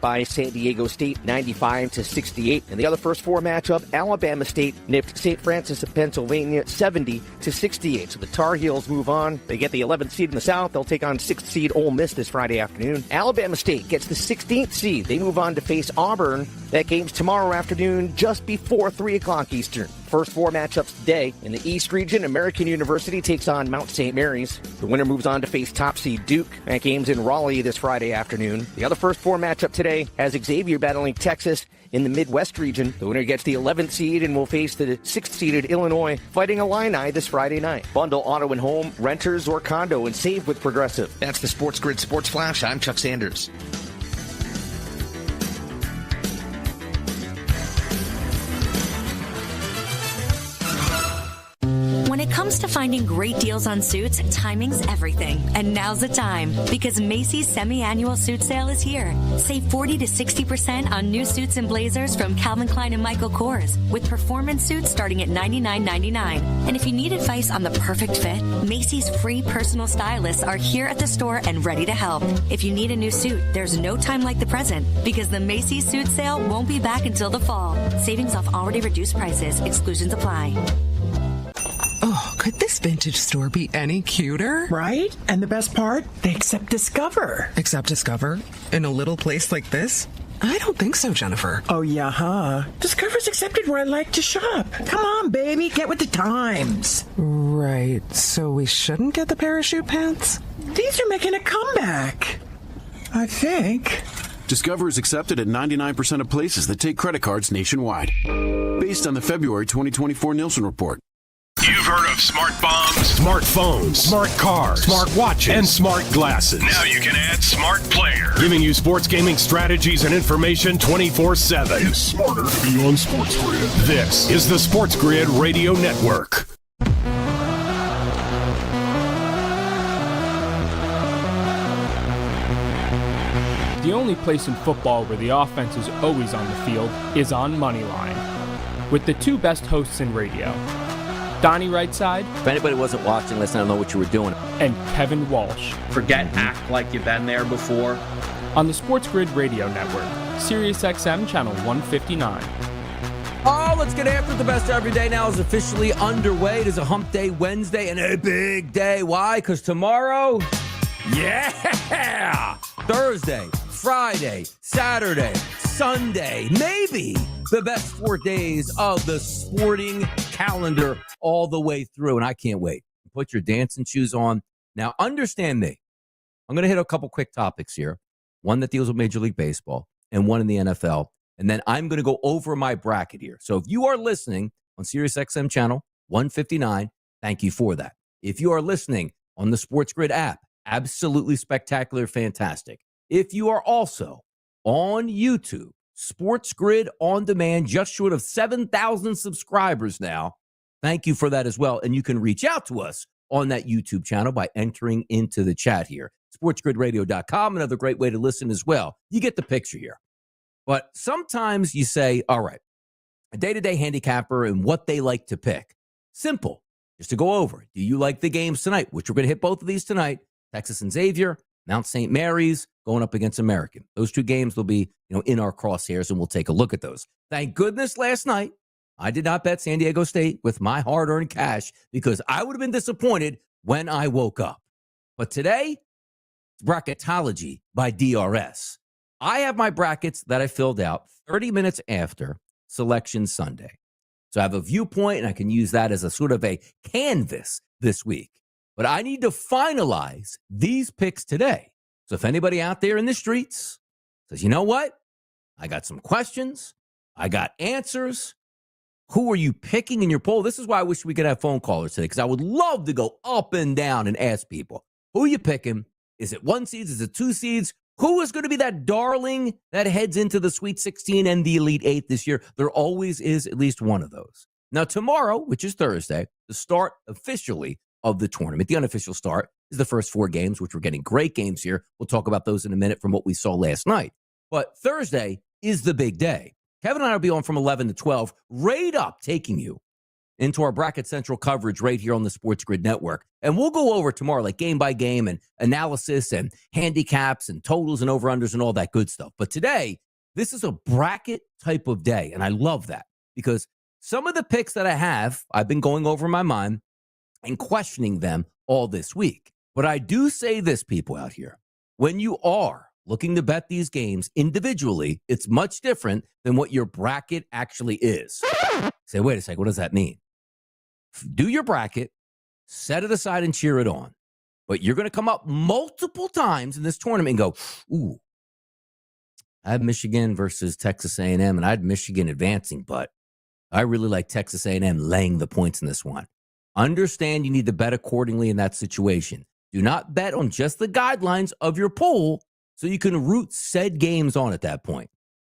by San Diego State, 95-68. And the other first four matchup, Alabama State nipped St. Francis of Pennsylvania 70-68. So the Tar Heels move on. They get the 11th seed in the South. They'll take on 6th seed Ole Miss this Friday afternoon. Alabama State gets the 16th seed. They move on to face Auburn. That game's tomorrow afternoon, just before 3 o'clock Eastern. First four matchups today. In the East region, American University takes on Mount St. Mary's. The winner moves on to face top seed Duke. That game's in Raleigh this Friday afternoon. The other first four matchup today has Xavier battling Texas in the Midwest region. The winner gets the 11th seed and will face the 6th seeded Illinois, fighting Illini this Friday night. Bundle auto and home, renters or condo, and save with Progressive. That's the Sports Grid Sports Flash. I'm Chuck Sanders. When it comes to finding great deals on suits, timing's everything. And now's the time, because Macy's semi-annual suit sale is here. Save 40 to 60% on new suits and blazers from Calvin Klein and Michael Kors, with performance suits starting at $99.99. And if you need advice on the perfect fit, Macy's free personal stylists are here at the store and ready to help. If you need a new suit, there's no time like the present, because the Macy's suit sale won't be back until the fall. Savings off already reduced prices. Exclusions apply. Oh, could this vintage store be any cuter? Right? And the best part? They accept Discover. Accept Discover? In a little place like this? I don't think so, Jennifer. Oh, yeah, huh? Discover's accepted where I like to shop. Come on, baby, get with the times. Right, so we shouldn't get the parachute pants? These are making a comeback, I think. Discover is accepted at 99% of places that take credit cards nationwide. Based on the February 2024 Nielsen report. You've heard of smart bombs, smartphones, smart cars, smart watches, and smart glasses. Now you can add smart player, giving you sports gaming strategies and information 24/7. It's smarter to be on SportsGrid. This is the SportsGrid Radio Network. The only place in football where the offense is always on the field is on Moneyline. With the two best hosts in radio, Donnie Rightside. If anybody wasn't watching, listen, I don't know what you were doing. And Kevin Walsh. Forget act like you've been there before. On the SportsGrid Radio Network, Sirius XM Channel 159. Oh, let's get after it. The best every day now is officially underway. It is a hump day Wednesday and a big day. Why? Because tomorrow, yeah! Thursday, Friday, Saturday, Sunday, maybe the best 4 days of the sporting calendar all the way through, and I can't wait. Put your dancing shoes on. Now, understand me. I'm going to hit a couple quick topics here. One that deals with Major League Baseball and one in the NFL, and then I'm going to go over my bracket here. So if you are listening on Sirius XM Channel 159, thank you for that. If you are listening on the SportsGrid app, absolutely spectacular, fantastic. If you are also on YouTube, SportsGrid On Demand, just short of 7,000 subscribers now. Thank you for that as well. And you can reach out to us on that YouTube channel by entering into the chat here. SportsGridRadio.com, another great way to listen as well. You get the picture here. But sometimes you say, all right, a day-to-day handicapper and what they like to pick. Simple. Just to go over. Do you like the games tonight? Which we're going to hit both of these tonight. Texas and Xavier, Mount St. Mary's going up against American. Those two games will be, in our crosshairs, and we'll take a look at those. Thank goodness last night I did not bet San Diego State with my hard-earned cash because I would have been disappointed when I woke up. But today, bracketology by DRS. I have my brackets that I filled out 30 minutes after Selection Sunday. So I have a viewpoint, and I can use that as a sort of a canvas this week. But I need to finalize these picks today. So if anybody out there in the streets says, you know what? I got some questions. I got answers. Who are you picking in your poll? This is why I wish we could have phone callers today, because I would love to go up and down and ask people, who are you picking? Is it 1 seeds? Is it 2 seeds? Who is going to be that darling that heads into the Sweet 16 and the Elite 8 this year? There always is at least one of those. Now, tomorrow, which is Thursday, the start officially of the tournament. The unofficial start is the first 4 games, which we're getting great games here. We'll talk about those in a minute from what we saw last night. But Thursday is the big day. Kevin and I will be on from 11 to 12, right up taking you into our Bracket Central coverage right here on the SportsGrid Network. And we'll go over tomorrow, like game by game and analysis and handicaps and totals and over-unders and all that good stuff. But today, this is a bracket type of day, and I love that because some of the picks that I have, I've been going over in my mind and questioning them all this week. But I do say this, people out here, when you are looking to bet these games individually, it's much different than what your bracket actually is. Say, wait a second, what does that mean? Do your bracket, set it aside and cheer it on. But you're going to come up multiple times in this tournament and go, ooh, I have Michigan versus Texas A&M, and I had Michigan advancing, but I really like Texas A&M laying the points in this one. Understand you need to bet accordingly in that situation. Do not bet on just the guidelines of your pool so you can root said games on at that point.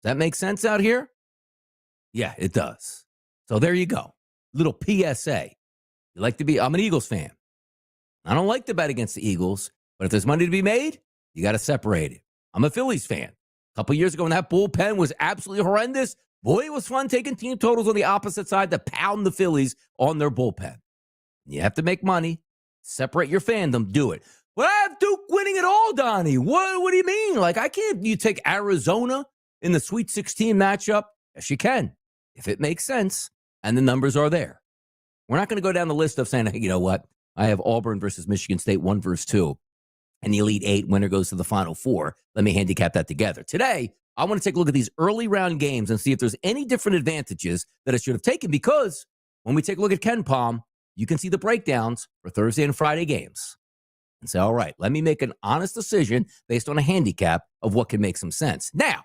Does that make sense out here? Yeah, it does. So there you go. Little PSA. You like to be, I'm an Eagles fan. I don't like to bet against the Eagles, but if there's money to be made, you got to separate it. I'm a Phillies fan. A couple years ago when that bullpen was absolutely horrendous, boy, it was fun taking team totals on the opposite side to pound the Phillies on their bullpen. You have to make money. Separate your fandom. Do it. Well, I have Duke winning it all, Donnie. What do you mean? Like, I can't. You take Arizona in the Sweet 16 matchup? Yes, you can, if it makes sense, and the numbers are there. We're not going to go down the list of saying, hey, you know what? I have Auburn versus Michigan State 1 versus 2, and the Elite 8 winner goes to the Final 4. Let me handicap that together. Today, I want to take a look at these early round games and see if there's any different advantages that I should have taken, because when we take a look at Ken Palm, you can see the breakdowns for Thursday and Friday games and say, all right, let me make an honest decision based on a handicap of what can make some sense. Now,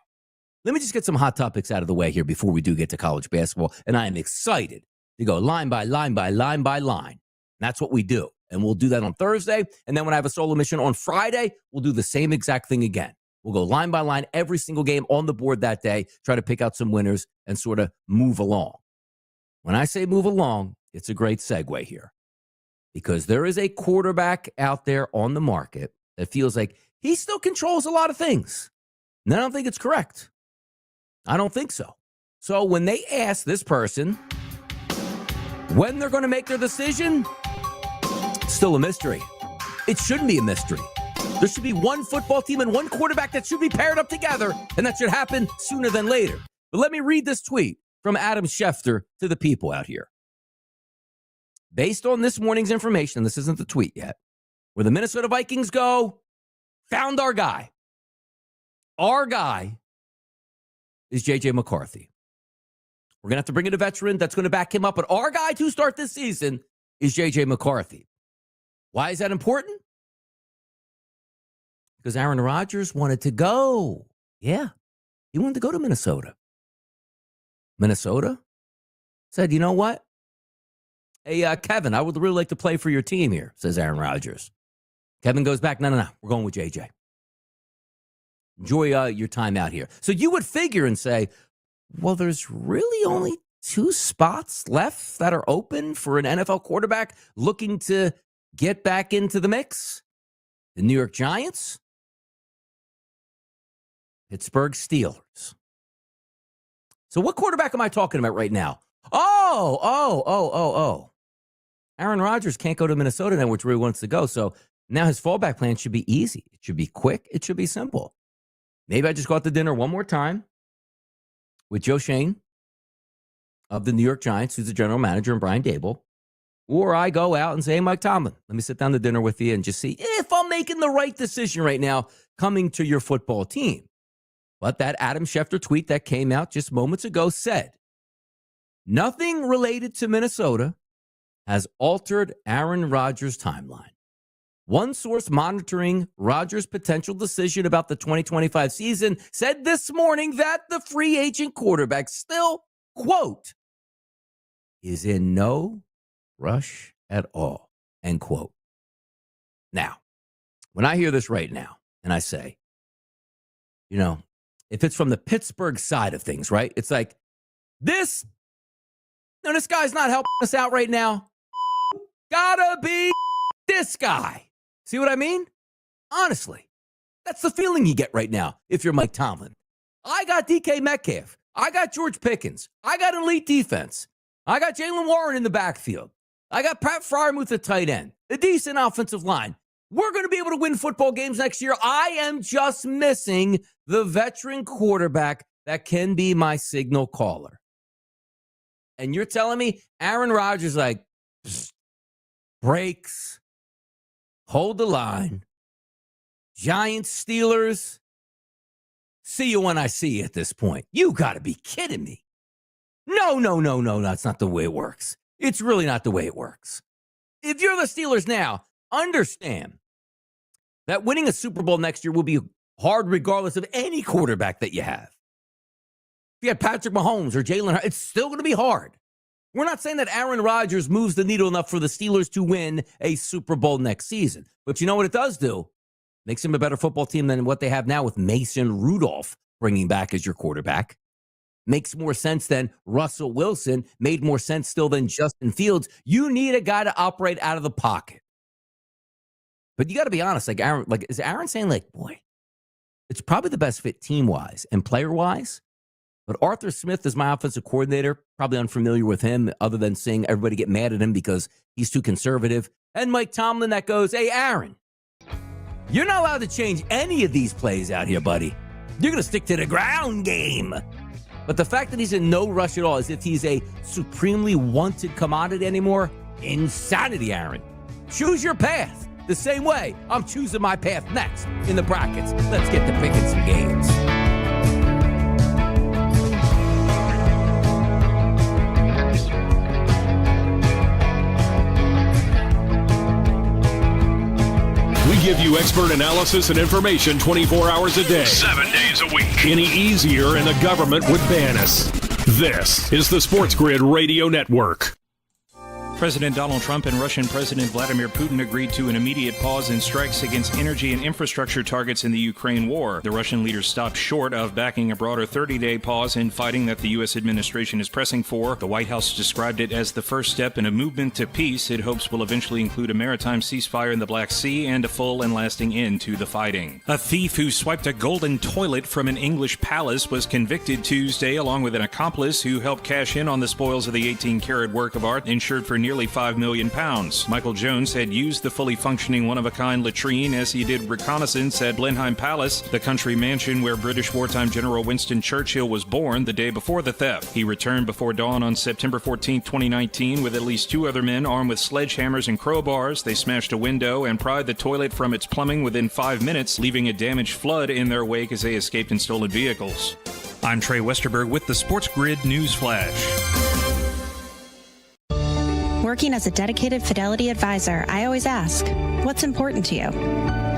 let me just get some hot topics out of the way here before we do get to college basketball, and I am excited to go line by line by line by line. That's what we do, and we'll do that on Thursday, and then when I have a solo mission on Friday, we'll do the same exact thing again. We'll go line by line, every single game on the board that day, try to pick out some winners and sort of move along. When I say move along, it's a great segue here because there is a quarterback out there on the market that feels like he still controls a lot of things. And I don't think it's correct. I don't think so. So when they ask this person when they're going to make their decision, it's still a mystery. It shouldn't be a mystery. There should be one football team and one quarterback that should be paired up together, and that should happen sooner than later. But let me read this tweet from Adam Schefter to the people out here. Based on this morning's information, this isn't the tweet yet, where the Minnesota Vikings go, found our guy. Our guy is J.J. McCarthy. We're going to have to bring in a veteran that's going to back him up, but our guy to start this season is J.J. McCarthy. Why is that important? Because Aaron Rodgers wanted to go. Yeah, he wanted to go to Minnesota. Minnesota said, you know what? Hey, Kevin, I would really like to play for your team here, says Aaron Rodgers. Kevin goes back, no. We're going with JJ. Enjoy your time out here. So you would figure and say, well, there's really only 2 spots left that are open for an NFL quarterback looking to get back into the mix. The New York Giants, Pittsburgh Steelers. So what quarterback am I talking about right now? Oh. Aaron Rodgers can't go to Minnesota now, which where he wants to go. So now his fallback plan should be easy. It should be quick. It should be simple. Maybe I just go out to dinner one more time with Joe Shane of the New York Giants, who's the general manager, and Brian Dable. Or I go out and say, hey, Mike Tomlin, let me sit down to dinner with you and just see if I'm making the right decision right now coming to your football team. But that Adam Schefter tweet that came out just moments ago said, nothing related to Minnesota has altered Aaron Rodgers' timeline. One source monitoring Rodgers' potential decision about the 2025 season said this morning that the free agent quarterback still, quote, is in no rush at all, end quote. Now, when I hear this right now and I say, you know, if it's from the Pittsburgh side of things, right? It's like, this guy's not helping us out right now. Gotta be this guy. See what I mean? Honestly, that's the feeling you get right now if you're Mike Tomlin. I got DK Metcalf. I got George Pickens. I got elite defense. I got Jalen Warren in the backfield. I got Pat Freiermuth at tight end. A decent offensive line. We're going to be able to win football games next year. I am just missing the veteran quarterback that can be my signal caller. And you're telling me Aaron Rodgers, like, breaks, hold the line, Giants, Steelers, see you when I see you at this point. You got to be kidding me. No, that's not the way it works. It's really not the way it works. If you're the Steelers now, understand that winning a Super Bowl next year will be hard regardless of any quarterback that you have. If you had Patrick Mahomes or Jalen Hurts, it's still going to be hard. We're not saying that Aaron Rodgers moves the needle enough for the Steelers to win a Super Bowl next season. But you know what it does do? Makes him a better football team than what they have now with Mason Rudolph bringing back as your quarterback. Makes more sense than Russell Wilson. Made more sense still than Justin Fields. You need a guy to operate out of the pocket. But you got to be honest, like Aaron, like is Aaron saying like, boy, it's probably the best fit team-wise and player-wise. But Arthur Smith is my offensive coordinator, probably unfamiliar with him other than seeing everybody get mad at him because he's too conservative. And Mike Tomlin that goes, hey, Aaron, you're not allowed to change any of these plays out here, buddy. You're going to stick to the ground game. But the fact that he's in no rush at all, as if he's a supremely wanted commodity anymore, insanity, Aaron. Choose your path. The same way I'm choosing my path next in the brackets. Let's get to picking some games. We give you expert analysis and information 24 hours a day, 7 days a week. Any easier and the government would ban us. This is the SportsGrid Radio Network. President Donald Trump and Russian President Vladimir Putin agreed to an immediate pause in strikes against energy and infrastructure targets in the Ukraine war. The Russian leaders stopped short of backing a broader 30-day pause in fighting that the U.S. administration is pressing for. The White House described it as the first step in a movement to peace it hopes will eventually include a maritime ceasefire in the Black Sea and a full and lasting end to the fighting. A thief who swiped a golden toilet from an English palace was convicted Tuesday, along with an accomplice who helped cash in on the spoils of the 18-carat work of art insured for nearly £5 million. Michael Jones had used the fully functioning one-of-a-kind latrine as he did reconnaissance at Blenheim Palace, the country mansion where British wartime General Winston Churchill was born, the day before the theft. He returned before dawn on September 14, 2019, with at least 2 other men armed with sledgehammers and crowbars. They smashed a window and pried the toilet from its plumbing within 5 minutes, leaving a damaged flood in their wake as they escaped in stolen vehicles. I'm Trey Westerberg with the SportsGrid News Flash. Working as a dedicated Fidelity advisor, I always ask, what's important to you?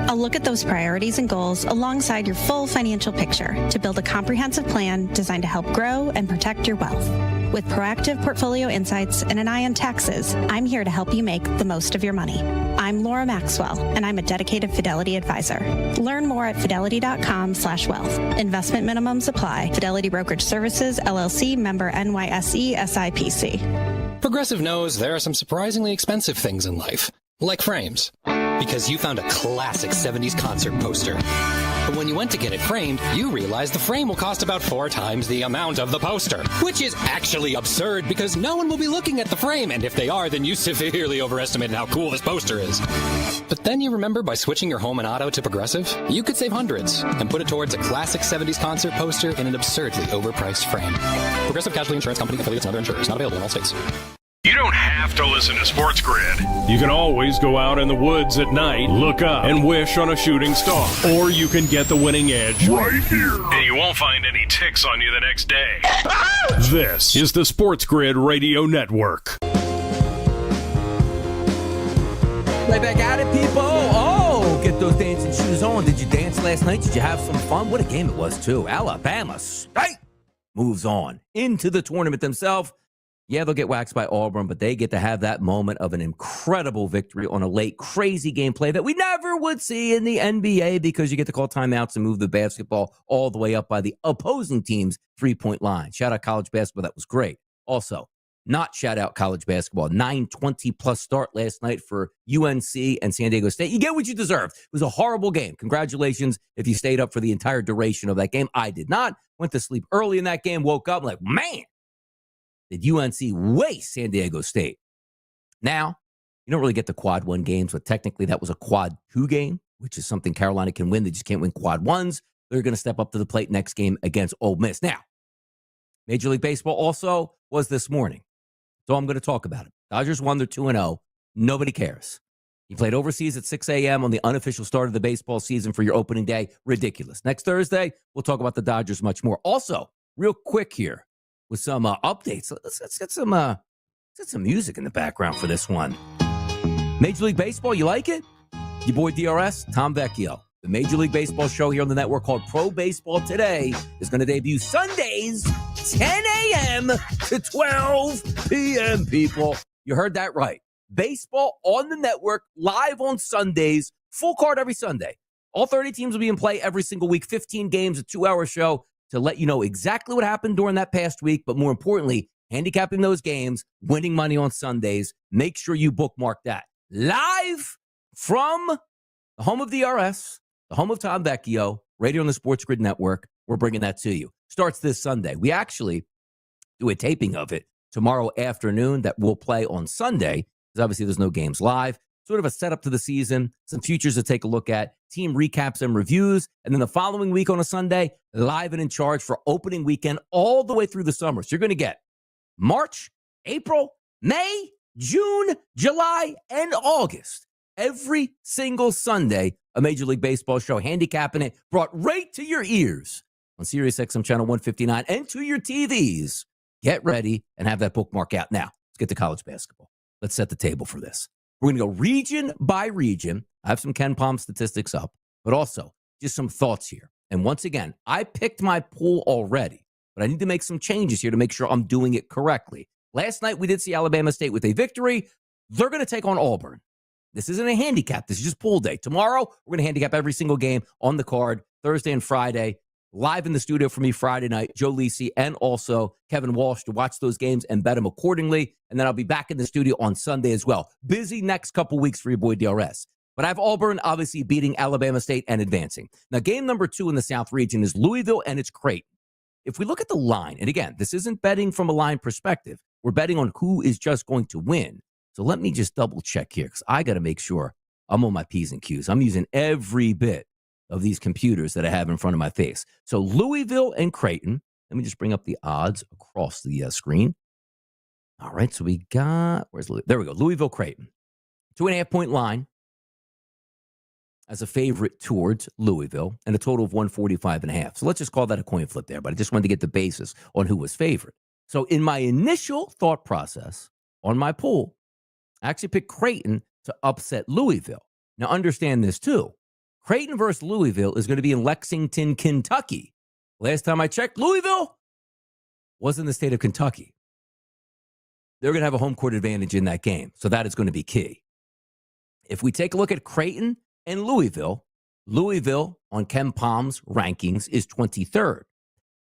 I'll look at those priorities and goals alongside your full financial picture to build a comprehensive plan designed to help grow and protect your wealth. With proactive portfolio insights and an eye on taxes, I'm here to help you make the most of your money. I'm Laura Maxwell, and I'm a dedicated Fidelity advisor. Learn more at fidelity.com/wealth. Investment minimums apply. Fidelity Brokerage Services, LLC, member NYSE, SIPC. Progressive knows there are some surprisingly expensive things in life, like frames, because you found a classic 70s concert poster. But when you went to get it framed, you realized the frame will cost about 4 times the amount of the poster, which is actually absurd because no one will be looking at the frame, and if they are, then you severely overestimated how cool this poster is. But then you remember by switching your home and auto to Progressive, you could save hundreds and put it towards a classic 70s concert poster in an absurdly overpriced frame. Progressive Casualty Insurance Company, affiliates, and other insurers. Not available in all states. You don't have to listen to SportsGrid. You can always go out in the woods at night, look up, and wish on a shooting star. Or you can get the winning edge right here. And you won't find any ticks on you the next day. This is the SportsGrid Radio Network. Play back at it, people. Oh, get those dancing shoes on. Did you dance last night? Did you have some fun? What a game it was, too. Alabama State moves on into the tournament themselves. Yeah, they'll get waxed by Auburn, but they get to have that moment of an incredible victory on a late, crazy gameplay that we never would see in the NBA because you get to call timeouts and move the basketball all the way up by the opposing team's three-point line. Shout out college basketball. That was great. Also, not shout out college basketball. 9:20+ start last night for UNC and San Diego State. You get what you deserve. It was a horrible game. Congratulations if you stayed up for the entire duration of that game. I did not. Went to sleep early in that game, woke up like, man, did UNC waste San Diego State. Now, you don't really get the quad one games, but technically that was a quad two game, which is something Carolina can win. They just can't win quad ones. They're going to step up to the plate next game against Ole Miss. Now, Major League Baseball also was this morning, so I'm going to talk about it. Dodgers won their 2-0. Nobody cares. You played overseas at 6 a.m. on the unofficial start of the baseball season for your opening day. Ridiculous. Next Thursday, we'll talk about the Dodgers much more. Also, real quick here with some updates. Let's get some music in the background for this one. Major League Baseball, you like it? Your boy DRS, Tom Vecchio. The Major League Baseball show here on the network called Pro Baseball Today is going to debut Sundays, 10 a.m. to 12 p.m., people. You heard that right. Baseball on the network, live on Sundays, full card every Sunday. All 30 teams will be in play every single week, 15 games, a 2-hour show to let you know exactly what happened during that past week, but more importantly, handicapping those games, winning money on Sundays. Make sure you bookmark that. Live from the home of DRS, the home of Tom Vecchio, right here on the SportsGrid Network. We're bringing that to you. Starts this Sunday. We actually do a taping of it tomorrow afternoon that we'll play on Sunday, because obviously there's no games live. Sort of a setup to the season, some futures to take a look at, team recaps and reviews, and then the following week on a Sunday, live and in charge for opening weekend all the way through the summer. So you're going to get March, April, May, June, July, and August. Every single Sunday, a Major League Baseball show, handicapping it, brought right to your ears on SiriusXM Channel 159 and to your TVs. Get ready and have that bookmark out. Now, let's get to college basketball. Let's set the table for this. We're going to go region by region. I have some Ken Palm statistics up, but also just some thoughts here. And once again, I picked my pool already, but I need to make some changes here to make sure I'm doing it correctly. Last night, we did see Alabama State with a victory. They're going to take on Auburn. This isn't a handicap. This is just pool day. Tomorrow, we're going to handicap every single game on the card, Thursday and Friday. Live in the studio for me Friday night, Joe Lisi and also Kevin Walsh to watch those games and bet them accordingly. And then I'll be back in the studio on Sunday as well. Busy next couple weeks for your boy DRS. But I have Auburn obviously beating Alabama State and advancing. Now, game number 2 in the South region is Louisville and it's Creighton. If we look at the line, and again, this isn't betting from a line perspective. We're betting on who is just going to win. So let me just double check here because I got to make sure I'm on my P's and Q's. I'm using every bit of these computers that I have in front of my face. So Louisville and Creighton. Let me just bring up the odds across the screen. All right, so we got, there we go, Louisville, Creighton. 2.5-point line as a favorite towards Louisville and a total of 145.5. So let's just call that a coin flip there, but I just wanted to get the basis on who was favorite. So in my initial thought process on my pool, I actually picked Creighton to upset Louisville. Now understand this too. Creighton versus Louisville is going to be in Lexington, Kentucky. Last time I checked, Louisville was in the state of Kentucky. They're going to have a home court advantage in that game, so that is going to be key. If we take a look at Creighton and Louisville, Louisville on Ken Palm's rankings is 23rd.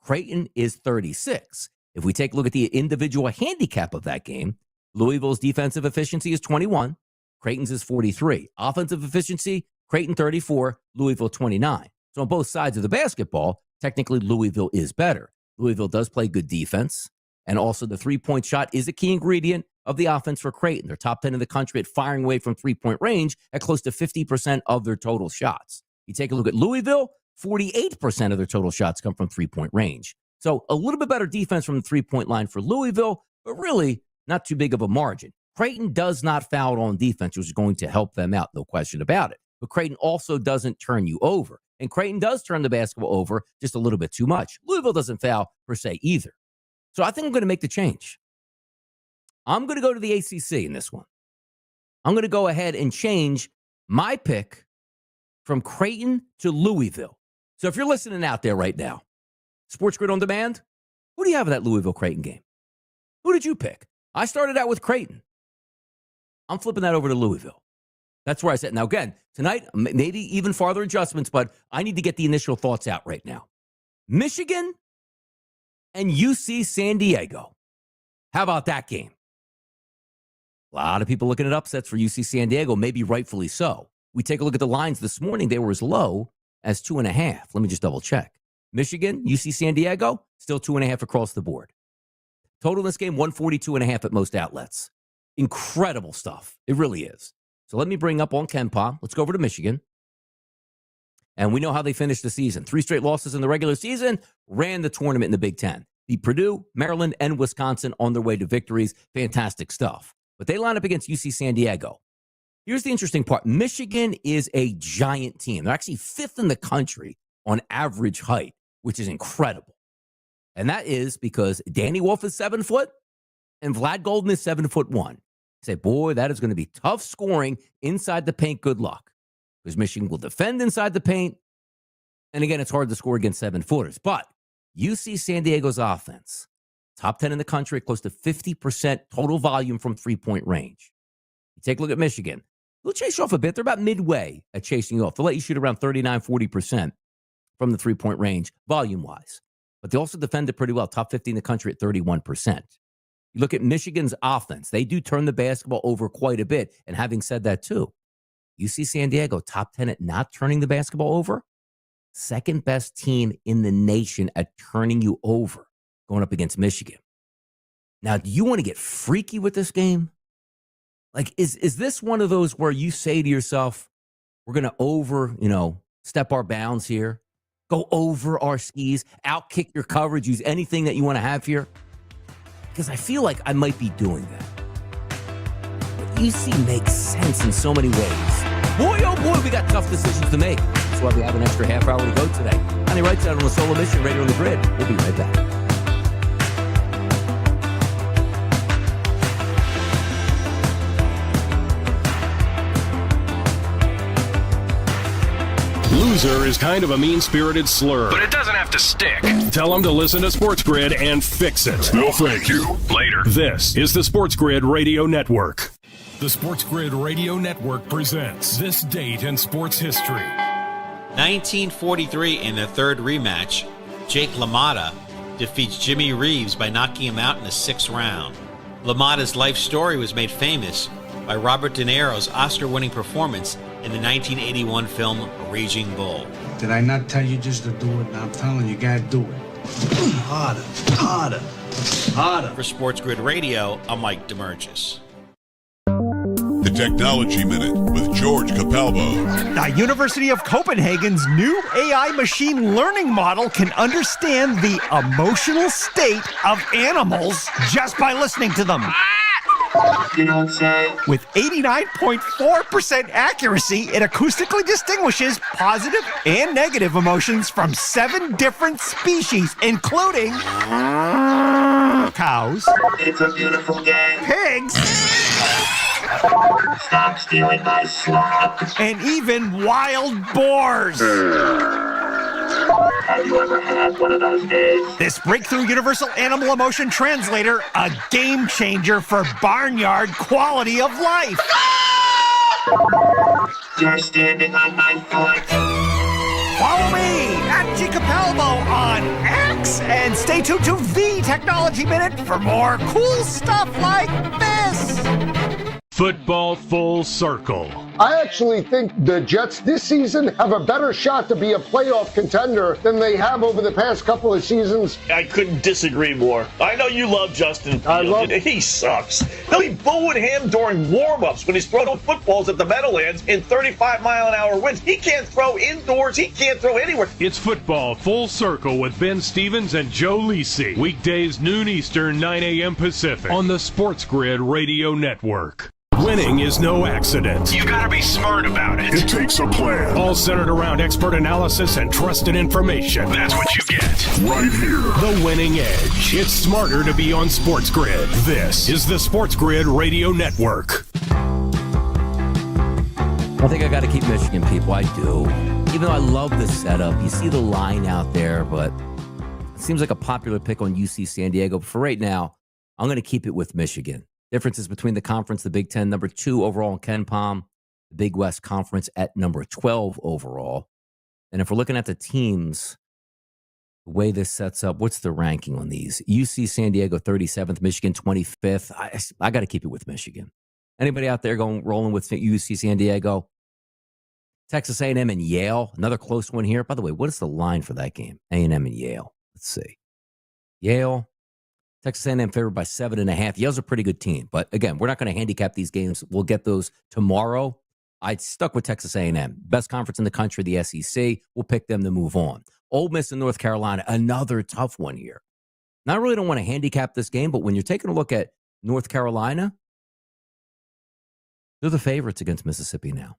Creighton is 36. If we take a look at the individual handicap of that game, Louisville's defensive efficiency is 21. Creighton's is 43. Offensive efficiency, Creighton 34, Louisville 29. So on both sides of the basketball, technically Louisville is better. Louisville does play good defense, and also the three-point shot is a key ingredient of the offense for Creighton. They're top 10 in the country at firing away from three-point range at close to 50% of their total shots. You take a look at Louisville, 48% of their total shots come from three-point range. So a little bit better defense from the three-point line for Louisville, but really not too big of a margin. Creighton does not foul on defense, which is going to help them out, no question about it. But Creighton also doesn't turn you over. And Creighton does turn the basketball over just a little bit too much. Louisville doesn't foul per se either. So I think I'm going to make the change. I'm going to go to the ACC in this one. I'm going to go ahead and change my pick from Creighton to Louisville. So if you're listening out there right now, SportsGrid On Demand, who do you have in that Louisville-Creighton game? Who did you pick? I started out with Creighton. I'm flipping that over to Louisville. That's where I said. Now, again, tonight, maybe even farther adjustments, but I need to get the initial thoughts out right now. Michigan and UC San Diego. How about that game? A lot of people looking at upsets for UC San Diego, maybe rightfully so. We take a look at the lines this morning. They were as low as 2.5. Let me just double check. Michigan, UC San Diego, still 2.5 across the board. Total in this game, 142.5 at most outlets. Incredible stuff. It really is. So let me bring up on KenPom. Let's go over to Michigan. And we know how they finished the season. 3 straight losses in the regular season, ran the tournament in the Big Ten. Beat Purdue, Maryland, and Wisconsin on their way to victories. Fantastic stuff. But they line up against UC San Diego. Here's the interesting part. Michigan is a giant team. They're actually 5th in the country on average height, which is incredible. And that is because Danny Wolf is 7 foot and Vlad Golden is 7'1". You say, boy, that is going to be tough scoring inside the paint. Good luck. Because Michigan will defend inside the paint. And again, it's hard to score against 7-footers. But UC San Diego's offense, top 10 in the country, close to 50% total volume from three-point range. You take a look at Michigan. They'll chase you off a bit. They're about midway at chasing you off. They'll let you shoot around 39-40% from the three-point range, volume-wise. But they also defend it pretty well, top 50 in the country at 31%. You look at Michigan's offense. They do turn the basketball over quite a bit. And having said that, too, UC San Diego, top 10 at not turning the basketball over. Second best team in the nation at turning you over, going up against Michigan. Now, do you want to get freaky with this game? Like, is this one of those where you say to yourself, we're going to step our bounds here, go over our skis, outkick your coverage, use anything that you want to have here? Because I feel like I might be doing that. UC makes sense in so many ways. Boy, oh boy, we got tough decisions to make. That's why we have an extra half hour to go today. Honey Wright Side on the Solo Mission Radio on the Grid. We'll be right back. Loser is kind of a mean-spirited slur. But it doesn't have to stick. Tell them to listen to SportsGrid and fix it. No, thank you. Later. This is the SportsGrid Radio Network. The SportsGrid Radio Network presents This Date in Sports History. 1943, in the third rematch, Jake LaMotta defeats Jimmy Reeves by knocking him out in the 6th round. LaMotta's life story was made famous by Robert De Niro's Oscar-winning performance in the 1981 film Raging Bull. Did I not tell you just to do it? Now I'm telling you, gotta do it. Harder, harder, harder. For SportsGrid Radio, I'm Mike DeMurgis. The Technology Minute with George Capalbo. The University of Copenhagen's new AI machine learning model can understand the emotional state of animals just by listening to them. With 89.4% accuracy, it acoustically distinguishes positive and negative emotions from 7 different species, including cows, it's a beautiful game, pigs, stop stealing my slop, and even wild boars. Have you ever had one of those days? This breakthrough universal animal emotion translator, a game changer for barnyard quality of life. You're standing on my foot. Follow me at G Capalbo on X and stay tuned to the Technology Minute for more cool stuff like this. Football full circle. I actually think the Jets this season have a better shot to be a playoff contender than they have over the past couple of seasons. I couldn't disagree more. I know you love Justin Fields. He sucks. They'll be booing him during warm-ups when he's throwing footballs at the Meadowlands in 35-mile-an-hour winds. He can't throw indoors. He can't throw anywhere. It's Football Full Circle with Ben Stevens and Joe Lisi. Weekdays noon Eastern, 9 a.m. Pacific on the SportsGrid Radio Network. Winning is no accident. You gotta be smart about it. It takes a plan. All centered around expert analysis and trusted information. That's what you get. Right here. The winning edge. It's smarter to be on SportsGrid. This is the SportsGrid Radio Network. I think I got to keep Michigan, people. I do. Even though I love the setup. You see the line out there, but it seems like a popular pick on UC San Diego. But for right now, I'm going to keep it with Michigan. Differences between the conference, the Big Ten, number 2 overall in KenPom, the Big West Conference at number 12 overall. And if we're looking at the teams, the way this sets up, what's the ranking on these? UC San Diego 37th, Michigan 25th. I got to keep it with Michigan. Anybody out there rolling with UC San Diego? Texas A&M and Yale, another close one here. By the way, what is the line for that game? A&M and Yale. Let's see. Yale. Texas A&M favored by 7.5. Yale's a pretty good team. But again, we're not going to handicap these games. We'll get those tomorrow. I stuck with Texas A&M. Best conference in the country, the SEC. We'll pick them to move on. Ole Miss and North Carolina, another tough one here. Now, I really don't want to handicap this game, but when you're taking a look at North Carolina, they're the favorites against Mississippi now.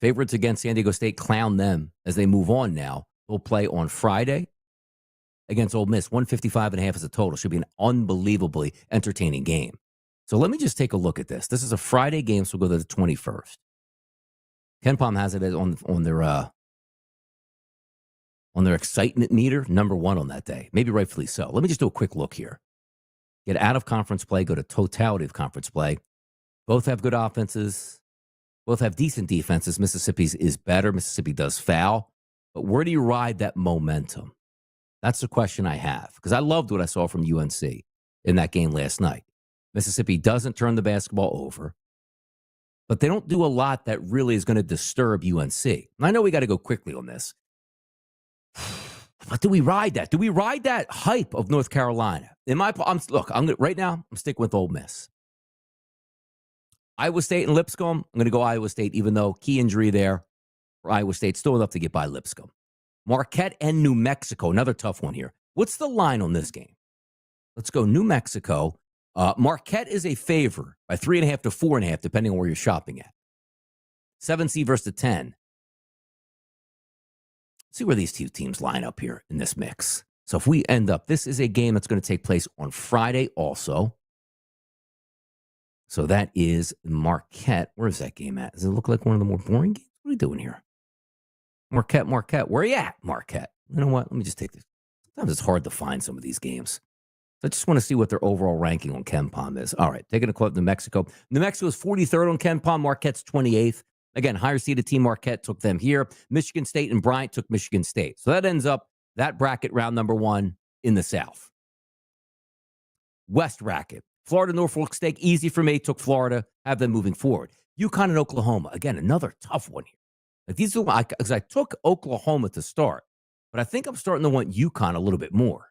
Favorites against San Diego State, clown them as they move on now. They'll play on Friday against Ole Miss. 155.5 is a total. Should be an unbelievably entertaining game. So let me just take a look at this. This is a Friday game, so we'll go to the 21st. KenPom has it on their excitement meter, number 1 on that day. Maybe rightfully so. Let me just do a quick look here. Get out of conference play, go to totality of conference play. Both have good offenses. Both have decent defenses. Mississippi's is better. Mississippi does foul. But where do you ride that momentum? That's the question I have, because I loved what I saw from UNC in that game last night. Mississippi doesn't turn the basketball over, but they don't do a lot that really is going to disturb UNC. And I know we got to go quickly on this. But do we ride that? Do we ride that hype of North Carolina? Right now, I'm sticking with Ole Miss. Iowa State and Lipscomb, I'm going to go Iowa State, even though key injury there for Iowa State, still enough to get by Lipscomb. Marquette and New Mexico, another tough one here. What's the line on this game? Let's go New Mexico. Marquette is a favor by 3.5 to 4.5, depending on where you're shopping at. 7C versus the 10. Let's see where these two teams line up here in this mix. So if we end up, this is a game that's going to take place on Friday also. So that is Marquette. Where is that game at? Does it look like one of the more boring games? What are we doing here? Marquette. Where are you at, Marquette? You know what? Let me just take this. Sometimes it's hard to find some of these games. I just want to see what their overall ranking on KenPom is. All right, taking a look at New Mexico. New Mexico is 43rd on KenPom. Marquette's 28th. Again, higher seeded team Marquette took them here. Michigan State and Bryant took Michigan State. So that ends up that bracket round number 1 in the South. West bracket. Florida, Norfolk State, easy for me. Took Florida, have them moving forward. UConn and Oklahoma. Again, another tough one here. Like these are because I took Oklahoma to start, but I think I'm starting to want UConn a little bit more.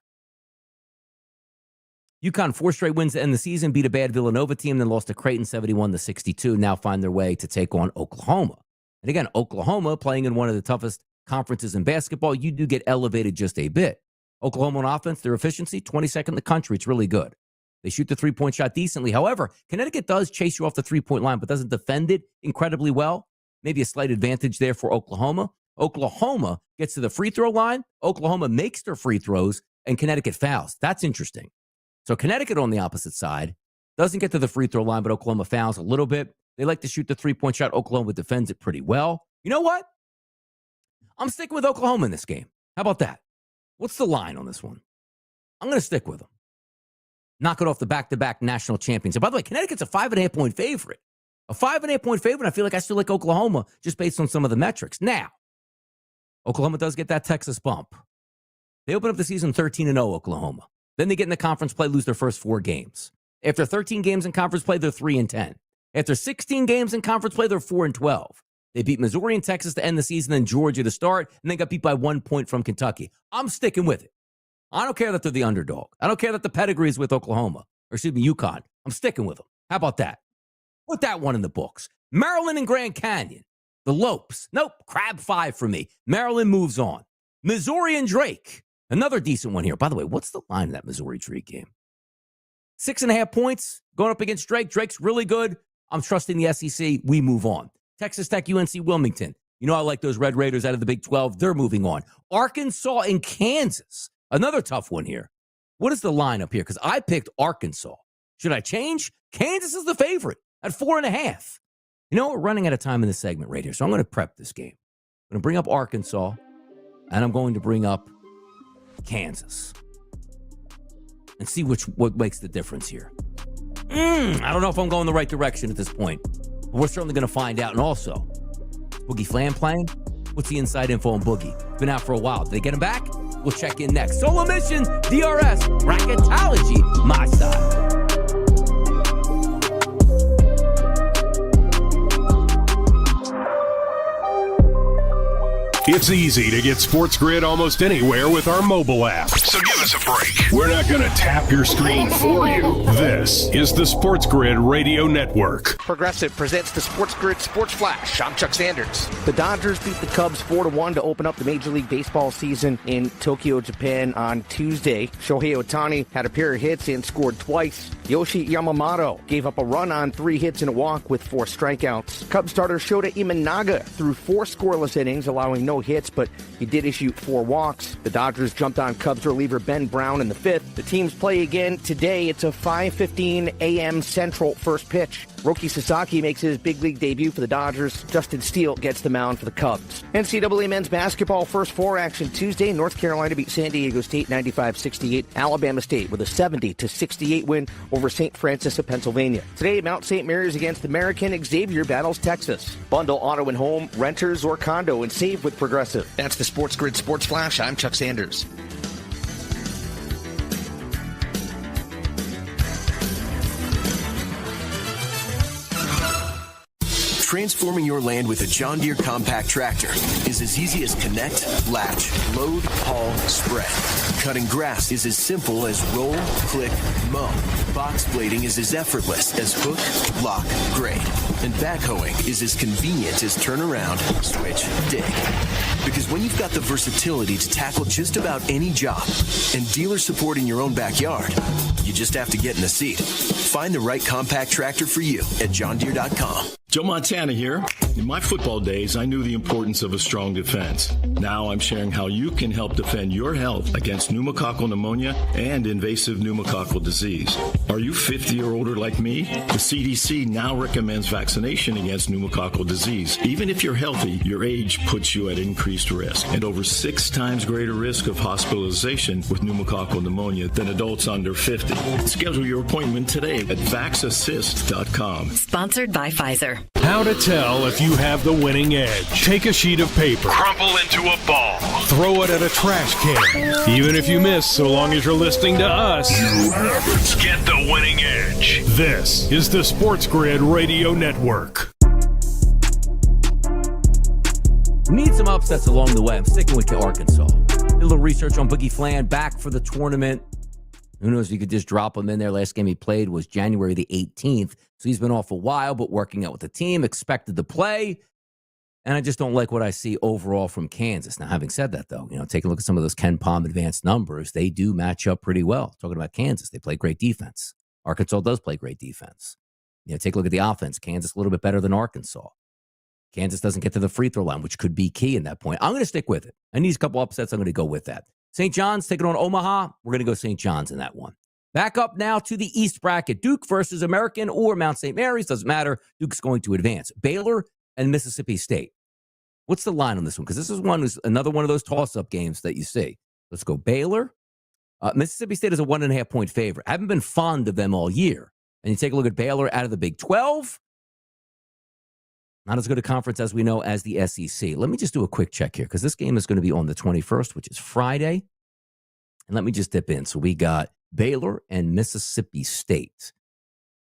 UConn 4 straight wins to end the season, beat a bad Villanova team, then lost to Creighton 71-62. Now find their way to take on Oklahoma. And again, Oklahoma playing in one of the toughest conferences in basketball, you do get elevated just a bit. Oklahoma on offense, their efficiency, 22nd in the country. It's really good. They shoot the three-point shot decently. However, Connecticut does chase you off the three-point line, but doesn't defend it incredibly well. Maybe a slight advantage there for Oklahoma. Oklahoma gets to the free throw line. Oklahoma makes their free throws, and Connecticut fouls. That's interesting. So Connecticut on the opposite side doesn't get to the free throw line, but Oklahoma fouls a little bit. They like to shoot the three-point shot. Oklahoma defends it pretty well. You know what? I'm sticking with Oklahoma in this game. How about that? What's the line on this one? I'm going to stick with them. Knock it off the back-to-back national champions. And by the way, Connecticut's a 5.5-point favorite. A 5.5-point favorite. I feel like I still like Oklahoma just based on some of the metrics. Now, Oklahoma does get that Texas bump. They open up the season 13-0, Oklahoma. Then they get in the conference play, lose their first 4 games. After 13 games in conference play, they're 3-10. After 16 games in conference play, they're 4-12. They beat Missouri and Texas to end the season, then Georgia to start, and they got beat by 1 point from Kentucky. I'm sticking with it. I don't care that they're the underdog. I don't care that the pedigree is with Oklahoma, or excuse me, UConn. I'm sticking with them. How about that? Put that one in the books. Maryland and Grand Canyon. The Lopes. Nope, crab 5 for me. Maryland moves on. Missouri and Drake. Another decent one here. By the way, what's the line in that Missouri-Drake game? 6.5 points going up against Drake. Drake's really good. I'm trusting the SEC. We move on. Texas Tech, UNC, Wilmington. You know I like those Red Raiders out of the Big 12. They're moving on. Arkansas and Kansas. Another tough one here. What is the line up here? Because I picked Arkansas. Should I change? Kansas is the favorite at 4.5. You know, we're running out of time in this segment right here, so I'm going to prep this game. I'm going to bring up Arkansas, and I'm going to bring up Kansas and see what makes the difference here. I don't know if I'm going the right direction at this point, but we're certainly going to find out. And also, Boogie Flam playing? What's the inside info on Boogie? It's been out for a while. Did they get him back? We'll check in next. Solo Mission, DRS, Bracketology, my style. It's easy to get SportsGrid almost anywhere with our mobile app. So give us a break. We're not going to tap your screen for you. This is the SportsGrid Radio Network. Progressive presents the SportsGrid Sports Flash. I'm Chuck Sanders. The Dodgers beat the Cubs 4-1 to open up the Major League Baseball season in Tokyo, Japan on Tuesday. Shohei Ohtani had a pair of hits and scored twice. Yoshi Yamamoto gave up a run on 3 hits and a walk with 4 strikeouts. Cubs starter Shota Imanaga threw 4 scoreless innings, allowing no hits, but he did issue 4 walks. The Dodgers jumped on Cubs reliever Ben Brown in the 5th. The teams play again today. It's a 5:15 a.m. Central first pitch. Roki Sasaki makes his big league debut for the Dodgers. Justin Steele gets the mound for the Cubs. NCAA men's basketball first 4 action Tuesday. North Carolina beat San Diego State 95-68. Alabama State with a 70-68 win over St. Francis of Pennsylvania. Today, Mount St. Mary's against American. Xavier battles Texas. Bundle auto and home, renters, or condo and save with Progressive. That's the SportsGrid Sports Flash. I'm Chuck Sanders. Transforming your land with a John Deere compact tractor is as easy as connect, latch, load, haul, spread. Cutting grass is as simple as roll, click, mow. Box blading is as effortless as hook, lock, grade. And backhoeing is as convenient as turn around, switch, dig. Because when you've got the versatility to tackle just about any job and dealer support in your own backyard, you just have to get in the seat. Find the right compact tractor for you at johndeere.com. Joe Montana here. In my football days, I knew the importance of a strong defense. Now I'm sharing how you can help defend your health against pneumococcal pneumonia and invasive pneumococcal disease. Are you 50 or older like me? The CDC now recommends vaccination against pneumococcal disease. Even if you're healthy, your age puts you at increased risk and over 6 times greater risk of hospitalization with pneumococcal pneumonia than adults under 50. Schedule your appointment today at vaxassist.com. Sponsored by Pfizer. How to tell if you have the winning edge. Take a sheet of paper. Crumple into a ball. Throw it at a trash can. Even if you miss, so long as you're listening to us, you have it. Get the winning edge. This is the SportsGrid Radio Network. Need some upsets along the way. I'm sticking with Arkansas. Did a little research on Boogie Flan, back for the tournament. Who knows if you could just drop him in there. Last game he played was January the 18th. So he's been off a while, but working out with the team, expected to play. And I just don't like what I see overall from Kansas. Now, having said that, though, take a look at some of those Ken Pom advanced numbers. They do match up pretty well. Talking about Kansas, they play great defense. Arkansas does play great defense. Take a look at the offense. Kansas a little bit better than Arkansas. Kansas doesn't get to the free throw line, which could be key in that point. I'm going to stick with it. I need a couple upsets. I'm going to go with that. St. John's taking on Omaha. We're going to go St. John's in that one. Back up now to the East bracket. Duke versus American or Mount St. Mary's. Doesn't matter. Duke's going to advance. Baylor and Mississippi State. What's the line on this one? Because this is another one of those toss-up games that you see. Let's go Baylor. Mississippi State is a 1.5-point favorite. I haven't been fond of them all year. And you take a look at Baylor out of the Big 12. Not as good a conference as we know as the SEC. Let me just do a quick check here because this game is going to be on the 21st, which is Friday. And let me just dip in. So we got Baylor and Mississippi State.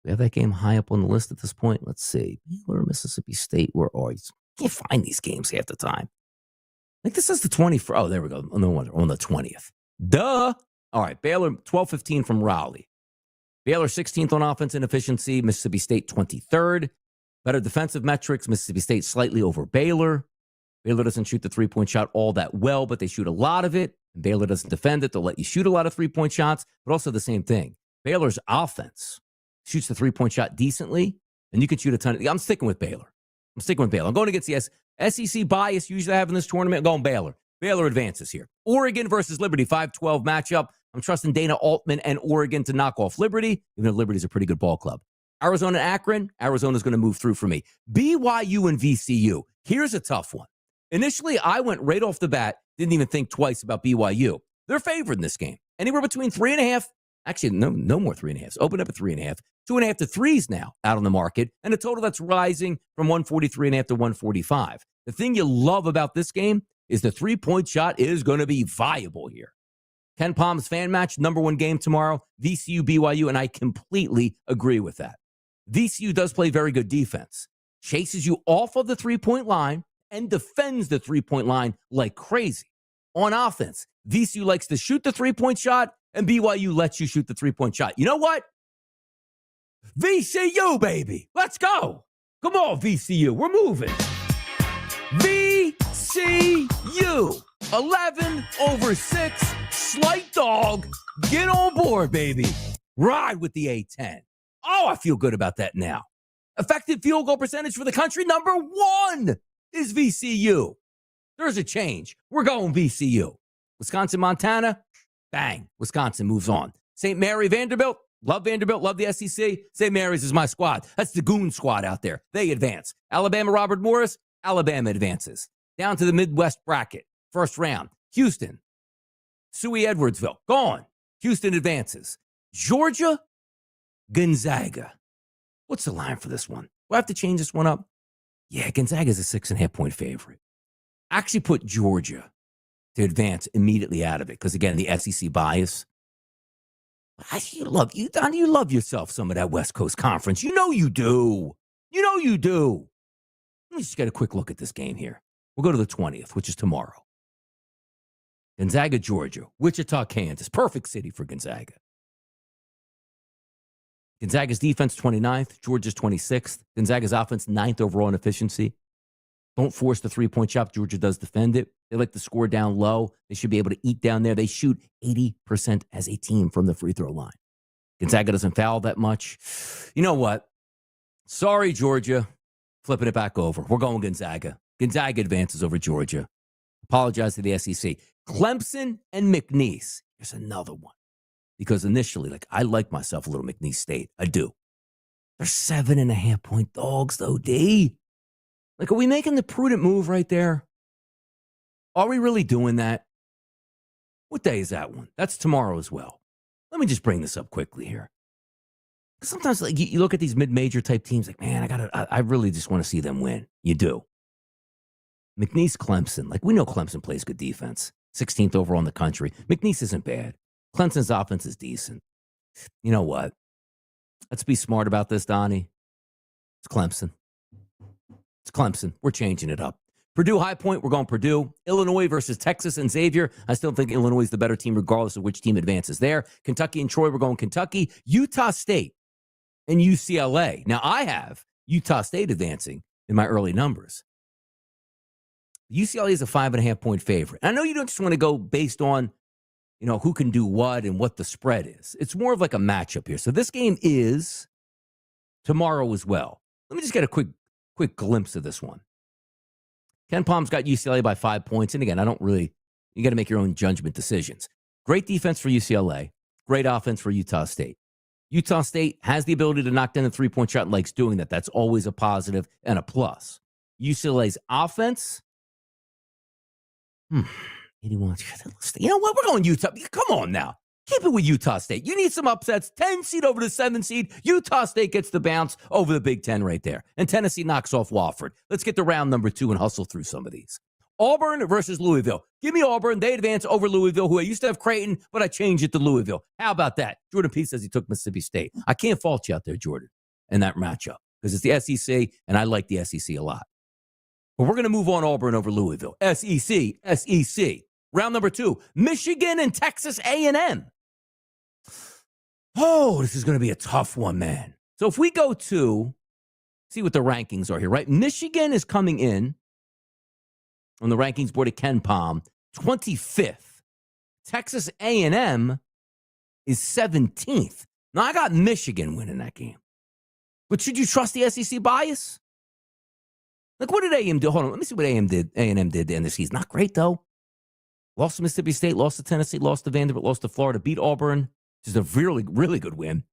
We have that game high up on the list at this point. Let's see. Baylor, Mississippi State. Where are you? Can't find these games half the time. Like this is the 21st. Oh, there we go. No wonder. On the 20th. Duh. All right. Baylor, 12-15 from Raleigh. Baylor, 16th on offense and efficiency. Mississippi State, 23rd. Better defensive metrics. Mississippi State slightly over Baylor. Baylor doesn't shoot the three-point shot all that well, but they shoot a lot of it. And Baylor doesn't defend it. They'll let you shoot a lot of three-point shots, but also the same thing. Baylor's offense shoots the three-point shot decently, and you can shoot a ton. I'm sticking with Baylor. I'm going against the SEC bias usually I have in this tournament. I'm going Baylor. Baylor advances here. Oregon versus Liberty, 5-12 matchup. I'm trusting Dana Altman and Oregon to knock off Liberty, even though Liberty's a pretty good ball club. Arizona, Akron, Arizona's going to move through for me. BYU and VCU. Here's a tough one. Initially, I went right off the bat, didn't even think twice about BYU. They're favored in this game. Anywhere between 3.5, actually, no more 3.5s. Open up at 3.5, 2.5 to 3s now out on the market, and a total that's rising from 143.5 to 145. The thing you love about this game is the three-point shot is going to be viable here. Ken Pom's fan match, number 1 game tomorrow, VCU, BYU, and I completely agree with that. VCU does play very good defense. Chases you off of the three-point line, and defends the three-point line like crazy. On offense, VCU likes to shoot the three-point shot, and BYU lets you shoot the three-point shot. You know what? VCU, baby. Let's go. Come on, VCU. We're moving. VCU. 11/6. Slight dog. Get on board, baby. Ride with the A-10. Oh, I feel good about that now. Effective field goal percentage for the country, number 1 is VCU. There's a change. We're going VCU. Wisconsin, Montana, bang. Wisconsin moves on. St. Mary, Vanderbilt, love the SEC. St. Mary's is my squad. That's the goon squad out there. They advance. Alabama, Robert Morris, Alabama advances. Down to the Midwest bracket, first round. Houston, Suey Edwardsville, gone. Houston advances. Georgia, Gonzaga. What's the line for this one? Do I have to change this one up? Yeah, Gonzaga's a 6.5-point favorite. Actually put Georgia to advance immediately out of it because, again, the SEC bias. You love yourself some of that West Coast Conference. You know you do. Let me just get a quick look at this game here. We'll go to the 20th, which is tomorrow. Gonzaga, Georgia. Wichita, Kansas. Perfect city for Gonzaga. Gonzaga's defense, 29th. Georgia's 26th. Gonzaga's offense, 9th overall in efficiency. Don't force the three-point shot. Georgia does defend it. They like to score down low. They should be able to eat down there. They shoot 80% as a team from the free throw line. Gonzaga doesn't foul that much. You know what? Sorry, Georgia. Flipping it back over. We're going Gonzaga. Gonzaga advances over Georgia. Apologize to the SEC. Clemson and McNeese. Here's another one. Because initially, I like myself a little McNeese State. I do. They're 7.5-point dogs, though, D. Are we making the prudent move right there? Are we really doing that? What day is that one? That's tomorrow as well. Let me just bring this up quickly here. Sometimes you look at these mid-major type teams, man, I really just want to see them win. You do. McNeese, Clemson. We know Clemson plays good defense. 16th overall in the country. McNeese isn't bad. Clemson's offense is decent. You know what? Let's be smart about this, Donnie. It's Clemson. We're changing it up. Purdue, High Point, we're going Purdue. Illinois versus Texas and Xavier. I still think Illinois is the better team regardless of which team advances there. Kentucky and Troy, we're going Kentucky. Utah State and UCLA. Now, I have Utah State advancing in my early numbers. UCLA is a 5.5-point favorite. I know you don't just want to go based on, who can do what and what the spread is. It's more of like a matchup here. So this game is tomorrow as well. Let me just get a quick glimpse of this one. Ken Palm's got UCLA by 5 points. And again, you got to make your own judgment decisions. Great defense for UCLA. Great offense for Utah State. Utah State has the ability to knock down the three-point shot and likes doing that. That's always a positive and a plus. UCLA's offense, 81. You know what? We're going Utah. Come on now. Keep it with Utah State. You need some upsets. 10 seed over the 7 seed. Utah State gets the bounce over the Big Ten right there. And Tennessee knocks off Wofford. Let's get to round number 2 and hustle through some of these. Auburn versus Louisville. Give me Auburn. They advance over Louisville, who I used to have Creighton, but I changed it to Louisville. How about that? Jordan P. says he took Mississippi State. I can't fault you out there, Jordan, in that matchup because it's the SEC, and I like the SEC a lot. But we're going to move on Auburn over Louisville. SEC. Round number 2, Michigan and Texas A&M. Oh, this is going to be a tough one, man. So if we go to, see what the rankings are here, right? Michigan is coming in on the rankings board at Ken Palm, 25th. Texas A&M is 17th. Now, I got Michigan winning that game. But should you trust the SEC bias? What did A&M do? Hold on, let me see what A&M did to end the season. Not great, though. Lost to Mississippi State, lost to Tennessee, lost to Vanderbilt, lost to Florida, beat Auburn, which is a really, really good win.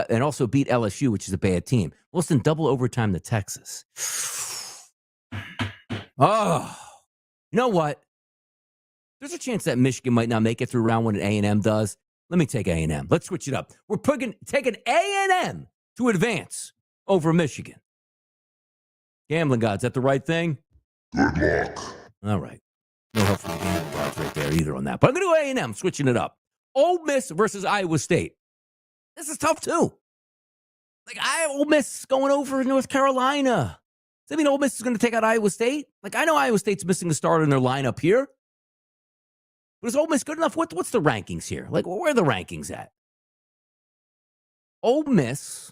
And also beat LSU, which is a bad team. Lost in double overtime to Texas. Oh, you know what? There's a chance that Michigan might not make it through round 1 and A&M does. Let me take A&M. Let's switch it up. We're taking A&M to advance over Michigan. Gambling gods, is that the right thing? Good luck. All right. No help from the gambling gods right there either on that. But I'm going to do A&M, switching it up. Ole Miss versus Iowa State. This is tough, too. Ole Miss going over North Carolina. that mean Ole Miss is going to take out Iowa State? Like, I know Iowa State's missing the starter in their lineup here. But is Ole Miss good enough? What's the rankings here? Like, where are the rankings at? Ole Miss,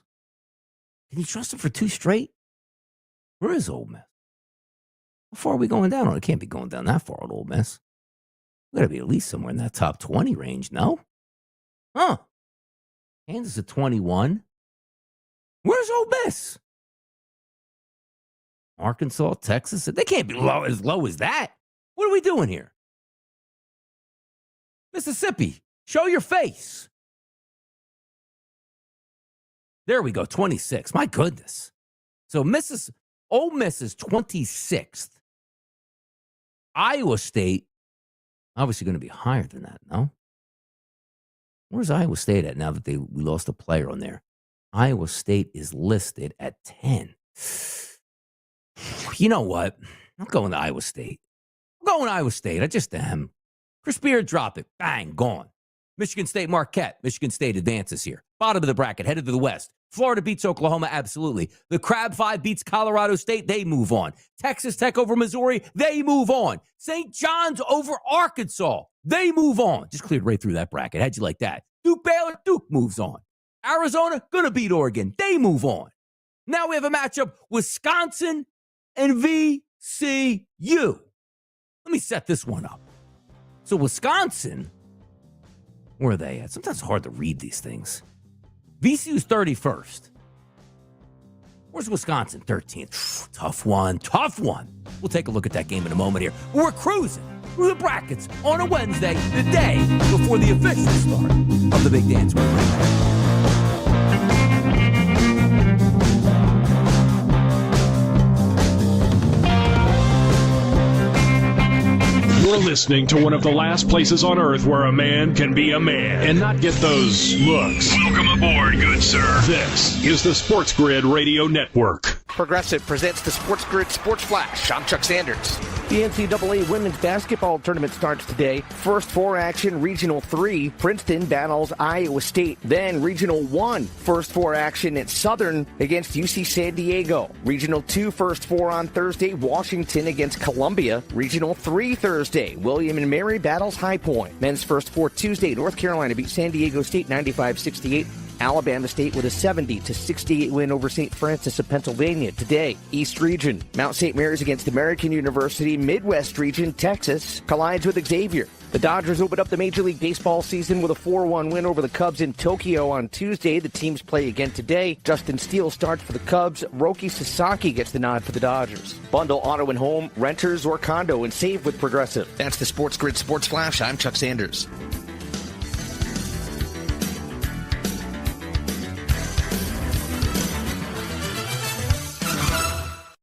can you trust them for 2 straight? Where is Ole Miss? How far are we going down on? It can't be going down that far on Ole Miss. We got to be at least somewhere in that top 20 range, no? Huh. Kansas at 21. Where's Ole Miss? Arkansas, Texas. They can't be as low as that. What are we doing here? Mississippi, show your face. There we go, 26. My goodness. So Ole Miss is 26th. Iowa State, obviously going to be higher than that, no? Where's Iowa State at now that we lost a player on there? Iowa State is listed at 10. You know what? I'm going to Iowa State. I'm going to Iowa State. I just am. Chris Beard, drop it. Bang, gone. Michigan State, Marquette. Michigan State advances here. Bottom of the bracket, headed to the west. Florida beats Oklahoma, absolutely. The Crab Five beats Colorado State. They move on. Texas Tech over Missouri. They move on. St. John's over Arkansas. They move on. Just cleared right through that bracket. How'd you like that? Duke Baylor. Duke moves on. Arizona, going to beat Oregon. They move on. Now we have a matchup, Wisconsin and VCU. Let me set this one up. So Wisconsin, where are they at? Sometimes it's hard to read these things. VCU's 31st. Where's Wisconsin? 13th. Tough one. We'll take a look at that game in a moment here. We're cruising through the brackets on a Wednesday, the day before the official start of the Big Dance. You're listening to one of the last places on earth where a man can be a man and not get those looks. Welcome aboard, good sir. This is the SportsGrid Radio Network. Progressive presents the SportsGrid Sports Flash. I'm Chuck Sanders. The NCAA Women's Basketball Tournament starts today. First 4 action, Regional 3. Princeton battles Iowa State. Then Regional 1. First 4 action at Southern against UC San Diego. Regional 2, first 4 on Thursday. Washington against Columbia. Regional 3 Thursday. William and Mary battles High Point. Men's first 4 Tuesday. North Carolina beat San Diego State 95-68. Alabama State with a 70-68 win over St. Francis of Pennsylvania. Today, East Region, Mount St. Mary's against American University. Midwest Region, Texas collides with Xavier. The Dodgers opened up the Major League Baseball season with a 4-1 win over the Cubs in Tokyo on Tuesday. The teams play again today. Justin Steele starts for the Cubs. Roki Sasaki gets the nod for the Dodgers. Bundle auto and home, renters, or condo and save with Progressive. That's the SportsGrid Sports Flash. I'm Chuck Sanders.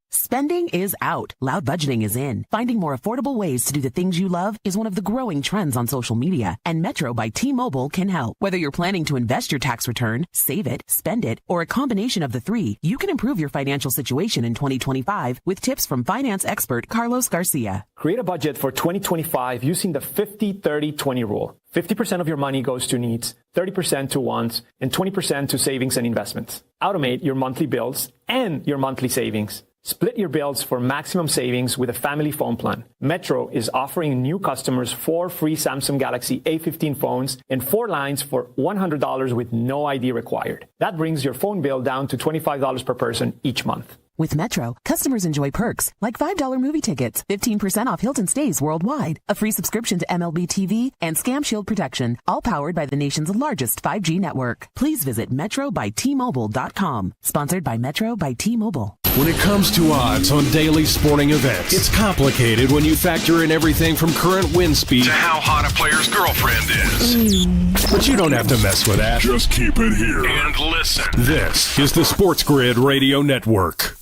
Spending is out. Loud budgeting is in. Finding more affordable ways to do the things you love is one of the growing trends on social media, and Metro by T-Mobile can help. Whether you're planning to invest your tax return, save it, spend it, or a combination of the three, you can improve your financial situation in 2025 with tips from finance expert Carlos Garcia. Create a budget for 2025 using the 50-30-20 rule. 50% of your money goes to needs, 30% to wants, and 20% to savings and investments. Automate your monthly bills and your monthly savings. Split your bills for maximum savings with a family phone plan. Metro is offering new customers 4 free Samsung Galaxy A15 phones and 4 lines for $100 with no ID required. That brings your phone bill down to $25 per person each month. With Metro, customers enjoy perks like $5 movie tickets, 15% off Hilton stays worldwide, a free subscription to MLB TV, and Scam Shield protection, all powered by the nation's largest 5G network. Please visit metrobytmobile.com. Sponsored by Metro by T-Mobile. When it comes to odds on daily sporting events, it's complicated when you factor in everything from current wind speed to how hot a player's girlfriend is. But you don't have to mess with that. Just keep it here and listen. This is the SportsGrid Radio Network.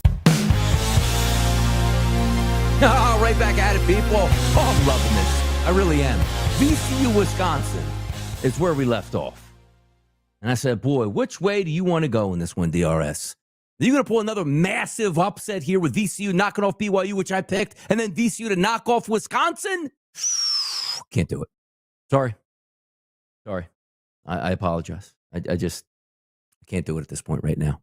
Oh, right back at it, people. Oh, I'm loving this. I really am. VCU, Wisconsin is where we left off. And I said, boy, which way do you want to go in this one, DRS? Are you going to pull another massive upset here with VCU knocking off BYU, which I picked, and then VCU to knock off Wisconsin? Can't do it. Sorry. I apologize. I just can't do it at this point right now.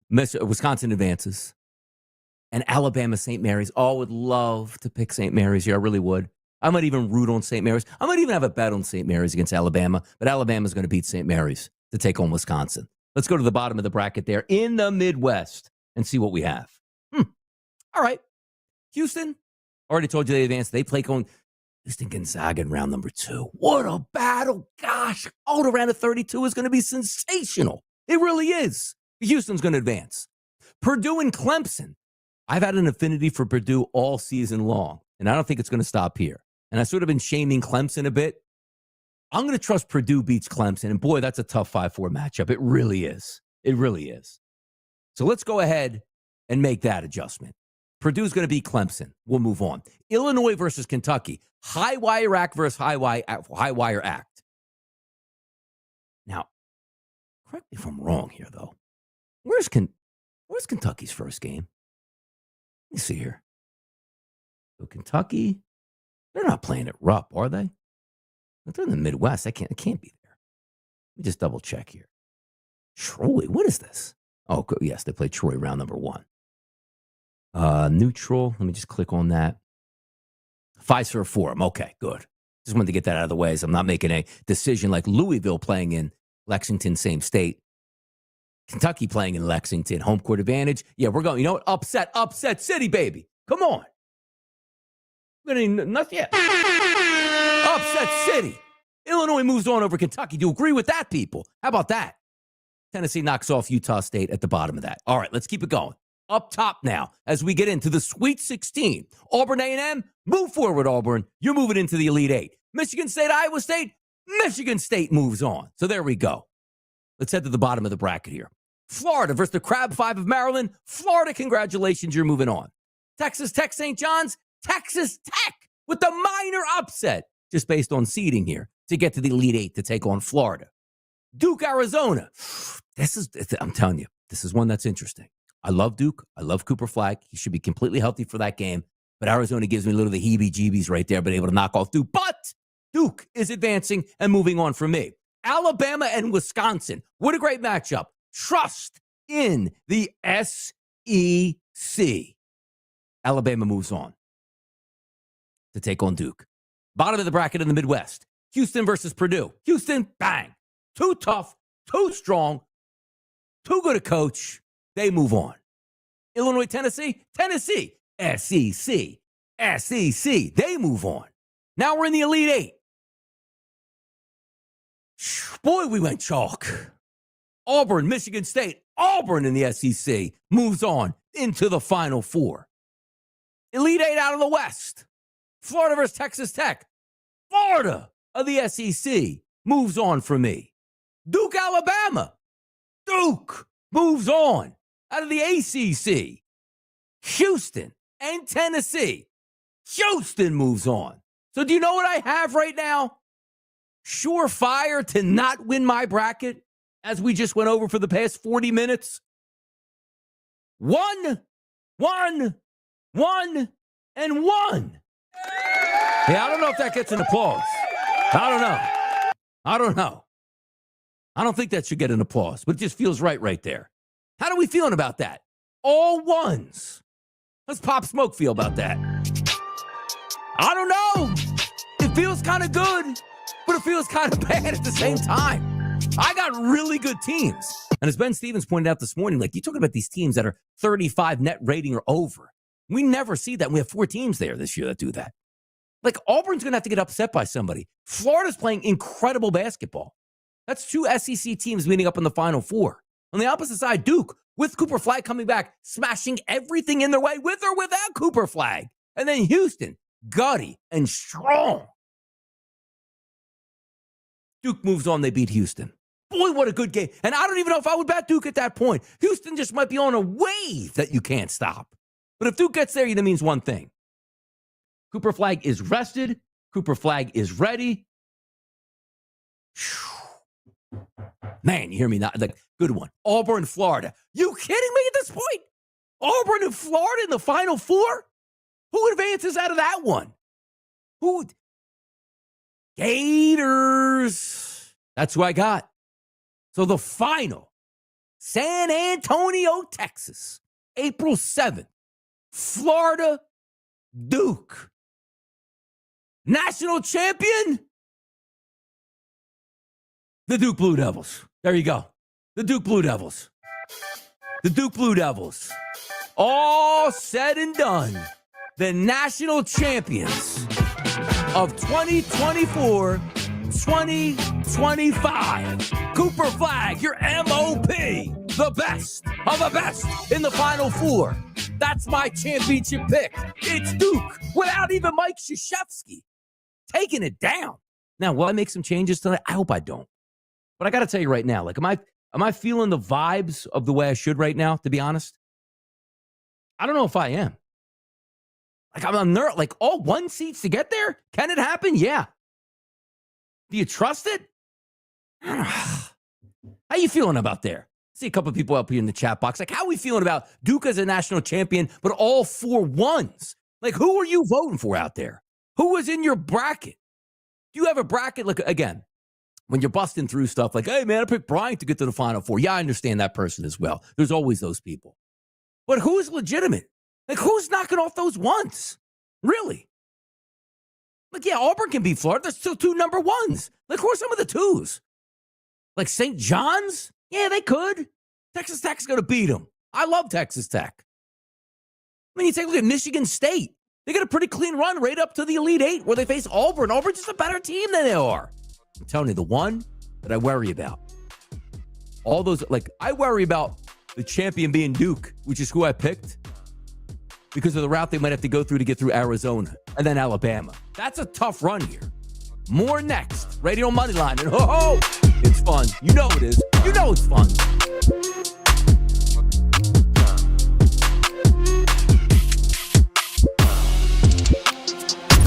Wisconsin advances. And Alabama St. Mary's. Oh, I would love to pick St. Mary's here. I really would. I might even root on St. Mary's. I might even have a bet on St. Mary's against Alabama, but Alabama's going to beat St. Mary's to take on Wisconsin. Let's go to the bottom of the bracket there in the Midwest and see what we have. All right. Houston, already told you they advanced. They play on Houston Gonzaga in round number 2. What a battle. Gosh, the round of 32 is going to be sensational. It really is. Houston's going to advance. Purdue and Clemson. I've had an affinity for Purdue all season long, and I don't think it's going to stop here. And I've sort of been shaming Clemson a bit. I'm going to trust Purdue beats Clemson, and boy, that's a tough 5-4 matchup. It really is. It really is. So let's go ahead and make that adjustment. Purdue's going to beat Clemson. We'll move on. Illinois versus Kentucky. High wire act versus high wire act. Now, correct me if I'm wrong here, though. Where's Kentucky's first game? Let me see here. So Kentucky, they're not playing at Rupp, are they? If they're in the Midwest. It can't be there. Let me just double check here. Troy, what is this? Oh, yes, they played Troy round number 1. Neutral. Let me just click on that. Fiserv Forum. Okay, good. Just wanted to get that out of the way, so I'm not making a decision like Louisville playing in Lexington, same state. Kentucky playing in Lexington, home court advantage. Yeah, we're going, you know what? Upset city, baby. Come on. Nothing yet. Upset city. Illinois moves on over Kentucky. Do you agree with that, people? How about that? Tennessee knocks off Utah State at the bottom of that. All right, let's keep it going. Up top now, as we get into the Sweet 16. Auburn A&M, move forward, Auburn. You're moving into the Elite 8. Michigan State, Iowa State, Michigan State moves on. So there we go. Let's head to the bottom of the bracket here. Florida versus the Crab 5 of Maryland. Florida, congratulations, you're moving on. Texas Tech, St. John's, Texas Tech with the minor upset, just based on seeding here, to get to the Elite 8 to take on Florida. Duke, Arizona. I'm telling you, this is one that's interesting. I love Duke. I love Cooper Flagg. He should be completely healthy for that game. But Arizona gives me a little of the heebie-jeebies right there, but able to knock off Duke. But Duke is advancing and moving on from me. Alabama and Wisconsin. What a great matchup. Trust in the SEC. Alabama moves on to take on Duke. Bottom of the bracket in the Midwest. Houston versus Purdue. Houston, bang. Too tough, too strong, too good a coach. They move on. Illinois, Tennessee, SEC. They move on. Now we're in the Elite 8. Boy, we went chalk. Auburn, Michigan State. Auburn in the SEC moves on into the Final Four. Elite 8 out of the West. Florida versus Texas Tech. Florida of the SEC moves on from me. Duke, Alabama. Duke moves on out of the ACC. Houston and Tennessee. Houston moves on. So do you know what I have right now? Surefire to not win my bracket, as we just went over for the past 40 minutes. 1, 1, 1, and 1. Yeah, I don't know if that gets an applause. I don't know. I don't think that should get an applause, but it just feels right there. How are we feeling about that? All ones. How's Pop Smoke feel about that? I don't know. It feels kind of good, but it feels kind of bad at the same time. I got really good teams. And as Ben Stevens pointed out this morning, like, you're talking about these teams that are 35 net rating or over. We never see that. We have 4 teams there this year that do that. Like, Auburn's going to have to get upset by somebody. Florida's playing incredible basketball. That's 2 SEC teams meeting up in the Final Four. On the opposite side, Duke, with Cooper Flagg coming back, smashing everything in their way, with or without Cooper Flagg. And then Houston, gutty and strong. Duke moves on, they beat Houston. Boy, what a good game. And I don't even know if I would bet Duke at that point. Houston just might be on a wave that you can't stop. But if Duke gets there, that means one thing. Cooper Flagg is rested. Cooper Flagg is ready. Man, you hear me? Not like, good one. Auburn, Florida. You kidding me at this point? Auburn and Florida in the Final Four? Who advances out of that one? Who? Gators. That's who I got. So the final, San Antonio, Texas, April 7th, Florida Duke. National champion? The Duke Blue Devils. There you go. The Duke Blue Devils. The Duke Blue Devils. All said and done, the national champions of 2024-2025. Cooper Flag, your MOP. The best of the best in the Final Four. That's my championship pick. It's Duke without even Mike Krzyzewski taking it down. Now, will I make some changes tonight? I hope I don't. But I got to tell you right now, like, am I feeling the vibes of the way I should right now, to be honest? I don't know if I am. Like, I'm a nerd. Like, all 1 seats to get there? Can it happen? Yeah. Do you trust it? How you feeling about there? See a couple of people up here in the chat box. Like, how are we feeling about Duke as a national champion, but all 4 ones? Like, who are you voting for out there? Who was in your bracket? Do you have a bracket? Look, again, when you're busting through stuff like, hey, man, I picked Bryant to get to the Final Four. Yeah, I understand that person as well. There's always those people. But who's legitimate? Like, who's knocking off those ones? Really? Like, yeah, Auburn can beat Florida. There's still 2 number 1s. Like, who are some of the 2s? Like St. John's? Yeah, they could. Texas Tech's going to beat them. I love Texas Tech. I mean, you take a look at Michigan State. They got a pretty clean run right up to the Elite Eight where they face Auburn. Auburn's just a better team than they are. I'm telling you, the one that I worry about. All those, like, I worry about the champion being Duke, which is who I picked, because of the route they might have to go through to get through Arizona and then Alabama. That's a tough run here. More next. Radio Moneyline. And ho-ho, it's fun. You know it is. You know it's fun.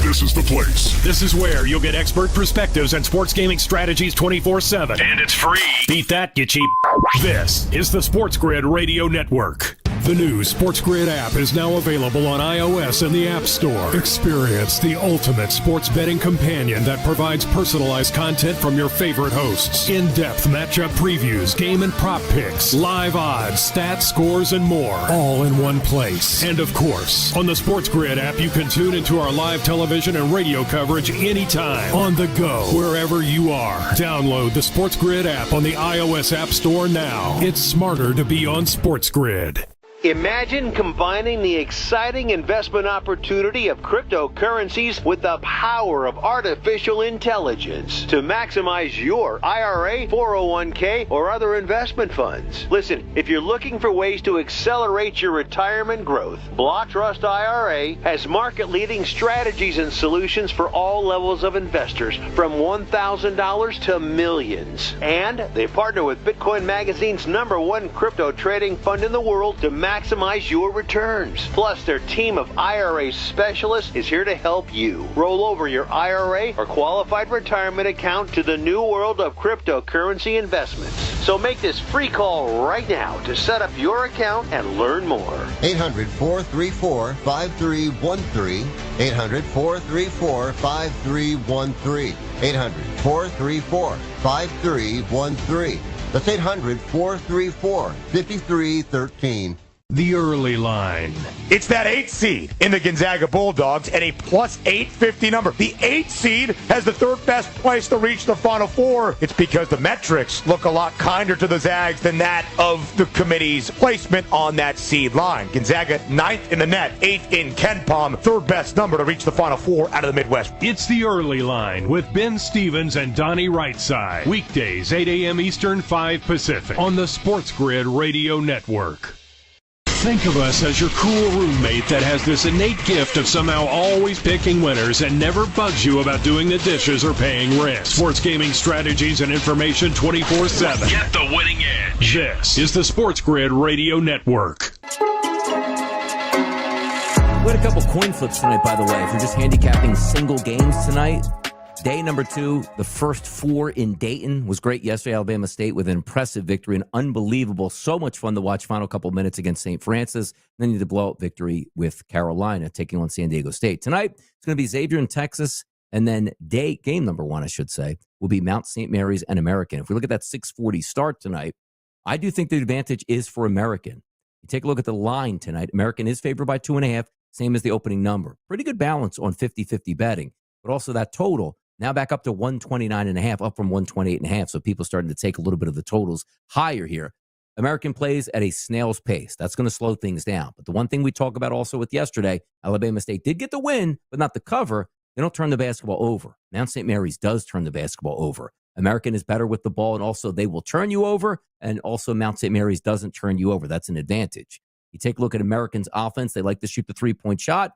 This is the place. This is where you'll get expert perspectives and sports gaming strategies 24/7. And it's free. Beat that, you cheap. This is the SportsGrid Radio Network. The new SportsGrid app is now available on iOS and the App Store. Experience the ultimate sports betting companion that provides personalized content from your favorite hosts. In-depth matchup previews, game and prop picks, live odds, stats, scores, and more. All in one place. And of course, on the SportsGrid app, you can tune into our live television and radio coverage anytime. On the go, wherever you are. Download the SportsGrid app on the iOS App Store now. It's smarter to be on SportsGrid. Imagine combining the exciting investment opportunity of cryptocurrencies with the power of artificial intelligence to maximize your IRA, 401k, or other investment funds. Listen, if you're looking for ways to accelerate your retirement growth, Block Trust IRA has market-leading strategies and solutions for all levels of investors, from $1,000 to millions. And they partner with Bitcoin Magazine's #1 crypto trading fund in the world to maximize your returns. Plus, their team of IRA specialists is here to help you roll over your IRA or qualified retirement account to the new world of cryptocurrency investments. So make this free call right now to set up your account and learn more. 800-434-5313. 800-434-5313. 800-434-5313. That's 800-434-5313. The early line. It's that 8 seed in the Gonzaga Bulldogs and a plus 850 number. The 8 seed has the 3rd best place to reach the Final Four. It's because the metrics look a lot kinder to the Zags than that of the committee's placement on that seed line. Gonzaga 9th in the net, 8th in KenPom, 3rd best number to reach the Final Four out of the Midwest. It's the early line with Ben Stevens and Donnie Rightside. Weekdays, 8 a.m. Eastern, 5 Pacific on the SportsGrid Radio Network. Think of us as your cool roommate that has this innate gift of somehow always picking winners and never bugs you about doing the dishes or paying rent. Sports gaming strategies and information 24/7. Get the winning edge. This is the SportsGrid Radio Network. We had a couple coin flips tonight, by the way. If you're just handicapping single games tonight, day number 2, the first 4 in Dayton was great yesterday. Alabama State with an impressive victory, an unbelievable, so much fun to watch final couple minutes against St. Francis. Then you had the blowout victory with Carolina taking on San Diego State. Tonight, it's going to be Xavier in Texas, and then game number 1, I should say, will be Mount St. Mary's and American. If we look at that 6:40 start tonight, I do think the advantage is for American. You take a look at the line tonight. American is favored by 2.5, same as the opening number. Pretty good balance on 50-50 betting, but also that total now back up to 129.5, up from 128.5. So people starting to take a little bit of the totals higher here. American plays at a snail's pace. That's going to slow things down. But the one thing we talk about also with yesterday, Alabama State did get the win, but not the cover. They don't turn the basketball over. Mount St. Mary's does turn the basketball over. American is better with the ball, and also they will turn you over, and also Mount St. Mary's doesn't turn you over. That's an advantage. You take a look at American's offense. They like to shoot the three-point shot.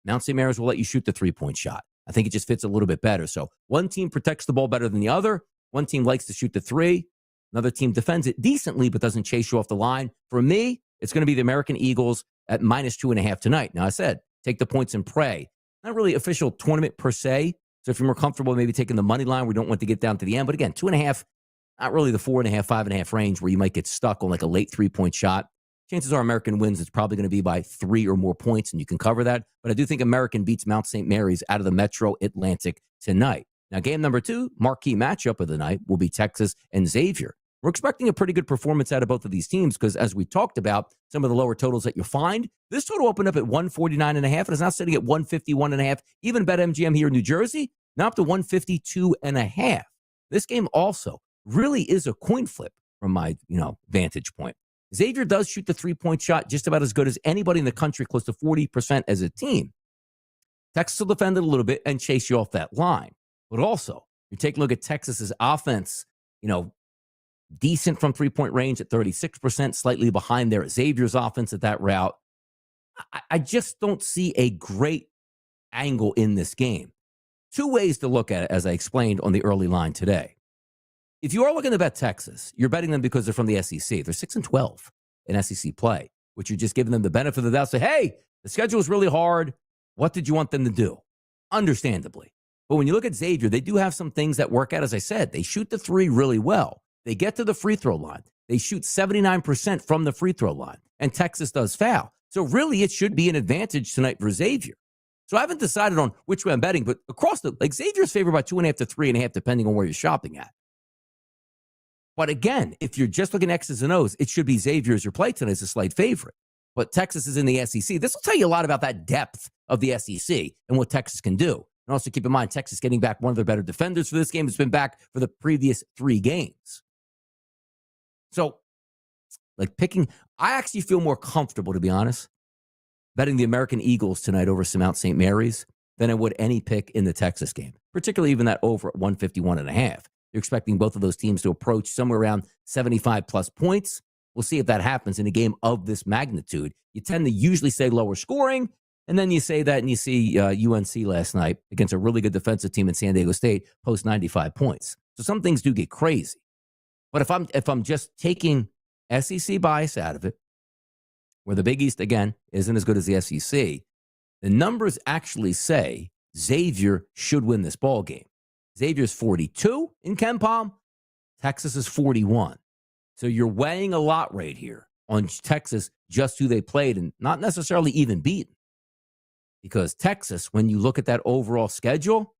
Mount St. Mary's will let you shoot the three-point shot. I think it just fits a little bit better. So one team protects the ball better than the other. One team likes to shoot the three. Another team defends it decently but doesn't chase you off the line. For me, it's going to be the American Eagles at -2.5 tonight. Now, I said, take the points and pray. Not really official tournament per se. So if you're more comfortable maybe taking the money line, we don't want to get down to the end. But again, 2.5, not really the 4.5, 5.5 range where you might get stuck on like a late three-point shot. Chances are American wins. It's probably going to be by 3 or more points, and you can cover that. But I do think American beats Mount St. Mary's out of the Metro Atlantic tonight. Now, game number 2, marquee matchup of the night, will be Texas and Xavier. We're expecting a pretty good performance out of both of these teams because, as we talked about, some of the lower totals that you'll find, this total opened up at 149.5 and is now sitting at 151.5. Even BetMGM here in New Jersey, now up to 152.5. This game also really is a coin flip from my vantage point. Xavier does shoot the three-point shot just about as good as anybody in the country, close to 40% as a team. Texas will defend it a little bit and chase you off that line. But also, you take a look at Texas's offense, decent from three-point range at 36%, slightly behind there at Xavier's offense at that route. I just don't see a great angle in this game. 2 ways to look at it, as I explained on the early line today. If you are looking to bet Texas, you're betting them because they're from the SEC. They're 6-12 in SEC play, which you're just giving them the benefit of the doubt. Say, hey, the schedule is really hard. What did you want them to do? Understandably. But when you look at Xavier, they do have some things that work out. As I said, they shoot the three really well. They get to the free throw line. They shoot 79% from the free throw line. And Texas does foul. So really, it should be an advantage tonight for Xavier. So I haven't decided on which way I'm betting, but across Xavier's favored by 2.5 to 3.5, depending on where you're shopping at. But again, if you're just looking at X's and O's, it should be Xavier as your play tonight as a slight favorite. But Texas is in the SEC. This will tell you a lot about that depth of the SEC and what Texas can do. And also keep in mind, Texas getting back one of their better defenders for this game. It's been back for the previous 3 games. So, I actually feel more comfortable, to be honest, betting the American Eagles tonight over some Mount St. Mary's than I would any pick in the Texas game, particularly even that over at 151.5. You're expecting both of those teams to approach somewhere around 75-plus points. We'll see if that happens in a game of this magnitude. You tend to usually say lower scoring, and then you say that and you see UNC last night against a really good defensive team in San Diego State post 95 points. So some things do get crazy. But if I'm just taking SEC bias out of it, where the Big East, again, isn't as good as the SEC, the numbers actually say Xavier should win this ball game. Xavier's 42 in KenPom. Texas is 41. So you're weighing a lot right here on Texas, just who they played and not necessarily even beaten. Because Texas, when you look at that overall schedule,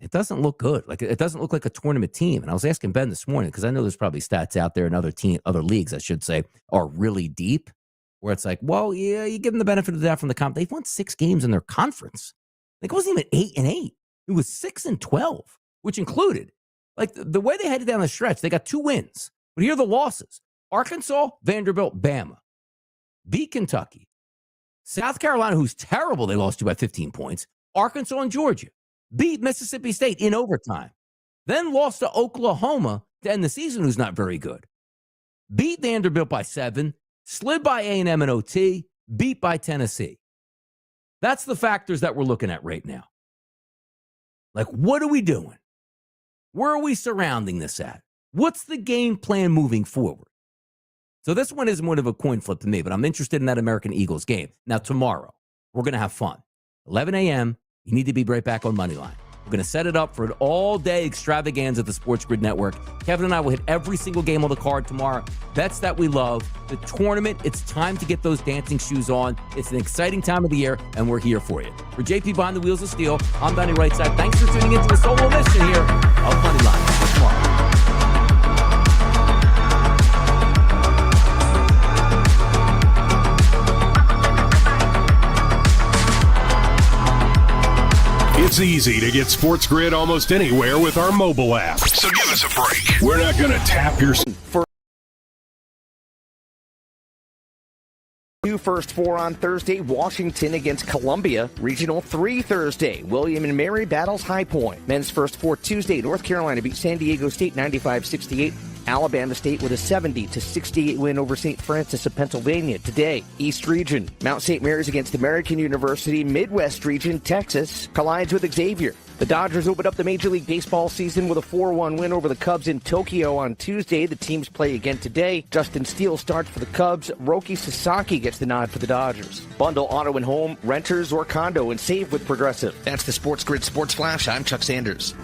it doesn't look good. It doesn't look like a tournament team. And I was asking Ben this morning, because I know there's probably stats out there in other leagues, I should say, are really deep, where it's like, well, yeah, you give them the benefit of the doubt from the comp. They've won 6 games in their conference. It wasn't even 8-8. It was 6-12, which included, the way they headed down the stretch, they got 2 wins. But here are the losses. Arkansas, Vanderbilt, Bama. Beat Kentucky. South Carolina, who's terrible, they lost to by 15 points. Arkansas and Georgia. Beat Mississippi State in overtime. Then lost to Oklahoma to end the season, who's not very good. Beat Vanderbilt by 7. Slid by A&M and OT. Beat by Tennessee. That's the factors that we're looking at right now. What are we doing? Where are we surrounding this at? What's the game plan moving forward? So this one isn't one of a coin flip to me, but I'm interested in that American Eagles game. Now, tomorrow, we're going to have fun. 11 a.m., you need to be right back on Moneyline. We're going to set it up for an all-day extravaganza at the SportsGrid Network. Kevin and I will hit every single game on the card tomorrow. Bets that we love. The tournament, it's time to get those dancing shoes on. It's an exciting time of the year, and we're here for you. For JP Behind the Wheels of Steel, I'm Donnie Rightside. Thanks for tuning into the solo edition here of Moneyline. Tomorrow. It's easy to get SportsGrid almost anywhere with our mobile app. So give us a break. We're not going to tap your... First four on Thursday, Washington against Columbia. Regional 3 Thursday, William and Mary battles High Point. Men's first four Tuesday, North Carolina beat San Diego State 95-68. Alabama State with a 70-68 win over St. Francis of Pennsylvania today. East Region, Mount St. Mary's against American University. Midwest Region, Texas collides with Xavier. The Dodgers opened up the Major League Baseball season with a 4-1 win over the Cubs in Tokyo on Tuesday. The teams play again today. Justin Steele starts for the Cubs. Roki Sasaki gets the nod for the Dodgers. Bundle auto and home, renters or condo, and save with Progressive. That's the SportsGrid Sports Flash. I'm Chuck Sanders.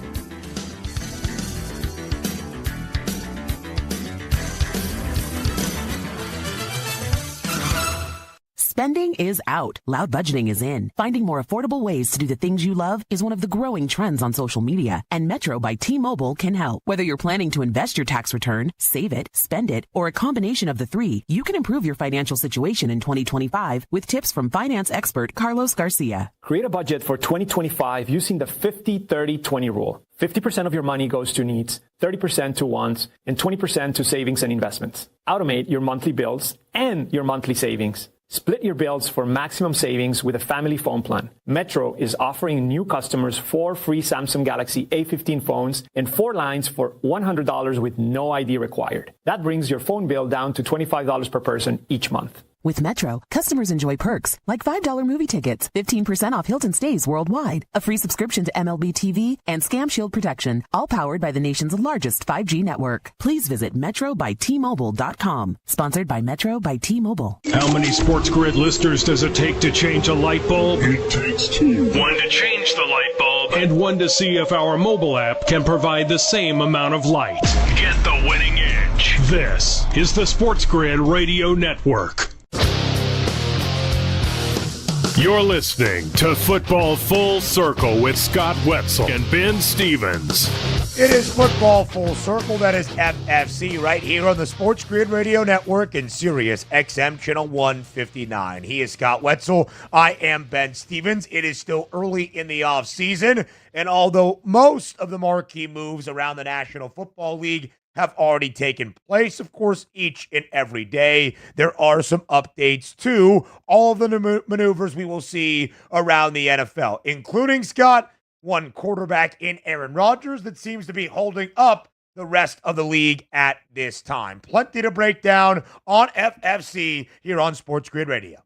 Spending is out. Loud budgeting is in. Finding more affordable ways to do the things you love is one of the growing trends on social media, and Metro by T-Mobile can help. Whether you're planning to invest your tax return, save it, spend it, or a combination of the three, you can improve your financial situation in 2025 with tips from finance expert Carlos Garcia. Create a budget for 2025 using the 50-30-20 rule. 50% of your money goes to needs, 30% to wants, and 20% to savings and investments. Automate your monthly bills and your monthly savings. Split your bills for maximum savings with a family phone plan. Metro is offering new customers 4 free Samsung Galaxy A15 phones and 4 lines for $100 with no ID required. That brings your phone bill down to $25 per person each month. With Metro, customers enjoy perks like $5 movie tickets, 15% off Hilton stays worldwide, a free subscription to MLB TV, and Scam Shield protection, all powered by the nation's largest 5G network. Please visit metrobytmobile.com. Sponsored by Metro by T-Mobile. How many SportsGrid listeners does it take to change a light bulb? It takes 2. One to change the light bulb. And 1 to see if our mobile app can provide the same amount of light. Get the winning edge. This is the SportsGrid Radio Network. You're listening to Football Full Circle with Scott Wetzel and Ben Stevens. It is Football Full Circle. That is FFC right here on the SportsGrid Radio Network and Sirius XM Channel 159. He is Scott Wetzel. I am Ben Stevens. It is still early in the offseason, and although most of the marquee moves around the National Football League have already taken place, of course, each and every day, there are some updates to all of the maneuvers we will see around the NFL, including, Scott, one quarterback in Aaron Rodgers that seems to be holding up the rest of the league at this time. Plenty to break down on FFC here on SportsGrid Radio.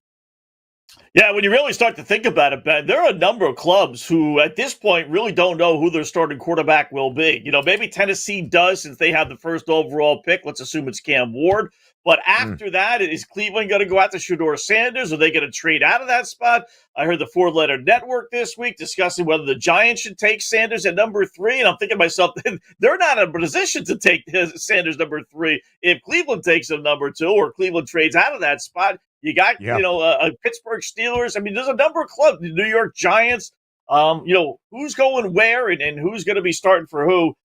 Yeah, when you really start to think about it, Ben, there are a number of clubs who at this point really don't know who their starting quarterback will be. You know, maybe Tennessee does since they have the first overall pick. Let's assume it's Cam Ward. But after that, is Cleveland going to go after Shedeur Sanders? Are they going to trade out of that spot? I heard the Four Letter Network this week discussing whether the Giants should take Sanders at number 3. And I'm thinking to myself, they're not in a position to take Sanders number 3 if Cleveland takes him number 2 or Cleveland trades out of that spot. You got, Pittsburgh Steelers. I mean, there's a number of clubs, the New York Giants. Who's going where and who's going to be starting for who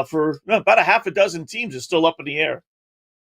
for about a half a dozen teams is still up in the air.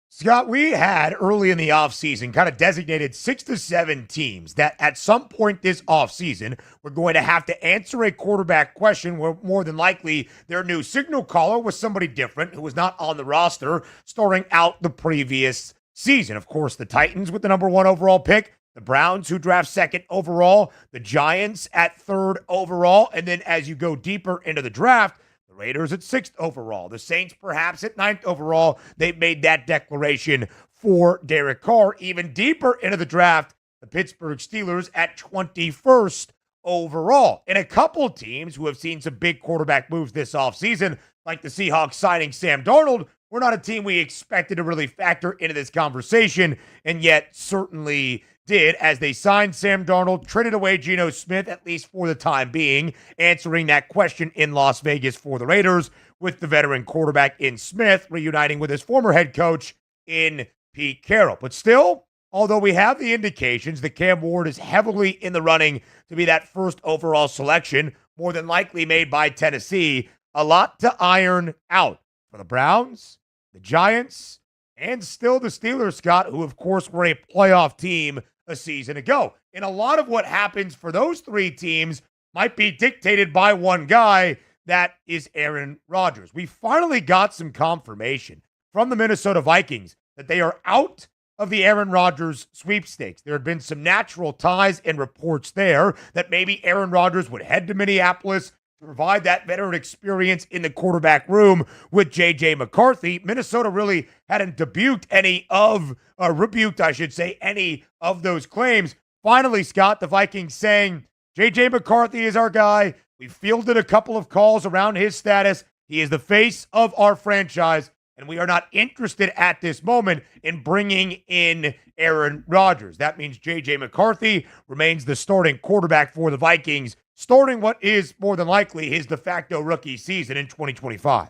Scott, we had early in the offseason kind of designated 6 to 7 teams that at some point this offseason were going to have to answer a quarterback question where more than likely their new signal caller was somebody different who was not on the roster starting out the previous season. Of course, the Titans with the number 1 overall pick, the Browns who draft 2nd overall, the Giants at 3rd overall, and then as you go deeper into the draft, the Raiders at 6th overall, the Saints perhaps at 9th overall. They made that declaration for Derek Carr. Even deeper into the draft, the Pittsburgh Steelers at 21st overall. And a couple teams who have seen some big quarterback moves this offseason, like the Seahawks signing Sam Darnold, we're not a team we expected to really factor into this conversation, and yet certainly did as they signed Sam Darnold, traded away Geno Smith, at least for the time being, answering that question in Las Vegas for the Raiders, with the veteran quarterback in Smith reuniting with his former head coach in Pete Carroll. But still, although we have the indications that Cam Ward is heavily in the running to be that 1st overall selection, more than likely made by Tennessee, a lot to iron out for the Browns, the Giants, and still the Steelers, Scott, who, of course, were a playoff team a season ago. And a lot of what happens for those 3 teams might be dictated by one guy, that is Aaron Rodgers. We finally got some confirmation from the Minnesota Vikings that they are out of the Aaron Rodgers sweepstakes. There had been some natural ties and reports there that maybe Aaron Rodgers would head to Minneapolis to provide that veteran experience in the quarterback room with J.J. McCarthy. Minnesota really hadn't rebuked any of those claims. Finally, Scott, the Vikings saying, J.J. McCarthy is our guy. We fielded a couple of calls around his status. He is the face of our franchise, and we are not interested at this moment in bringing in Aaron Rodgers. That means J.J. McCarthy remains the starting quarterback for the Vikings, starting what is more than likely his de facto rookie season in 2025.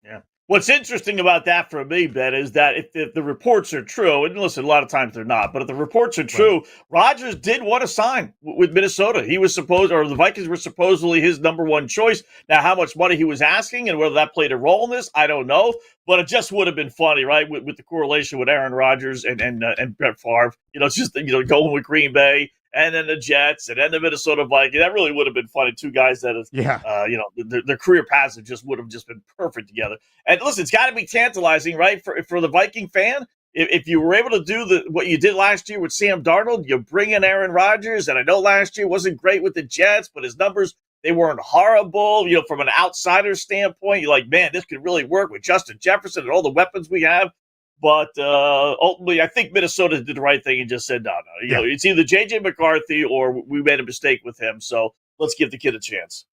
Yeah. What's interesting about that for me, Ben, is that if the reports are true, and listen, a lot of times they're not, but if the reports are true, right, Rodgers did want to sign with Minnesota. He was the Vikings were supposedly his number one choice. Now, how much money he was asking and whether that played a role in this, I don't know. But it just would have been funny, right, with the correlation with Aaron Rodgers and Brett Favre. It's just going with Green Bay and then the Jets and then the Minnesota Vikings. That really would have been funny. Two guys that have, their career paths would have just been perfect together. And listen, it's got to be tantalizing, right, for the Viking fan. If you were able to do what you did last year with Sam Darnold, you bring in Aaron Rodgers, and I know last year wasn't great with the Jets, but his numbers, they weren't horrible. From an outsider standpoint, you're like, man, this could really work with Justin Jefferson and all the weapons we have. But ultimately, I think Minnesota did the right thing and just said, no. It's either J.J. McCarthy or we made a mistake with him. So let's give the kid a chance.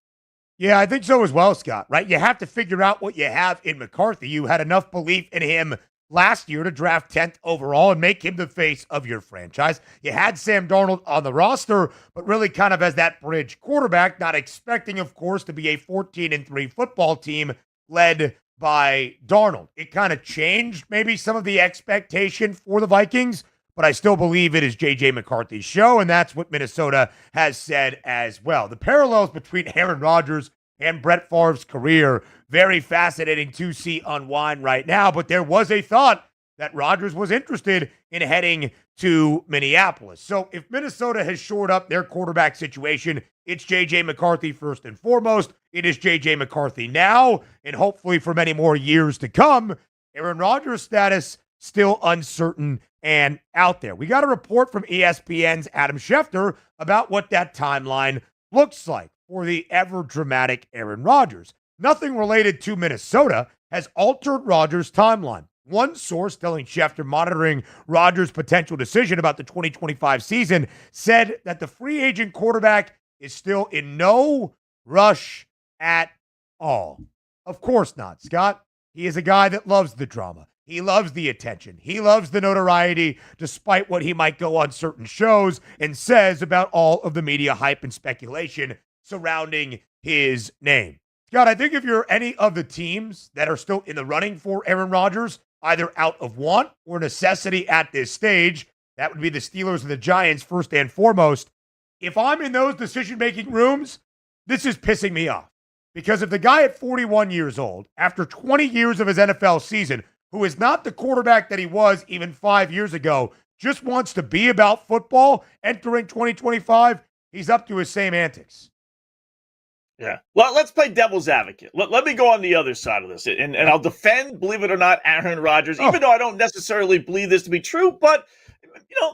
Yeah, I think so as well, Scott, right? You have to figure out what you have in McCarthy. You had enough belief in him last year to draft 10th overall and make him the face of your franchise. You had Sam Darnold on the roster, but really kind of as that bridge quarterback, not expecting, of course, to be a 14-3 football team led by Darnold. It kind of changed maybe some of the expectation for the Vikings, but I still believe it is J.J. McCarthy's show, and that's what Minnesota has said as well. The parallels between Aaron Rodgers and Brett Favre's career, very fascinating to see unwind right now, but there was a thought that Rodgers was interested in heading to Minneapolis. So if Minnesota has shored up their quarterback situation, it's J.J. McCarthy first and foremost. It is J.J. McCarthy now, and hopefully for many more years to come. Aaron Rodgers' status still uncertain and out there. We got a report from ESPN's Adam Schefter about what that timeline looks like for the ever-dramatic Aaron Rodgers. Nothing related to Minnesota has altered Rodgers' timeline. One source telling Schefter monitoring Rodgers' potential decision about the 2025 season said that the free agent quarterback is still in no rush at all. Of course not, Scott. He is a guy that loves the drama. He loves the attention. He loves the notoriety, despite what he might go on certain shows and says about all of the media hype and speculation surrounding his name. Scott, I think if you're any of the teams that are still in the running for Aaron Rodgers, either out of want or necessity at this stage, that would be the Steelers and the Giants first and foremost. If I'm in those decision-making rooms, this is pissing me off. Because if the guy at 41 years old, after 20 years of his NFL season, who is not the quarterback that he was even 5 years ago, just wants to be about football entering 2025, he's up to his same antics. Yeah. Well, let's play devil's advocate. Let me go on the other side of this. And I'll defend, believe it or not, Aaron Rodgers, even though I don't necessarily believe this to be true, but,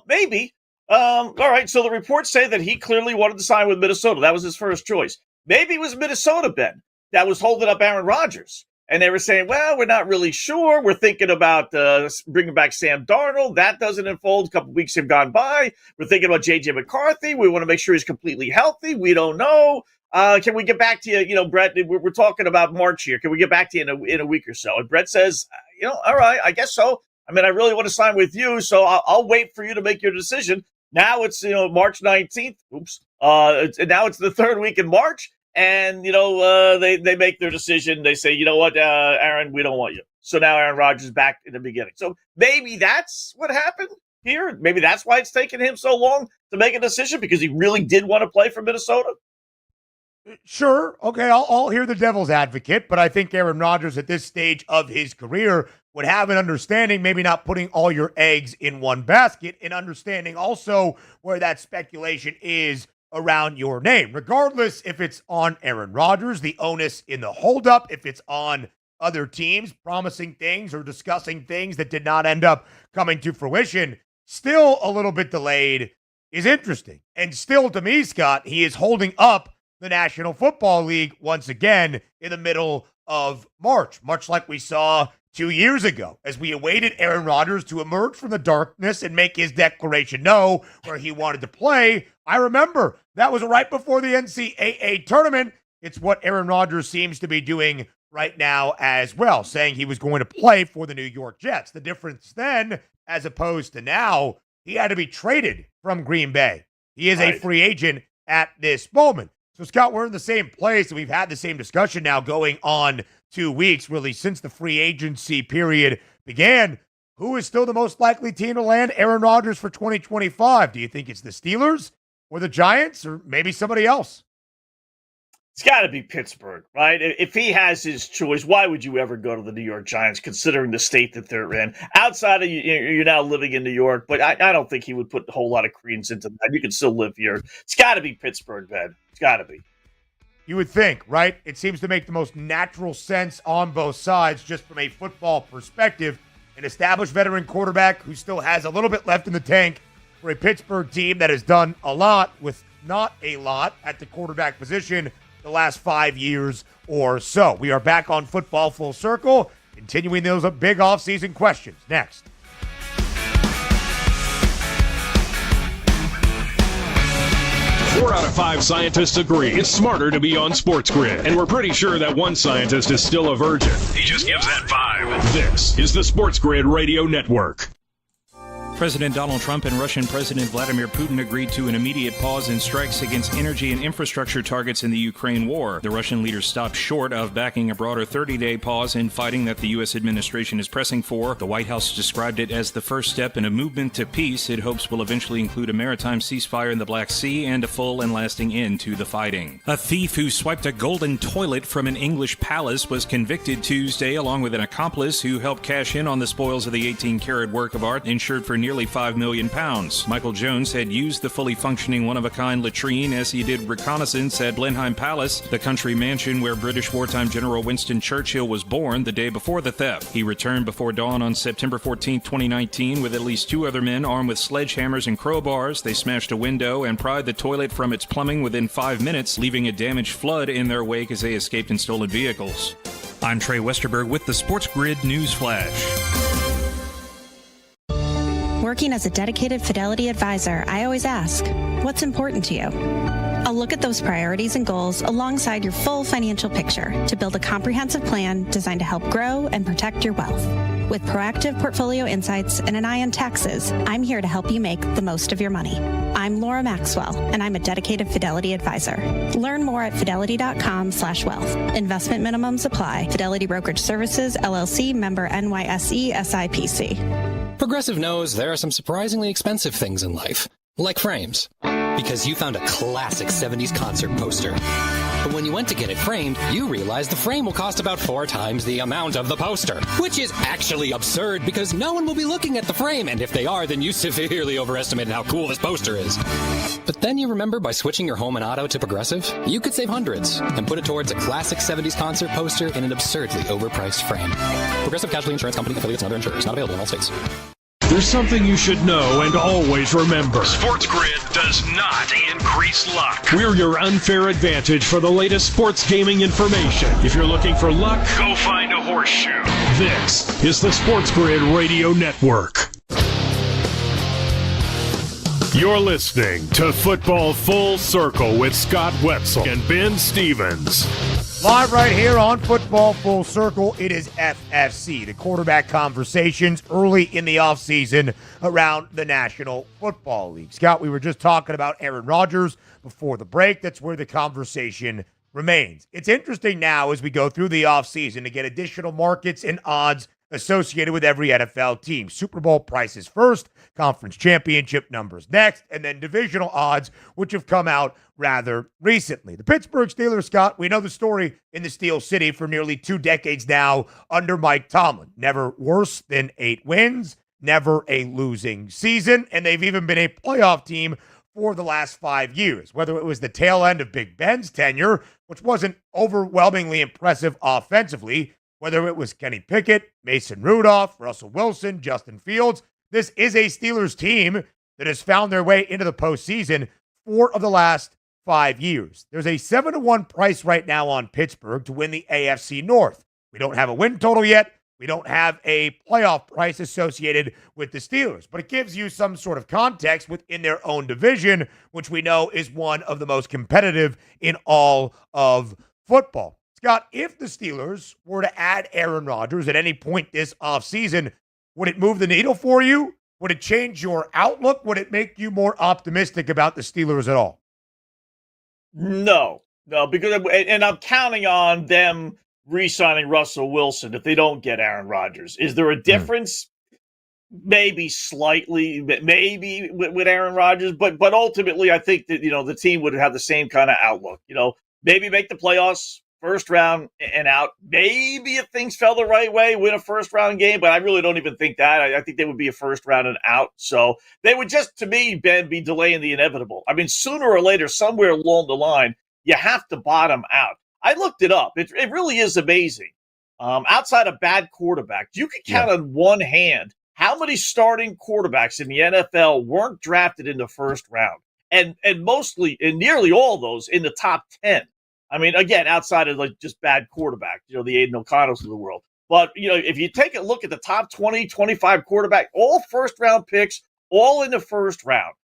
maybe. All right, so the reports say that he clearly wanted to sign with Minnesota. That was his first choice. Maybe it was Minnesota, Ben, that was holding up Aaron Rodgers. And they were saying, well, we're not really sure. We're thinking about bringing back Sam Darnold. That doesn't unfold. A couple weeks have gone by. We're thinking about J.J. McCarthy. We want to make sure he's completely healthy. We don't know. Can we get back to you? Brett, we're talking about March here. Can we get back to you in a week or so? And Brett says, all right, I guess so. I mean, I really want to sign with you, so I'll wait for you to make your decision. Now it's, March 19th. Oops. Now it's the third week in March. And, they make their decision. They say, you know what, Aaron, we don't want you. So now Aaron Rodgers is back in the beginning. So maybe that's what happened here. Maybe that's why it's taken him so long to make a decision, because he really did want to play for Minnesota. Sure. Okay, I'll hear the devil's advocate, but I think Aaron Rodgers at this stage of his career would have an understanding, maybe not putting all your eggs in one basket, and understanding also where that speculation is around your name, regardless if it's on Aaron Rodgers, the onus in the holdup, if it's on other teams promising things or discussing things that did not end up coming to fruition. Still a little bit delayed is interesting. And still, to me, Scott, he is holding up the National Football League once again in the middle of March, much like we saw 2 years ago as we awaited Aaron Rodgers to emerge from the darkness and make his declaration known where he wanted to play. I remember that was right before the NCAA tournament. It's what Aaron Rodgers seems to be doing right now as well, saying he was going to play for the New York Jets. The difference then, as opposed to now, he had to be traded from Green Bay. He is a free agent at this moment. So, Scott, we're in the same place, and we've had the same discussion now going on 2 weeks, really, since the free agency period began. Who is still the most likely team to land Aaron Rodgers for 2025? Do you think it's the Steelers or the Giants or maybe somebody else? It's got to be Pittsburgh, right? If he has his choice, why would you ever go to the New York Giants, considering the state that they're in? Outside of you're now living in New York, but I don't think he would put a whole lot of credence into that. You can still live here. It's got to be Pittsburgh, Ben. It's got to be. You would think, right? It seems to make the most natural sense on both sides, just from a football perspective. An established veteran quarterback who still has a little bit left in the tank for a Pittsburgh team that has done a lot with not a lot at the quarterback position the last 5 years or so. We are back on Football Full Circle, continuing those big offseason questions next. Four out of 5 scientists agree it's smarter to be on SportsGrid, and we're pretty sure that one scientist is still a virgin. He just gives that vibe. This is the SportsGrid Radio Network. President Donald Trump and Russian President Vladimir Putin agreed to an immediate pause in strikes against energy and infrastructure targets in the Ukraine war. The Russian leader stopped short of backing a broader 30-day pause in fighting that the U.S. administration is pressing for. The White House described it as the first step in a movement to peace it hopes will eventually include a maritime ceasefire in the Black Sea and a full and lasting end to the fighting. A thief who swiped a golden toilet from an English palace was convicted Tuesday, along with an accomplice who helped cash in on the spoils of the 18-karat work of art insured for nearly £5 million. Michael Jones had used the fully functioning one-of-a-kind latrine as he did reconnaissance at Blenheim Palace, the country mansion where British wartime General Winston Churchill was born the day before the theft. He returned before dawn on September 14, 2019, with at least 2 other men armed with sledgehammers and crowbars. They smashed a window and pried the toilet from its plumbing within 5 minutes, leaving a damaged flood in their wake as they escaped in stolen vehicles. I'm Trey Westerberg with the SportsGrid News Flash. Working as a dedicated Fidelity advisor, I always ask, what's important to you? I'll look at those priorities and goals alongside your full financial picture to build a comprehensive plan designed to help grow and protect your wealth. With proactive portfolio insights and an eye on taxes, I'm here to help you make the most of your money. I'm Laura Maxwell, and I'm a dedicated Fidelity advisor. Learn more at fidelity.com/wealth. Investment minimums apply. Fidelity Brokerage Services, LLC, member NYSE, SIPC. Progressive knows there are some surprisingly expensive things in life, like frames. Because you found a classic 70s concert poster. But when you went to get it framed, you realized the frame will cost about 4 times the amount of the poster. Which is actually absurd because no one will be looking at the frame, and if they are, then you severely overestimated how cool this poster is. But then you remember by switching your home and auto to Progressive, you could save hundreds and put it towards a classic 70s concert poster in an absurdly overpriced frame. Progressive Casualty Insurance Company, affiliates, and other insurers. Not available in all states. There's something you should know and always remember. SportsGrid does not increase luck. We're your unfair advantage for the latest sports gaming information. If you're looking for luck, go find a horseshoe. This is the SportsGrid Radio Network. You're listening to Football Full Circle with Scott Wetzel and Ben Stevens. Live right here on Football Full Circle, it is FFC, the quarterback conversations early in the offseason around the National Football League. Scott, we were just talking about Aaron Rodgers before the break. That's where the conversation remains. It's interesting now as we go through the offseason to get additional markets and odds associated with every NFL team. Super Bowl prices first, conference championship numbers next, and then divisional odds, which have come out rather recently. The Pittsburgh Steelers, Scott, we know the story in the Steel City for nearly 2 decades now under Mike Tomlin. Never worse than 8 wins, never a losing season, and they've even been a playoff team for the last 5 years, whether it was the tail end of Big Ben's tenure, which wasn't overwhelmingly impressive offensively, whether it was Kenny Pickett, Mason Rudolph, Russell Wilson, Justin Fields. This is a Steelers team that has found their way into the postseason 4 of the last 5 years. There's a 7-1 price right now on Pittsburgh to win the AFC North. We don't have a win total yet. We don't have a playoff price associated with the Steelers, but it gives you some sort of context within their own division, which we know is one of the most competitive in all of football. Scott, if the Steelers were to add Aaron Rodgers at any point this offseason, would it move the needle for you? Would it change your outlook? Would it make you more optimistic about the Steelers at all? No, because and I'm counting on them re-signing Russell Wilson if they don't get Aaron Rodgers. Is there a difference? Maybe slightly, maybe with Aaron Rodgers, but ultimately I think that, the team would have the same kind of outlook. Maybe make the playoffs, first round and out. Maybe if things fell the right way, win a first round game, but I really don't even think that. I think they would be a first round and out. So they would just, to me, Ben, be delaying the inevitable. I mean, sooner or later, somewhere along the line, you have to bottom out. I looked it up. It really is amazing. Outside of bad quarterbacks, you can count on one hand how many starting quarterbacks in the NFL weren't drafted in the first round, and mostly, and nearly all of those in the top 10. I mean, again, outside of just bad quarterback, the Aiden O'Connells of the world. But, if you take a look at the top 20, 25 quarterback, all first-round picks, all in the first round.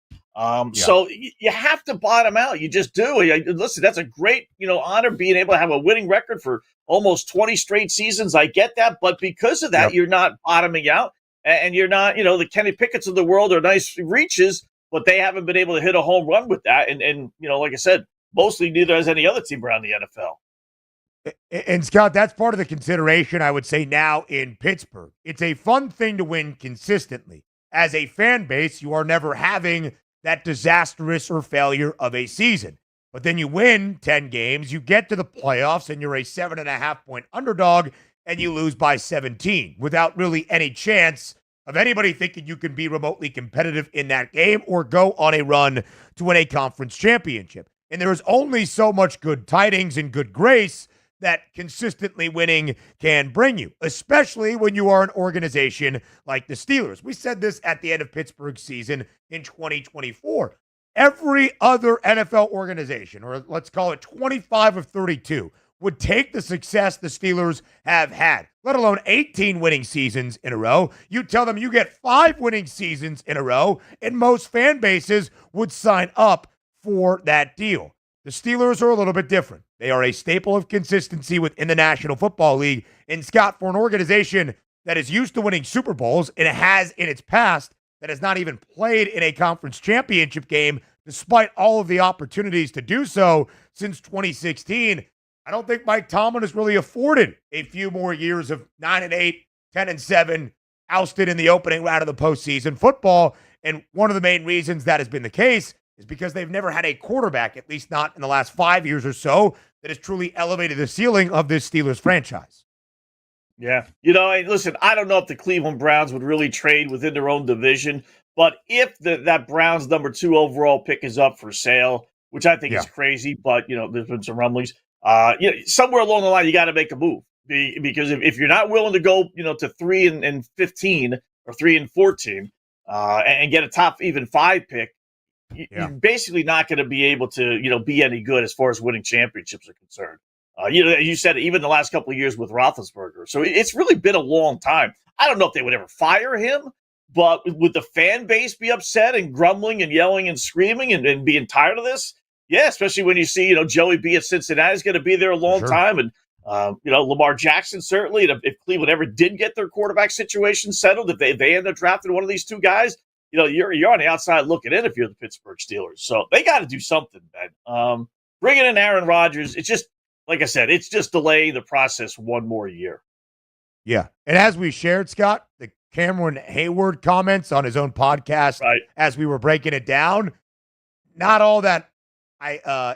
So you have to bottom out. You just do. Listen, that's a great, honor being able to have a winning record for almost 20 straight seasons. I get that. But because of that, you're not bottoming out. And you're not, the Kenny Pickett's of the world are nice reaches, but they haven't been able to hit a home run with that. And like I said, mostly neither has any other team around the NFL. And Scott, that's part of the consideration, I would say, now in Pittsburgh. It's a fun thing to win consistently. As a fan base, you are never having that disastrous or failure of a season. But then you win 10 games, you get to the playoffs, and you're a 7.5-point underdog, and you lose by 17 without really any chance of anybody thinking you can be remotely competitive in that game or go on a run to win a conference championship. And there is only so much good tidings and good grace that consistently winning can bring you, especially when you are an organization like the Steelers. We said this at the end of Pittsburgh's season in 2024. Every other NFL organization, or let's call it 25 of 32, would take the success the Steelers have had, let alone 18 winning seasons in a row. You tell them you get 5 winning seasons in a row, and most fan bases would sign up for that deal. The Steelers are a little bit different. They are a staple of consistency within the National Football League. And Scott, for an organization that is used to winning Super Bowls and it has in its past that has not even played in a conference championship game, despite all of the opportunities to do so since 2016, I don't think Mike Tomlin has really afforded a few more years of 9-8, 10-7, ousted in the opening round of the postseason football. And one of the main reasons that has been the case is because they've never had a quarterback, at least not in the last 5 years or so, that has truly elevated the ceiling of this Steelers franchise. Yeah. Listen, I don't know if the Cleveland Browns would really trade within their own division, but if that Browns number 2 overall pick is up for sale, which I think is crazy, but, there's been some rumblings, somewhere along the line, you got to make a move because if you're not willing to go, to 3-15 or 3-14 and get a top even 5 pick, you're basically not going to be able to, be any good as far as winning championships are concerned. You said even the last couple of years with Roethlisberger. So it's really been a long time. I don't know if they would ever fire him, but would the fan base be upset and grumbling and yelling and screaming and being tired of this? Yeah, especially when you see, Joey B at Cincinnati is going to be there a long time. And, Lamar Jackson, certainly, if Cleveland ever did get their quarterback situation settled, if they end up drafting one of these two guys, you're on the outside looking in if you're the Pittsburgh Steelers. So they got to do something, man. Bringing in Aaron Rodgers, it's just, like I said, it's just delaying the process one more year. Yeah. And as we shared, Scott, the Cameron Hayward comments on his own podcast as we were breaking it down, not all that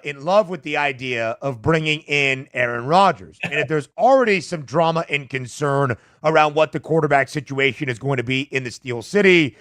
in love with the idea of bringing in Aaron Rodgers. And if there's already some drama and concern around what the quarterback situation is going to be in the Steel City,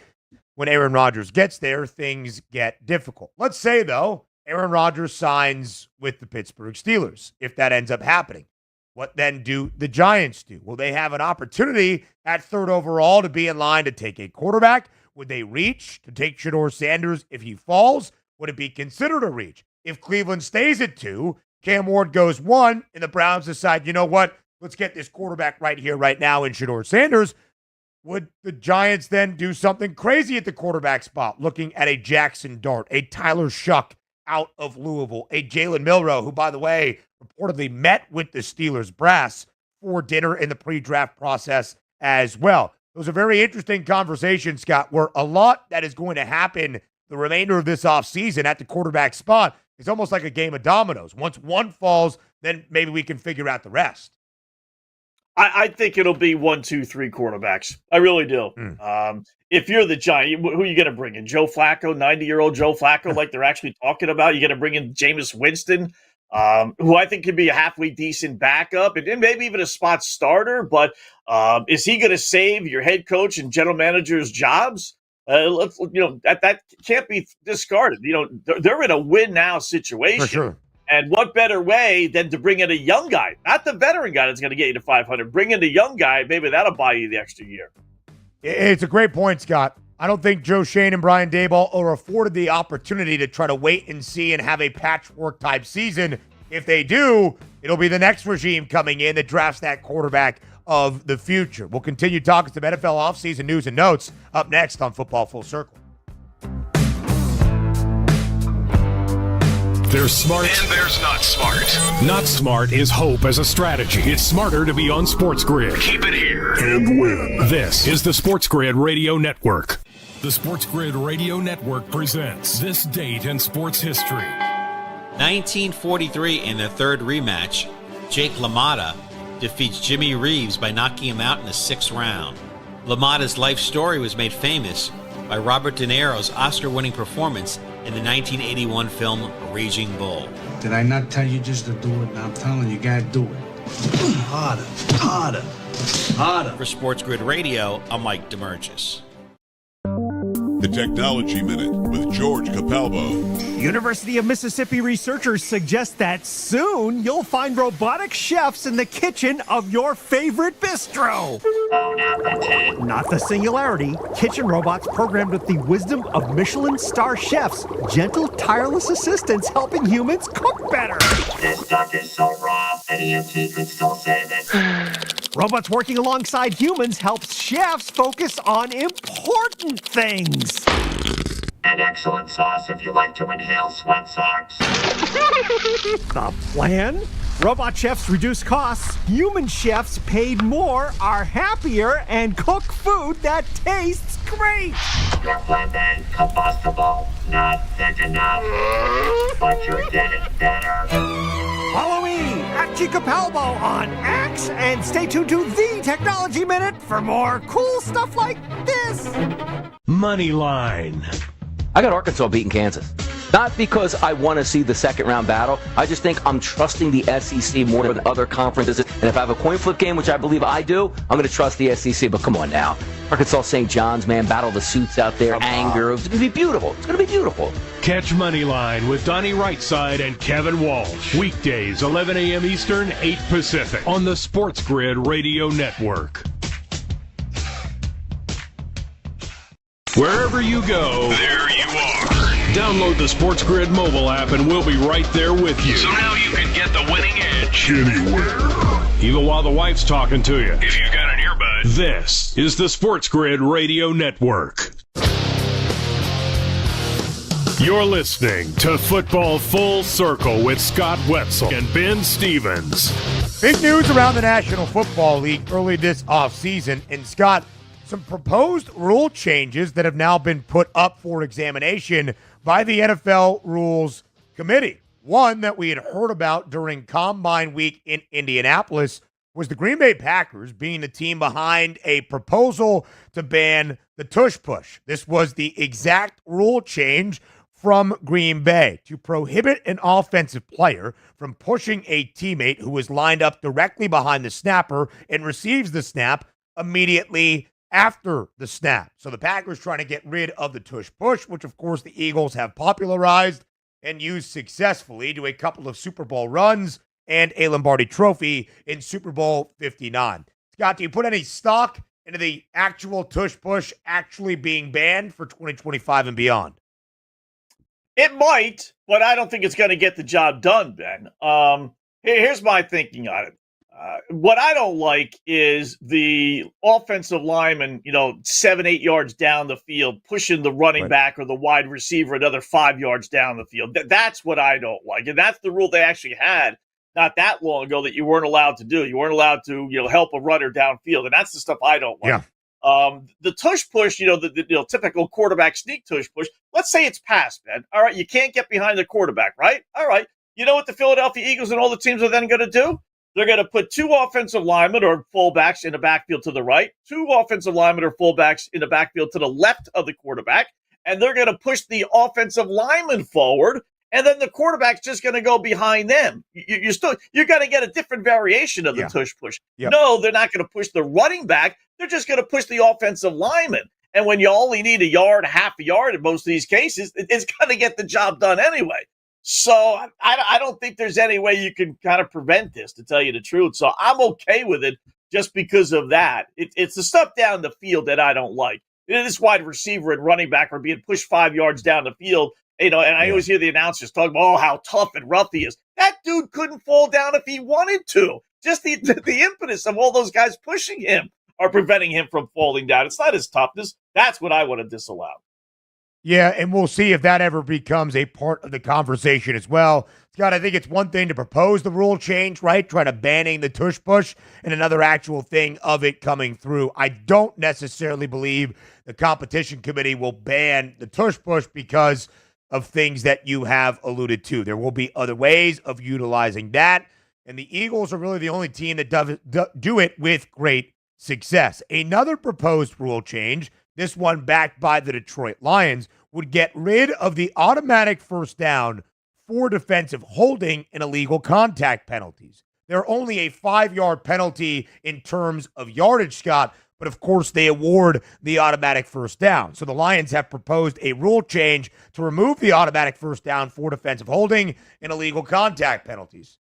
when Aaron Rodgers gets there, things get difficult. Let's say, though, Aaron Rodgers signs with the Pittsburgh Steelers. If that ends up happening, what then do the Giants do? Will they have an opportunity at 3rd overall to be in line to take a quarterback? Would they reach to take Shedeur Sanders if he falls? Would it be considered a reach? If Cleveland stays at 2, Cam Ward goes 1, and the Browns decide, you know what? Let's get this quarterback right here, right now in Shedeur Sanders. Would the Giants then do something crazy at the quarterback spot, looking at a Jackson Dart, a Tyler Shuck out of Louisville, a Jalen Milroe, who, by the way, reportedly met with the Steelers brass for dinner in the pre-draft process as well? Those are very interesting conversations, Scott, where a lot that is going to happen the remainder of this offseason at the quarterback spot is almost like a game of dominoes. Once one falls, then maybe we can figure out the rest. I think it'll be 1, 2, 3 quarterbacks. I really do. If you're the Giants, who are you going to bring in? Joe Flacco, 90-year-old Joe Flacco, like they're actually talking about? You're going to bring in Jameis Winston, who I think could be a halfway decent backup and maybe even a spot starter. But is he going to save your head coach and general manager's jobs? That can't be discarded. They're in a win now situation. For sure. And what better way than to bring in a young guy, not the veteran guy that's going to get you to 500. Bring in the young guy. Maybe that'll buy you the extra year. It's a great point, Scott. I don't think Joe Schoen and Brian Daboll are afforded the opportunity to try to wait and see and have a patchwork-type season. If they do, it'll be the next regime coming in that drafts that quarterback of the future. We'll continue talking some NFL offseason news and notes up next on Football Full Circle. There's smart. And there's not smart. Not smart is hope as a strategy. It's smarter to be on SportsGrid. Keep it here. And win. This is the SportsGrid Radio Network. The SportsGrid Radio Network presents This Date in Sports History. 1943 in the third rematch, Jake LaMotta defeats Jimmy Reeves by knocking him out in the 6th round. LaMotta's life story was made famous by Robert De Niro's Oscar-winning performance in the 1981 film Raging Bull. Did I not tell you just to do it? Now I'm telling you, gotta do it. Harder, harder, harder. For SportsGrid Radio, I'm Mike DeMurgis. The Technology Minute with George Capalbo. University of Mississippi researchers suggest that soon you'll find robotic chefs in the kitchen of your favorite bistro. Not the singularity. Kitchen robots programmed with the wisdom of Michelin star chefs. Gentle, tireless assistants helping humans cook better. This duck is so raw, any EMT could still save it. Robots working alongside humans helps chefs focus on important things. An excellent sauce if you like to inhale sweat socks. The plan? Robot chefs reduce costs, human chefs paid more, are happier, and cook food that tastes great. Your plan B, combustible, not thick enough, but you're getting better. Follow me at G Capalbo on X and stay tuned to The Technology Minute for more cool stuff like this. Moneyline. I got Arkansas beating Kansas. Not because I want to see the second round battle. I just think I'm trusting the SEC more than other conferences. And if I have a coin flip game, which I believe I do, I'm going to trust the SEC. But come on now. Arkansas St. John's, man, battle the suits out there, anger. It's going to be beautiful. It's going to be beautiful. Catch Moneyline with Donnie Rightside and Kevin Walsh. Weekdays, 11 a.m. Eastern, 8 Pacific. On the SportsGrid Radio Network. Wherever you go, there you are. Download the SportsGrid mobile app and we'll be right there with you. So now you can get the winning edge anywhere. Even while the wife's talking to you. If you've got an earbud. This is the SportsGrid Radio Network. You're listening to Football Full Circle with Scott Wetzel and Ben Stevens. Big news around the National Football League early this offseason. And Scott, some proposed rule changes that have now been put up for examination by the NFL Rules Committee. One that we had heard about during Combine Week in Indianapolis was the Green Bay Packers being the team behind a proposal to ban the tush push. This was the exact rule change from Green Bay to prohibit an offensive player from pushing a teammate who is lined up directly behind the snapper and receives the snap immediately after the snap. So the Packers trying to get rid of the tush-push, which of course the Eagles have popularized and used successfully to a couple of Super Bowl runs and a Lombardi Trophy in Super Bowl 59. Scott, do you put any stock into the actual tush-push actually being banned for 2025 and beyond? It might, but I don't think it's going to get the job done, Ben. Here's my thinking on it. What I don't like is the offensive lineman, 7-8 yards down the field, pushing the running back or the wide receiver another 5 yards down the field. That's what I don't like. And that's the rule they actually had not that long ago that you weren't allowed to do. You weren't allowed to, help a runner downfield. And that's the stuff I don't like. Yeah. The tush push, the typical quarterback sneak tush push, let's say it's passed, man. All right, you can't get behind the quarterback, right? All right. You know what the Philadelphia Eagles and all the teams are then going to do? They're going to put 2 offensive linemen or fullbacks in the backfield to the right, 2 offensive linemen or fullbacks in the backfield to the left of the quarterback, and they're going to push the offensive lineman forward, and then the quarterback's just going to go behind them. You're going to get a different variation of the tush push. Yep. No, they're not going to push the running back. They're just going to push the offensive lineman. And when you only need a yard, half a yard in most of these cases, it's going to get the job done anyway. So I don't think there's any way you can kind of prevent this, to tell you the truth. So I'm okay with it just because of that. It's the stuff down the field that I don't like. This wide receiver and running back are being pushed 5 yards down the field. And I always hear the announcers talk about, how tough and rough he is. That dude couldn't fall down if he wanted to. Just the impetus of all those guys pushing him are preventing him from falling down. It's not his toughness. That's what I want to disallow. Yeah, and we'll see if that ever becomes a part of the conversation as well. Scott, I think it's one thing to propose the rule change, right? Try to banning the tush push, and another actual thing of it coming through. I don't necessarily believe the competition committee will ban the tush push because of things that you have alluded to. There will be other ways of utilizing that, and the Eagles are really the only team that do it with great success. Another proposed rule change, this one backed by the Detroit Lions, would get rid of the automatic first down for defensive holding and illegal contact penalties. They're only a 5-yard penalty in terms of yardage, Scott, but of course they award the automatic first down. So the Lions have proposed a rule change to remove the automatic first down for defensive holding and illegal contact penalties.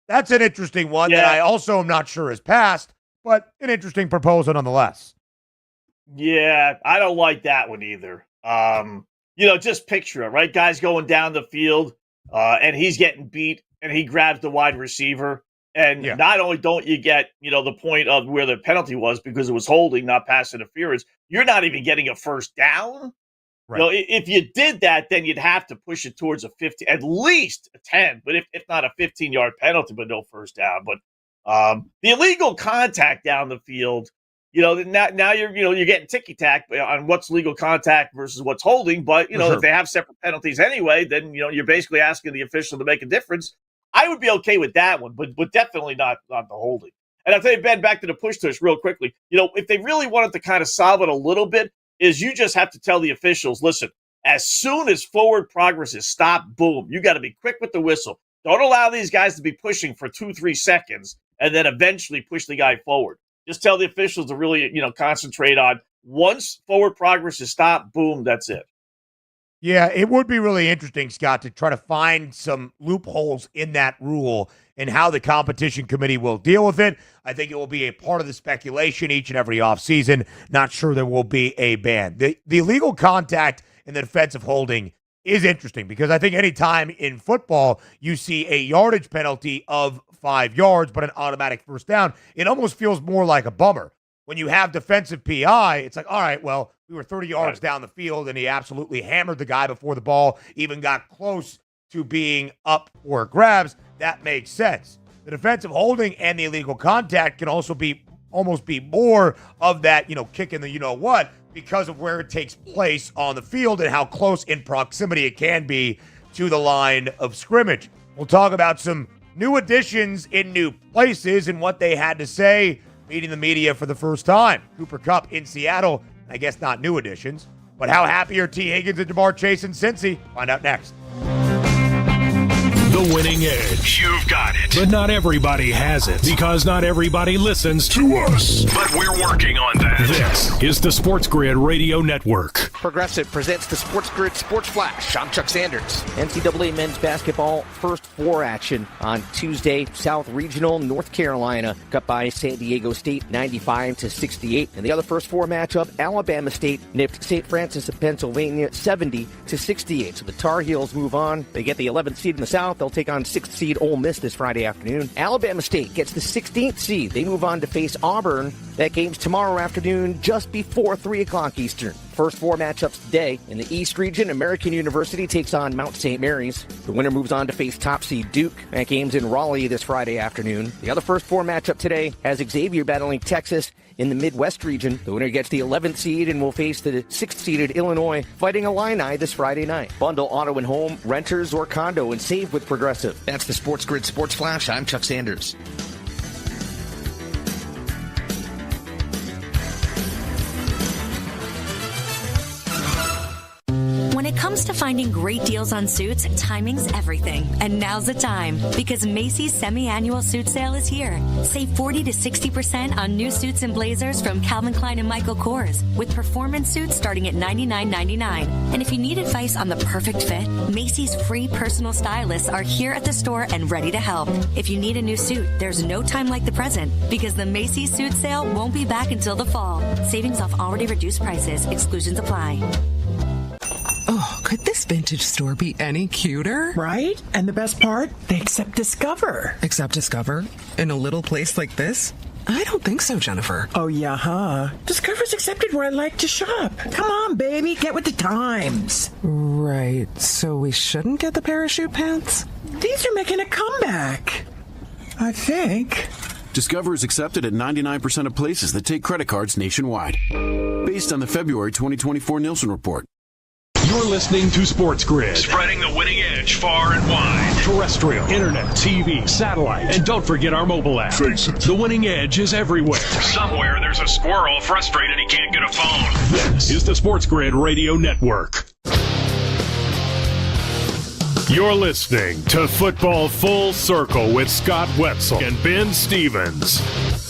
That's an interesting one that I also am not sure has passed, but an interesting proposal nonetheless. Yeah, I don't like that one either. Just picture it, right? Guy's going down the field, and he's getting beat, and he grabs the wide receiver. And not only don't you get, the point of where the penalty was because it was holding, not pass interference, you're not even getting a first down. Right. If you did that, then you'd have to push it towards a 50, at least a 10, but if not a 15-yard penalty, but no first down. But the illegal contact down the field, now you're getting ticky-tack on what's legal contact versus what's holding. But, if they have separate penalties anyway, then, you're basically asking the official to make a difference. I would be okay with that one, but definitely not the holding. And I'll tell you, Ben, back to the push-tush real quickly. If they really wanted to kind of solve it a little bit, is you just have to tell the officials, listen, as soon as forward progress is stopped, boom, you got to be quick with the whistle. Don't allow these guys to be pushing for 2-3 seconds and then eventually push the guy forward. Just tell the officials to really, concentrate on once forward progress is stopped, boom, that's it. Yeah, it would be really interesting, Scott, to try to find some loopholes in that rule and how the competition committee will deal with it. I think it will be a part of the speculation each and every offseason. Not sure there will be a ban. The illegal contact and the defensive holding is interesting because I think any time in football you see a yardage penalty of 5 yards but an automatic first down, it almost feels more like a bummer. When you have defensive PI, it's like, all right, well, we were 30 yards down the field and he absolutely hammered the guy before the ball even got close to being up for grabs. That makes sense. The defensive holding and the illegal contact can also be almost be more of that, kicking the you-know-what because of where it takes place on the field and how close in proximity it can be to the line of scrimmage. We'll talk about some new additions in new places and what they had to say meeting the media for the first time. Cooper Kupp in Seattle, I guess not new additions, but how happy are T. Higgins and Jamar Chase in Cincy? Find out next. The Winning Edge. You've got it. But not everybody has it, because not everybody listens to us. But we're working on that. This is the SportsGrid Radio Network. Progressive presents the SportsGrid Sports Flash. I'm Chuck Sanders. NCAA men's basketball first four action on Tuesday. South Regional, North Carolina cut by San Diego State 95-68. And the other first four matchup, Alabama State nipped St. Francis of Pennsylvania 70-68. So the Tar Heels move on. They get the 11th seed in the South. They'll take on 6th seed Ole Miss this Friday afternoon. Alabama State gets the 16th seed. They move on to face Auburn. That game's tomorrow afternoon just before 3 o'clock Eastern. First four matchups today. In the East region, American University takes on Mount St. Mary's. The winner moves on to face top seed Duke. That game's in Raleigh this Friday afternoon. The other first four matchup today has Xavier battling Texas. In the Midwest region, the winner gets the 11th seed and will face the 6th-seeded Illinois, fighting Illini this Friday night. Bundle auto and home, renters, or condo, and save with Progressive. That's the SportsGrid Sports Flash. I'm Chuck Sanders. When it comes to finding great deals on suits, timing's everything. And now's the time, because Macy's semi-annual suit sale is here. Save 40 to 60% on new suits and blazers from Calvin Klein and Michael Kors, with performance suits starting at $99.99. And if you need advice on the perfect fit, Macy's free personal stylists are here at the store and ready to help. If you need a new suit, there's no time like the present, because the Macy's suit sale won't be back until the fall. Savings off already reduced prices. Exclusions apply. Oh, could this vintage store be any cuter? Right? And the best part? They accept Discover. Accept Discover? In a little place like this? I don't think so, Jennifer. Oh, yeah, huh? Discover's accepted where I like to shop. Come on, baby, get with the times. Right, so we shouldn't get the parachute pants? These are making a comeback. I think. Discover is accepted at 99% of places that take credit cards nationwide. Based on the February 2024 Nielsen report. You're listening to SportsGrid. Spreading the winning edge far and wide. Terrestrial, internet, TV, satellite, and don't forget our mobile app. Face it. The winning edge is everywhere. Somewhere there's a squirrel frustrated he can't get a phone. This is the SportsGrid Radio Network. You're listening to Football Full Circle with Scott Wetzel and Ben Stevens.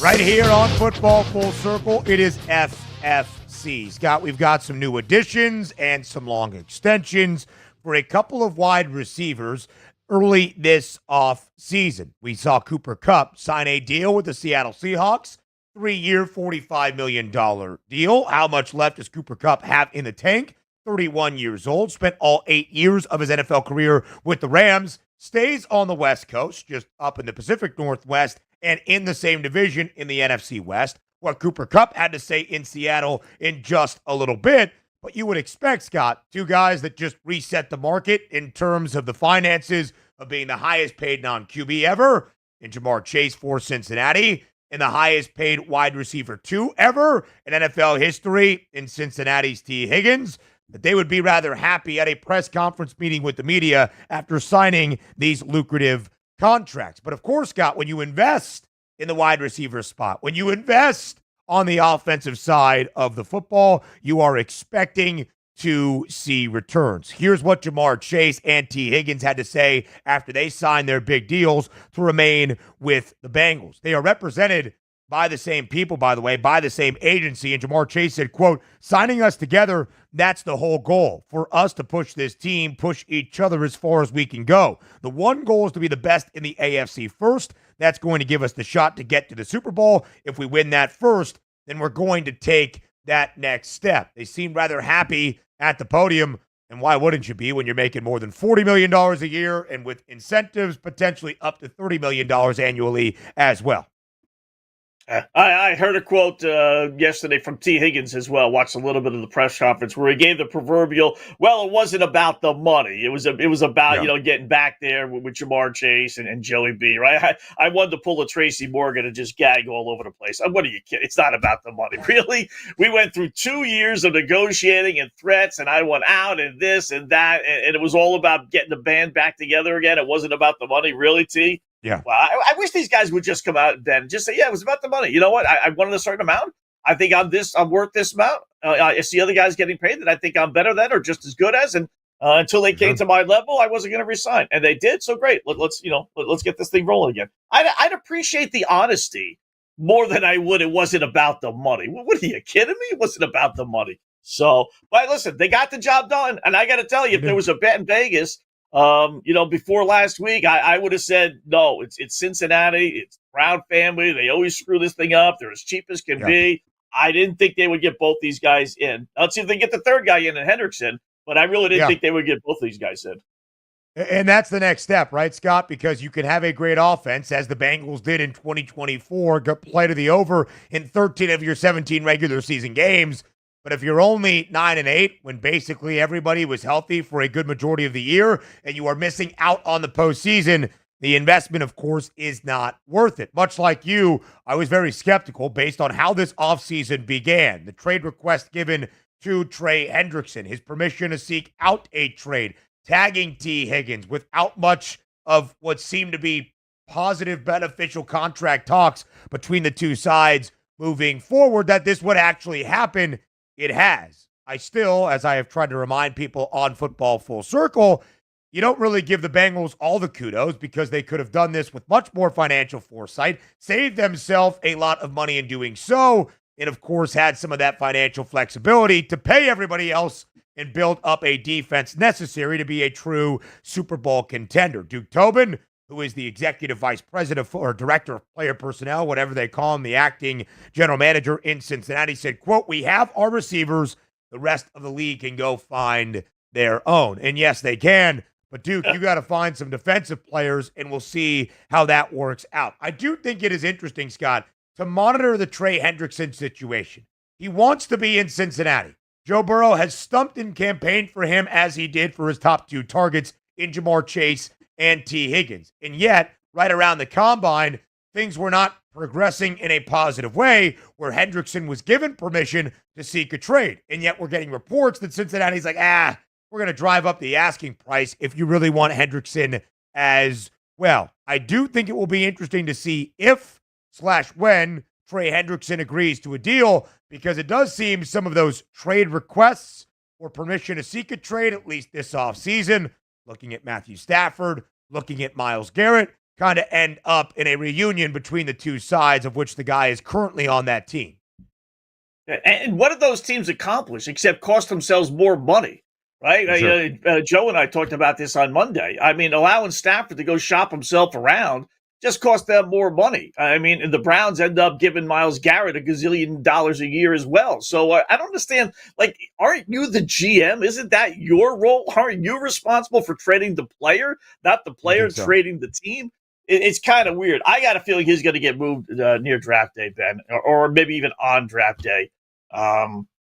Right here on Football Full Circle, it is FFC. Scott, we've got some new additions and some long extensions for a couple of wide receivers early this off season. We saw Cooper Kupp sign a deal with the Seattle Seahawks, 3-year, $45 million deal. How much left does Cooper Kupp have in the tank? 31 years old, spent all 8 years of his NFL career with the Rams, stays on the West Coast, just up in the Pacific Northwest, and in the same division in the NFC West. What Cooper Kupp had to say in Seattle in just a little bit. But you would expect, Scott, two guys that just reset the market in terms of the finances of being the highest paid non-QB ever in Jamar Chase for Cincinnati and the highest paid wide receiver 2 ever in NFL history in Cincinnati's T. Higgins, that they would be rather happy at a press conference meeting with the media after signing these lucrative contracts. But of course, Scott, when you invest in the wide receiver spot, when you invest on the offensive side of the football, you are expecting to see returns. Here's what Jamar Chase and T. Higgins had to say after they signed their big deals to remain with the Bengals. They are represented by the same people, by the way, by the same agency. And Jamar Chase said, quote, signing us together, that's the whole goal. For us to push this team, push each other as far as we can go. The one goal is to be the best in the AFC first. That's going to give us the shot to get to the Super Bowl. If we win that first, then we're going to take that next step. They seem rather happy at the podium. And why wouldn't you be when you're making more than $40 million a year and with incentives potentially up to $30 million annually as well? I heard a quote yesterday from T. Higgins as well. Watched a little bit of the press conference where he gave the proverbial, well, it wasn't about the money. It was about, getting back there with Jamar Chase and Joey B, right? I wanted to pull a Tracy Morgan and just gag all over the place. What are you kidding? It's not about the money. Really? We went through 2 years of negotiating and threats, and I went out and this and that, and it was all about getting the band back together again. It wasn't about the money. Really, T? Yeah. Well, I wish these guys would just come out then and just say, yeah, it was about the money. You know what? I wanted a certain amount. I think I'm worth this amount. I see other guys getting paid that I think I'm better than or just as good as. And Until they came to my level, I wasn't going to resign, and they did. So great. Let's get this thing rolling again. I'd appreciate the honesty more than I would. It wasn't about the money. What are you kidding me? It wasn't about the money. So, but listen, they got the job done, and I got to tell you, if there was a bet in Vegas, before last week, I would have said no. It's Cincinnati. It's Brown family. They always screw this thing up. They're as cheap as can be. I didn't think they would get both these guys in. Let's see if they get the third guy in Hendrickson. But I really didn't think they would get both of these guys in. And that's the next step, right, Scott? Because you can have a great offense, as the Bengals did in 2024, play to the over in 13 of your 17 regular season games. But if you're only 9-8, when basically everybody was healthy for a good majority of the year, and you are missing out on the postseason, the investment, of course, is not worth it. Much like you, I was very skeptical based on how this offseason began. The trade request given to Trey Hendrickson, his permission to seek out a trade, tagging T. Higgins without much of what seemed to be positive, beneficial contract talks between the two sides moving forward, that this would actually happen. It has. I still, as I have tried to remind people on Football Full Circle, you don't really give the Bengals all the kudos because they could have done this with much more financial foresight, saved themselves a lot of money in doing so, and, of course, had some of that financial flexibility to pay everybody else and build up a defense necessary to be a true Super Bowl contender. Duke Tobin, who is the executive vice president or director of player personnel, whatever they call him, the acting general manager in Cincinnati, said, quote, "We have our receivers. The rest of the league can go find their own." And yes, they can. But, Duke, you got to find some defensive players, and we'll see how that works out. I do think it is interesting, Scott, to monitor the Trey Hendrickson situation. He wants to be in Cincinnati. Joe Burrow has stumped and campaigned for him as he did for his top two targets in Jamar Chase and T. Higgins. And yet, right around the combine, things were not progressing in a positive way where Hendrickson was given permission to seek a trade. And yet we're getting reports that Cincinnati's like, we're going to drive up the asking price if you really want Hendrickson as well. I do think it will be interesting to see if/when Trey Hendrickson agrees to a deal, because it does seem some of those trade requests or permission to seek a trade, at least this offseason, looking at Matthew Stafford, looking at Myles Garrett, kind of end up in a reunion between the two sides, of which the guy is currently on that team. And what did those teams accomplish except cost themselves more money? Right? Sure. Joe and I talked about this on Monday. I mean, allowing Stafford to go shop himself around just cost them more money. I mean, the Browns end up giving Myles Garrett $1 gazillion a year as well. So I don't understand. Like, aren't you the GM? Isn't that your role? Aren't you responsible for trading the player, not the player trading the team? It's kind of weird. I got a feeling he's going to get moved near draft day, Ben, or maybe even on draft day.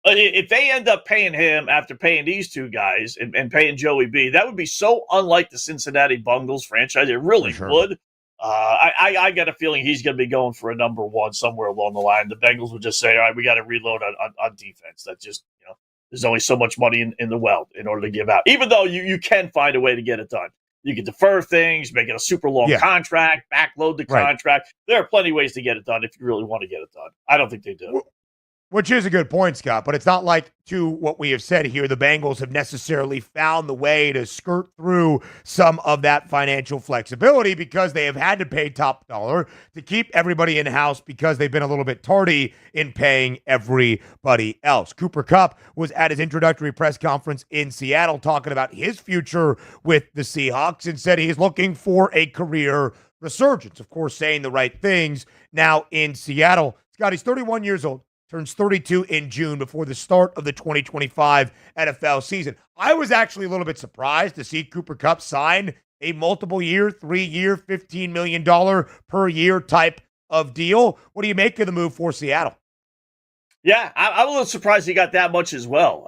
If they end up paying him after paying these two guys and paying Joey B, that would be so unlike the Cincinnati Bengals franchise. It really would. I got a feeling he's going to be going for a number one somewhere along the line. The Bengals would just say, all right, we got to reload on defense. That's just, there's only so much money in the well in order to give out, even though you can find a way to get it done. You can defer things, make it a super long contract, backload the contract. There are plenty of ways to get it done if you really want to get it done. I don't think they do. Which is a good point, Scott, but it's not like, to what we have said here, the Bengals have necessarily found the way to skirt through some of that financial flexibility, because they have had to pay top dollar to keep everybody in-house because they've been a little bit tardy in paying everybody else. Cooper Kupp was at his introductory press conference in Seattle talking about his future with the Seahawks and said he's looking for a career resurgence. Of course, saying the right things now in Seattle. Scott, he's 31 years old. Turns 32 in June before the start of the 2025 NFL season. I was actually a little bit surprised to see Cooper Kupp sign a multiple-year, 3-year, $15 million per year type of deal. What do you make of the move for Seattle? Yeah, I'm a little surprised he got that much as well.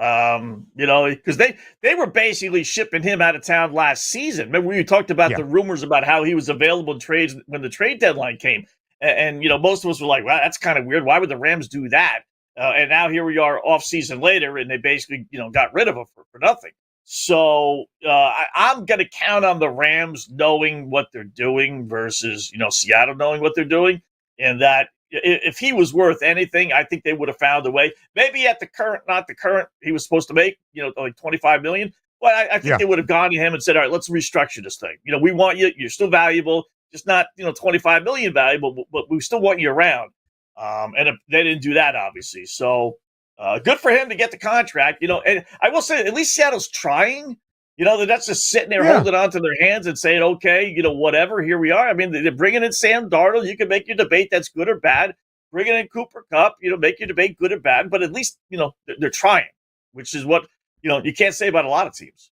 Because they were basically shipping him out of town last season. Remember, we talked about the rumors about how he was available in trades when the trade deadline came. And most of us were like, well, that's kind of weird. Why would the Rams do that? And now here we are off season later, and they basically, got rid of him for nothing. So I'm going to count on the Rams knowing what they're doing versus, Seattle knowing what they're doing. And that if he was worth anything, I think they would have found a way. Maybe at not the current he was supposed to make, like $25 million. Well, I think they would have gone to him and said, all right, let's restructure this thing. We want you. You're still valuable, just not, $25 million valuable, but we still want you around. And they didn't do that, obviously. So good for him to get the contract, and I will say at least Seattle's trying. They're not just sitting there holding on to their hands and saying, okay, whatever, here we are. I mean, they're bringing in Sam Darnold. You can make your debate that's good or bad. Bringing in Cooper Kupp, make your debate good or bad. But at least, they're trying, which is what, you can't say about a lot of teams.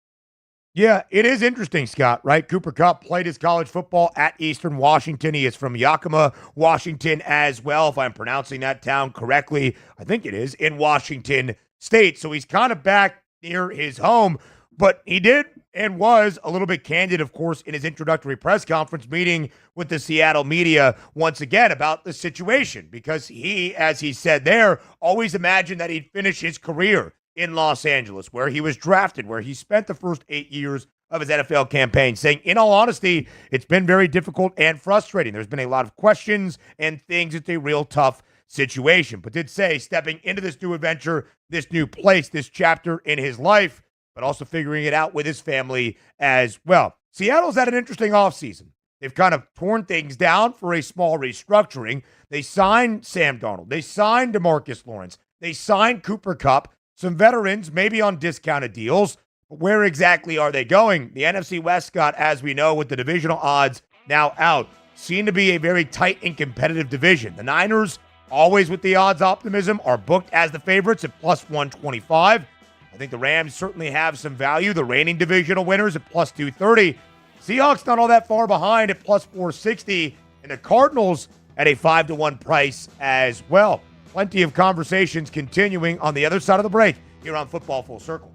Yeah, it is interesting, Scott, right? Cooper Kupp played his college football at Eastern Washington. He is from Yakima, Washington as well, if I'm pronouncing that town correctly. I think it is, in Washington State. So he's kind of back near his home. But he did and was a little bit candid, of course, in his introductory press conference meeting with the Seattle media once again about the situation, because he, as he said there, always imagined that he'd finish his career in Los Angeles, where he was drafted, where he spent the first 8 years of his NFL campaign, saying, in all honesty, it's been very difficult and frustrating. There's been a lot of questions and things. It's a real tough situation, but did say stepping into this new adventure, this new place, this chapter in his life, but also figuring it out with his family as well. Seattle's had an interesting offseason. They've kind of torn things down for a small restructuring. They signed Sam Darnold. They signed DeMarcus Lawrence. They signed Cooper Kupp. Some veterans, maybe on discounted deals. But where exactly are they going? The NFC West, Scott, as we know, with the divisional odds now out, seem to be a very tight and competitive division. The Niners, always with the odds optimism, are booked as the favorites at plus 125. I think the Rams certainly have some value. The reigning divisional winners at plus 230. Seahawks not all that far behind at plus 460. And the Cardinals at a 5-1 price as well. Plenty of conversations continuing on the other side of the break here on Football Full Circle.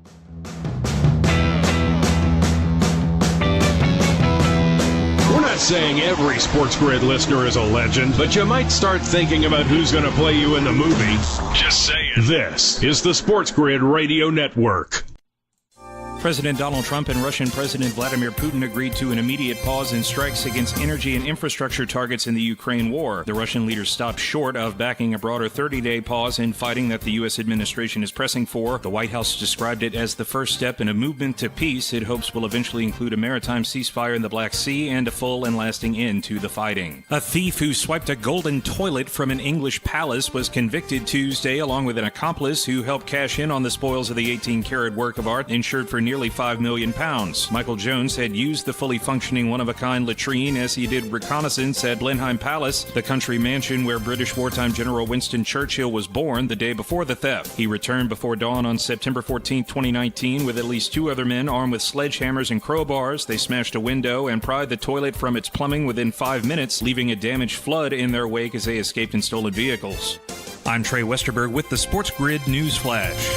We're not saying every SportsGrid listener is a legend, but you might start thinking about who's going to play you in the movie. Just saying. This is the SportsGrid Radio Network. President Donald Trump and Russian President Vladimir Putin agreed to an immediate pause in strikes against energy and infrastructure targets in the Ukraine war. The Russian leaders stopped short of backing a broader 30-day pause in fighting that the U.S. administration is pressing for. The White House described it as the first step in a movement to peace it hopes will eventually include a maritime ceasefire in the Black Sea and a full and lasting end to the fighting. A thief who swiped a golden toilet from an English palace was convicted Tuesday, along with an accomplice who helped cash in on the spoils of the 18-carat work of art insured for nearly £5 million. Michael Jones had used the fully functioning one-of-a-kind latrine as he did reconnaissance at Blenheim Palace, the country mansion where British wartime General Winston Churchill was born, the day before the theft. He returned before dawn on September 14, 2019, with at least 2 other men armed with sledgehammers and crowbars. They smashed a window and pried the toilet from its plumbing within 5 minutes, leaving a damaged flood in their wake as they escaped in stolen vehicles. I'm Trey Westerberg with the SportsGrid News Flash.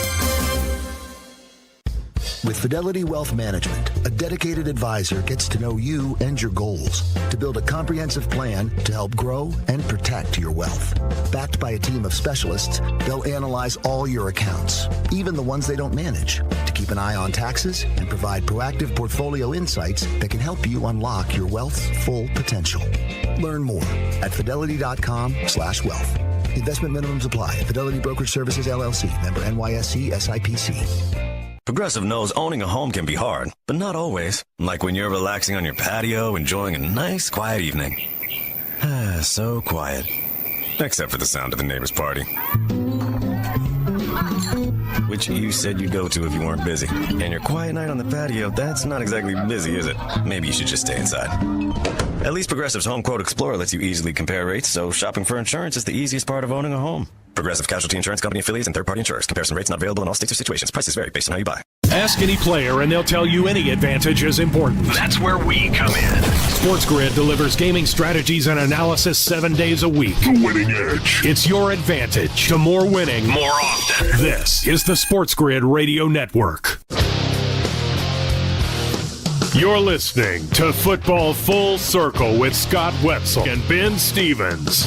With Fidelity Wealth Management, a dedicated advisor gets to know you and your goals to build a comprehensive plan to help grow and protect your wealth. Backed by a team of specialists, they'll analyze all your accounts, even the ones they don't manage, to keep an eye on taxes and provide proactive portfolio insights that can help you unlock your wealth's full potential. Learn more at fidelity.com/wealth. Investment minimums apply. Fidelity Brokerage Services, LLC. Member NYSE SIPC. Progressive knows owning a home can be hard, but not always. Like when you're relaxing on your patio, enjoying a nice, quiet evening. So quiet. Except for the sound of the neighbor's party. Which you said you'd go to if you weren't busy. And your quiet night on the patio, that's not exactly busy, is it? Maybe you should just stay inside. At least Progressive's Home Quote Explorer lets you easily compare rates, so shopping for insurance is the easiest part of owning a home. Progressive Casualty Insurance Company affiliates and third-party insurers. Comparison rates not available in all states or situations. Prices vary based on how you buy. Ask any player and they'll tell you any advantage is important. That's where we come in. SportsGrid delivers gaming strategies and analysis 7 days a week. The winning edge. It's your advantage to more winning more often. This is the SportsGrid Radio Network. You're listening to Football Full Circle with Scott Wetzel and Ben Stevens.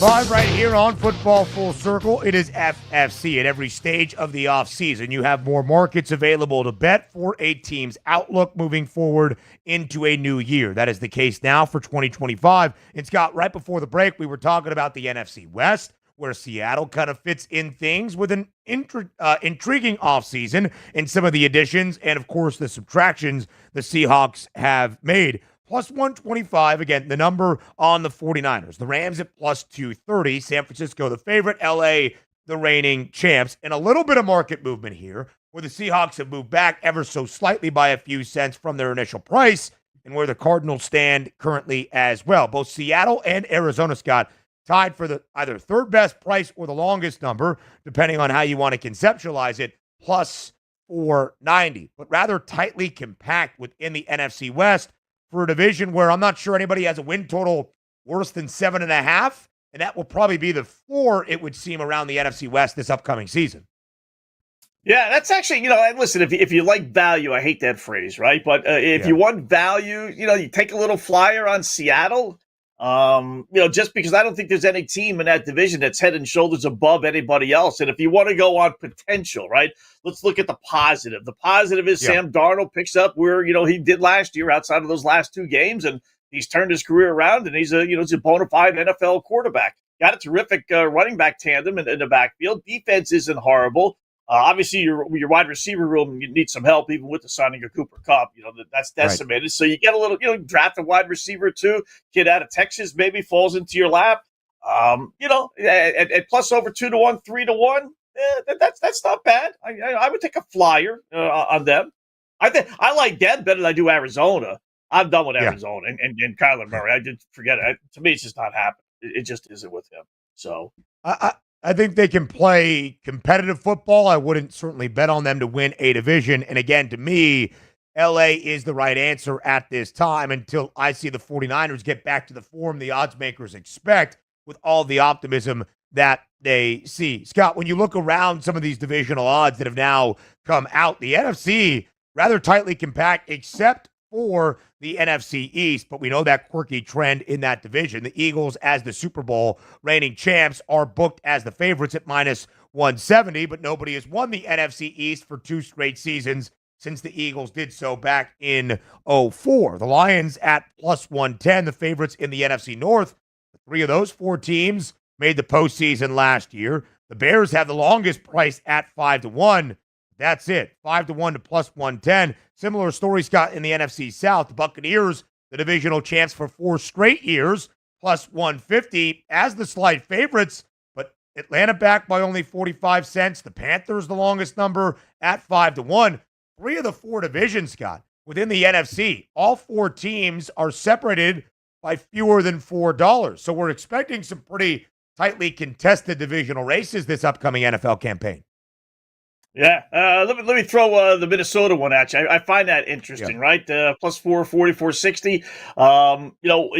Live right here on Football Full Circle. It is FFC. At every stage of the offseason, you have more markets available to bet for a team's outlook moving forward into a new year. That is the case now for 2025. And Scott, right before the break, we were talking about the NFC West, where Seattle kind of fits in things with an intriguing offseason in some of the additions and, of course, the subtractions the Seahawks have made. Plus 125, again, the number on the 49ers. The Rams at plus 230. San Francisco, the favorite. LA, the reigning champs. And a little bit of market movement here, where the Seahawks have moved back ever so slightly by a few cents from their initial price, and where the Cardinals stand currently as well. Both Seattle and Arizona, Scott, tied for the either third best price or the longest number, depending on how you want to conceptualize it, plus 490. But rather tightly compact within the NFC West for a division where I'm not sure anybody has a win total worse than 7.5, and that will probably be the floor, it would seem, around the NFC West this upcoming season. Yeah, that's actually, and listen, if you like value, I hate that phrase, right? But if you want value, you take a little flyer on Seattle. Just because I don't think there's any team in that division that's head and shoulders above anybody else. And if you want to go on potential, right, let's look at the positive. The positive is Sam Darnold picks up where, he did last year outside of those last 2 games, and he's turned his career around, and he's a bona fide NFL quarterback. Got a terrific running back tandem in the backfield. Defense isn't horrible. Obviously, your wide receiver room, you need some help, even with the signing of Cooper Kupp. That's decimated. Right. So you get a little, draft a wide receiver too. Kid out of Texas maybe falls into your lap. At plus over 2-1, 3-1, that's not bad. I would take a flyer on them. I like them better than I do Arizona. I'm done with Arizona and Kyler Murray. I just forget it. To me, it's just not happening. It just isn't with him. So I think they can play competitive football. I wouldn't certainly bet on them to win a division. And again, to me, LA is the right answer at this time until I see the 49ers get back to the form the odds makers expect with all the optimism that they see. Scott, when you look around some of these divisional odds that have now come out, the NFC rather tightly compact except for the NFC East, but we know that quirky trend in that division. The Eagles, as the Super Bowl reigning champs, are booked as the favorites at minus 170, but nobody has won the NFC East for 2 straight seasons since the Eagles did so back in 2004. The Lions at plus 110, the favorites in the NFC North. 3 of those 4 teams made the postseason last year. The Bears have the longest price at 5-1. That's it. 5-1 to plus 110. Similar story, Scott, in the NFC South. The Buccaneers, the divisional champs for 4 straight years, plus 150 as the slight favorites. But Atlanta back by only 45 cents. The Panthers, the longest number at 5-1. 3 of the 4 divisions, Scott, within the NFC. All 4 teams are separated by fewer than $4. So we're expecting some pretty tightly contested divisional races this upcoming NFL campaign. Yeah, let me throw the Minnesota one at you. I find that interesting, right? Plus 440, 460.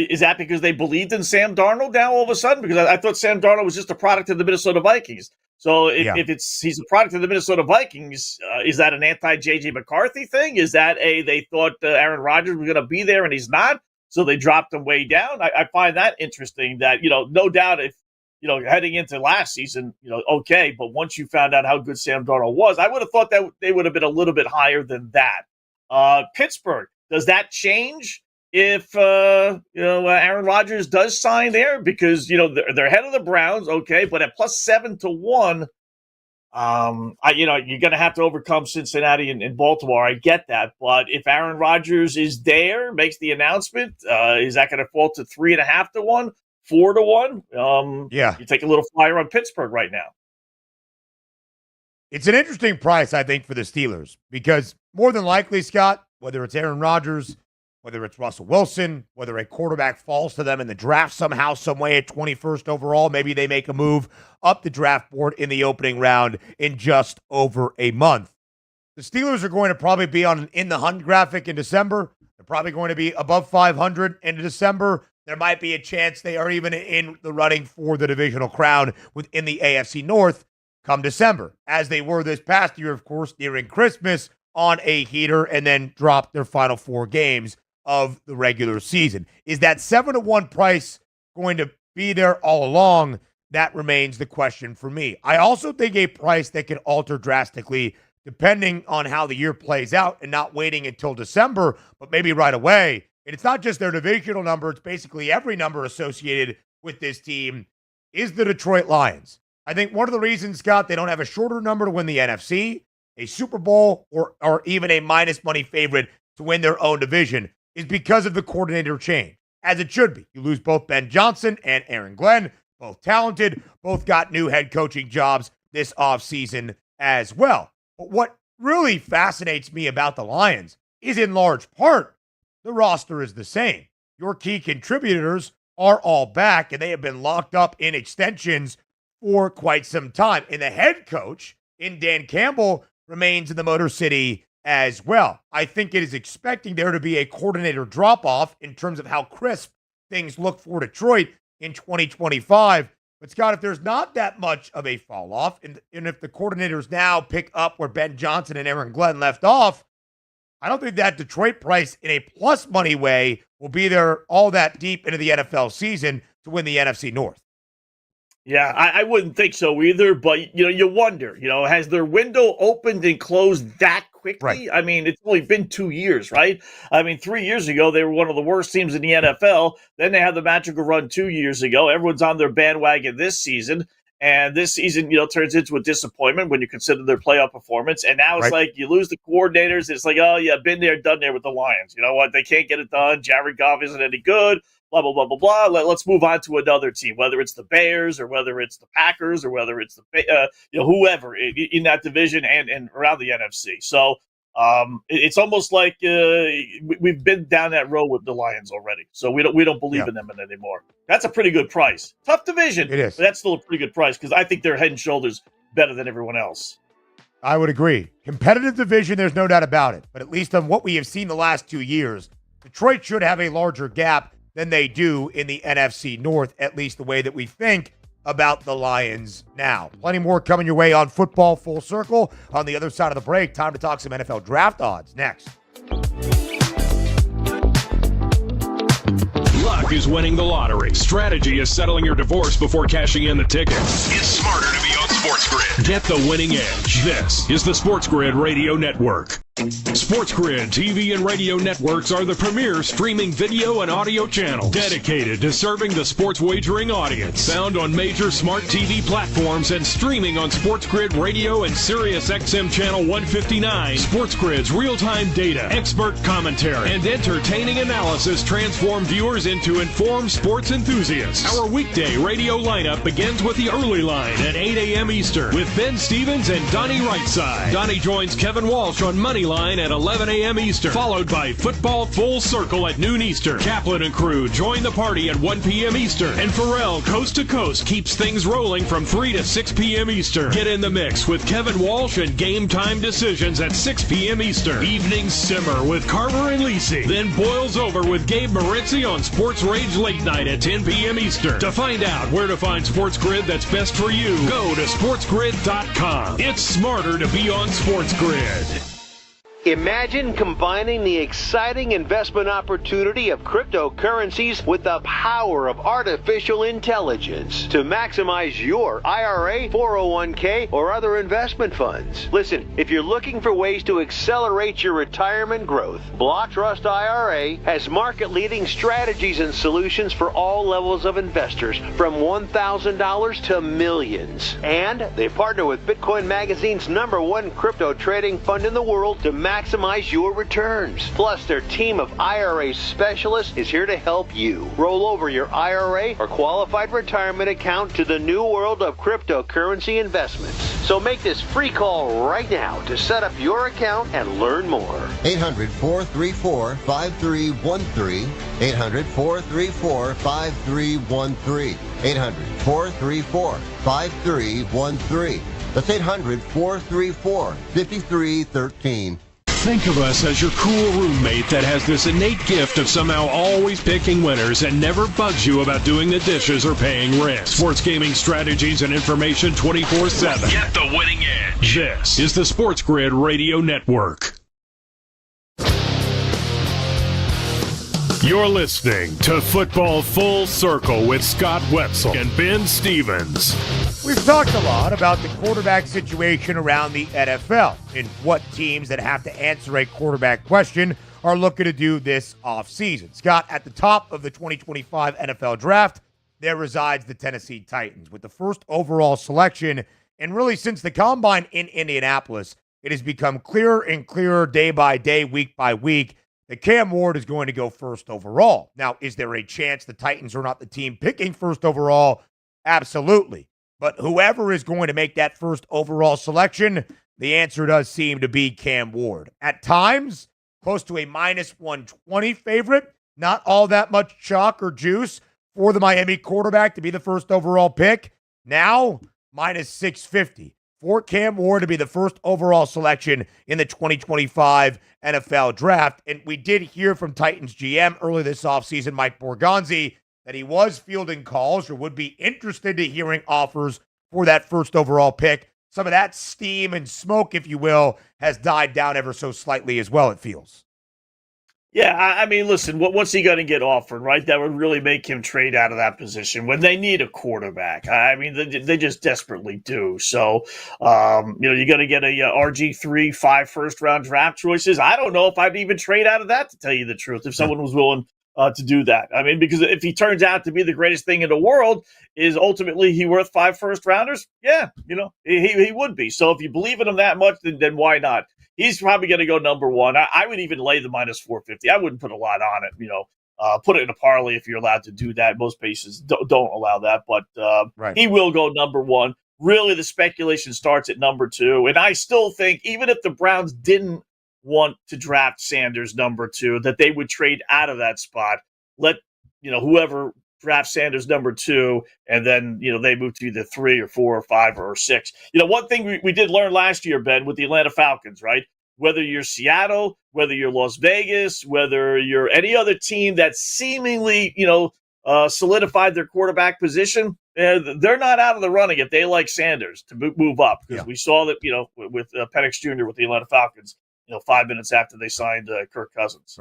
Is that because they believed in Sam Darnold now all of a sudden? Because I thought Sam Darnold was just a product of the Minnesota Vikings. So if he's a product of the Minnesota Vikings, is that an anti-J.J. McCarthy thing? Is that they thought Aaron Rodgers was going to be there and he's not? So they dropped him way down. I find that interesting that, no doubt if, heading into last season, okay. But once you found out how good Sam Darnold was, I would have thought that they would have been a little bit higher than that. Pittsburgh, does that change if, Aaron Rodgers does sign there? Because, they're ahead of the Browns, okay. But at plus 7-1, you're going to have to overcome Cincinnati and Baltimore. I get that. But if Aaron Rodgers is there, makes the announcement, is that going to fall to 3.5-1? 4-1. You take a little flyer on Pittsburgh right now. It's an interesting price, I think, for the Steelers because more than likely, Scott, whether it's Aaron Rodgers, whether it's Russell Wilson, whether a quarterback falls to them in the draft somehow, some way at 21st overall, maybe they make a move up the draft board in the opening round in just over a month. The Steelers are going to probably be on an in the hunt graphic in December. They're probably going to be above 500 in December. There might be a chance they are even in the running for the divisional crown within the AFC North come December, as they were this past year, of course, nearing Christmas on a heater and then dropped their final 4 games of the regular season. Is that 7-1 price going to be there all along? That remains the question for me. I also think a price that can alter drastically depending on how the year plays out and not waiting until December, but maybe right away. And it's not just their divisional number. It's basically every number associated with this team. is the Detroit Lions. I think one of the reasons, Scott, they don't have a shorter number to win the NFC, a Super Bowl, or even a minus money favorite to win their own division is because of the coordinator change, as it should be. You lose both Ben Johnson and Aaron Glenn, both talented, both got new head coaching jobs this offseason as well. But what really fascinates me about the Lions is in large part the roster is the same. Your key contributors are all back, and they have been locked up in extensions for quite some time. And the head coach in Dan Campbell remains in the Motor City as well. I think it is expecting there to be a coordinator drop-off in terms of how crisp things look for Detroit in 2025. But Scott, if there's not that much of a fall-off, and if the coordinators now pick up where Ben Johnson and Aaron Glenn left off, I don't think that Detroit price in a plus money way will be there all that deep into the NFL season to win the NFC North. Yeah, I wouldn't think so either, but, you wonder, has their window opened and closed that quickly? Right. I mean, it's only been 2 years, right? I mean, 3 years ago, they were one of the worst teams in the NFL. Then they had the magical run 2 years ago. Everyone's on their bandwagon this season. And this season, turns into a disappointment when you consider their playoff performance. And now it's like you lose the coordinators. It's like, oh, yeah, been there, done there with the Lions. You know what? They can't get it done. Jared Goff isn't any good. Blah, blah, blah, blah, blah. Let's move on to another team, whether it's the Bears or whether it's the Packers or whether it's the whoever in that division and around the NFC. So it's almost like we've been down that road with the Lions already. So we don't believe in them anymore. That's a pretty good price. Tough division. It is. But that's still a pretty good price because I think they're head and shoulders better than everyone else. I would agree. Competitive division, there's no doubt about it. But at least on what we have seen the last 2 years, Detroit should have a larger gap than they do in the NFC North, at least the way that we think about the Lions now. Plenty more coming your way on Football Full Circle. On the other side of the break, time to talk some NFL draft odds next. Luck is winning the lottery. Strategy is settling your divorce before cashing in the ticket. It's smarter to be on SportsGrid. Get the winning edge. This is the SportsGrid Radio Network. SportsGrid TV and radio networks are the premier streaming video and audio channels dedicated to serving the sports wagering audience. Found on major smart TV platforms and streaming on SportsGrid Radio and Sirius XM Channel 159. SportsGrid's real-time data, expert commentary, and entertaining analysis transform viewers into informed sports enthusiasts. Our weekday radio lineup begins with the early line at 8 a.m. Eastern with Ben Stevens and Donnie Rightside. Donnie joins Kevin Walsh on Moneyline at 11 a.m. Eastern, followed by Football Full Circle at noon Eastern. Kaplan and crew join the party at 1 p.m. Eastern, and Pharrell Coast to Coast keeps things rolling from 3 to 6 p.m. Eastern. Get in the mix with Kevin Walsh and Game Time Decisions at 6 p.m. Eastern. Evenings simmer with Carver and Lisi, then boils over with Gabe Moritzi on Sports Rage Late Night at 10 p.m. Eastern. To find out where to find SportsGrid that's best for you, go to sportsgrid.com. It's smarter to be on SportsGrid. Imagine combining the exciting investment opportunity of cryptocurrencies with the power of artificial intelligence to maximize your IRA, 401k, or other investment funds. Listen, if you're looking for ways to accelerate your retirement growth, Block Trust IRA has market-leading strategies and solutions for all levels of investors, from $1,000 to millions. And they partner with Bitcoin Magazine's #1 crypto trading fund in the world to maximize your returns. Plus, their team of IRA specialists is here to help you roll over your IRA or qualified retirement account to the new world of cryptocurrency investments. So make this free call right now to set up your account and learn more. 800-434-5313. 800-434-5313. 800-434-5313. That's 800-434-5313. Think of us as your cool roommate that has this innate gift of somehow always picking winners and never bugs you about doing the dishes or paying rent. Sports gaming strategies and information 24/7. Get the winning edge. This is the SportsGrid Radio Network. You're listening to Football Full Circle with Scott Wetzel and Ben Stevens. We've talked a lot about the quarterback situation around the NFL and what teams that have to answer a quarterback question are looking to do this offseason. Scott, at the top of the 2025 NFL Draft, there resides the Tennessee Titans with the first overall selection. And really, since the combine in Indianapolis, it has become clearer and clearer day by day, week by week, that Cam Ward is going to go first overall. Now, is there a chance the Titans are not the team picking first overall? Absolutely. But whoever is going to make that first overall selection, the answer does seem to be Cam Ward. At times, close to a minus 120 favorite. Not all that much chalk or juice for the Miami quarterback to be the first overall pick. Now, minus 650 for Cam Ward to be the first overall selection in the 2025 NFL Draft. And we did hear from Titans GM early this offseason, Mike Borgonzi, that he was fielding calls or would be interested in hearing offers for that first overall pick. Some of that steam and smoke, if you will, has died down ever so slightly as well, it feels. Yeah, I mean, listen, what's he going to get offered, right? That would really make him trade out of that position when they need a quarterback. I mean, they just desperately do. So, you're going to get a RG3, 5 first-round draft choices. I don't know if I'd even trade out of that, to tell you the truth, if someone was willing to do that. I mean, because if he turns out to be the greatest thing in the world, is ultimately he worth 5 first-rounders? Yeah, he would be. So if you believe in him that much, then why not? He's probably going to go number 1. I would even lay the minus 450. I wouldn't put a lot on it, put it in a parlay if you're allowed to do that. Most bases don't allow that, but right. He will go number 1. Really, the speculation starts at number 2. And I still think even if the Browns didn't want to draft Sanders number 2, that they would trade out of that spot. Let, whoever draft Sanders number 2, and then, they move to either 3 or 4 or 5 or 6. One thing we did learn last year, Ben, with the Atlanta Falcons, right? Whether you're Seattle, whether you're Las Vegas, whether you're any other team that seemingly, solidified their quarterback position, they're not out of the running if they like Sanders to move up. Because we saw that, with Penix Jr. with the Atlanta Falcons, 5 minutes after they signed Kirk Cousins.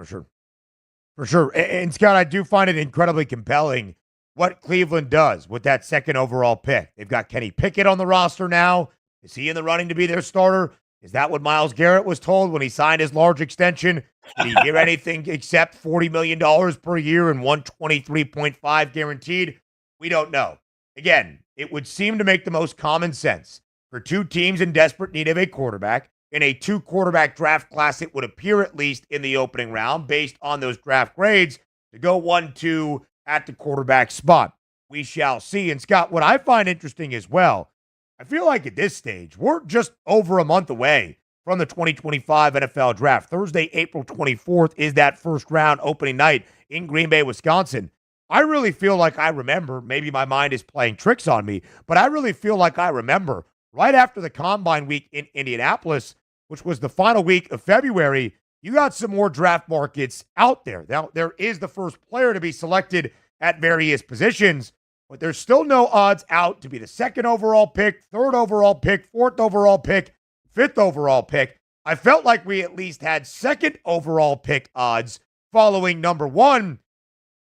For sure. And Scott, I do find it incredibly compelling what Cleveland does with that second overall pick. They've got Kenny Pickett on the roster now. Is he in the running to be their starter? Is that what Myles Garrett was told when he signed his large extension? Did he hear anything except $40 million per year and $123.5 guaranteed? We don't know. Again, it would seem to make the most common sense for two teams in desperate need of a quarterback. In a 2-quarterback draft class, it would appear, at least in the opening round, based on those draft grades, to go 1-2 at the quarterback spot. We shall see. And Scott, what I find interesting as well, I feel like at this stage, we're just over a month away from the 2025 NFL Draft. Thursday, April 24th is that first round opening night in Green Bay, Wisconsin. I really feel like I remember, maybe my mind is playing tricks on me, but I really feel like I remember right after the Combine week in Indianapolis, which was the final week of February, you got some more draft markets out there. Now, there is the first player to be selected at various positions, but there's still no odds out to be the 2nd overall pick, 3rd overall pick, 4th overall pick, 5th overall pick. I felt like we at least had 2nd overall pick odds following number 1.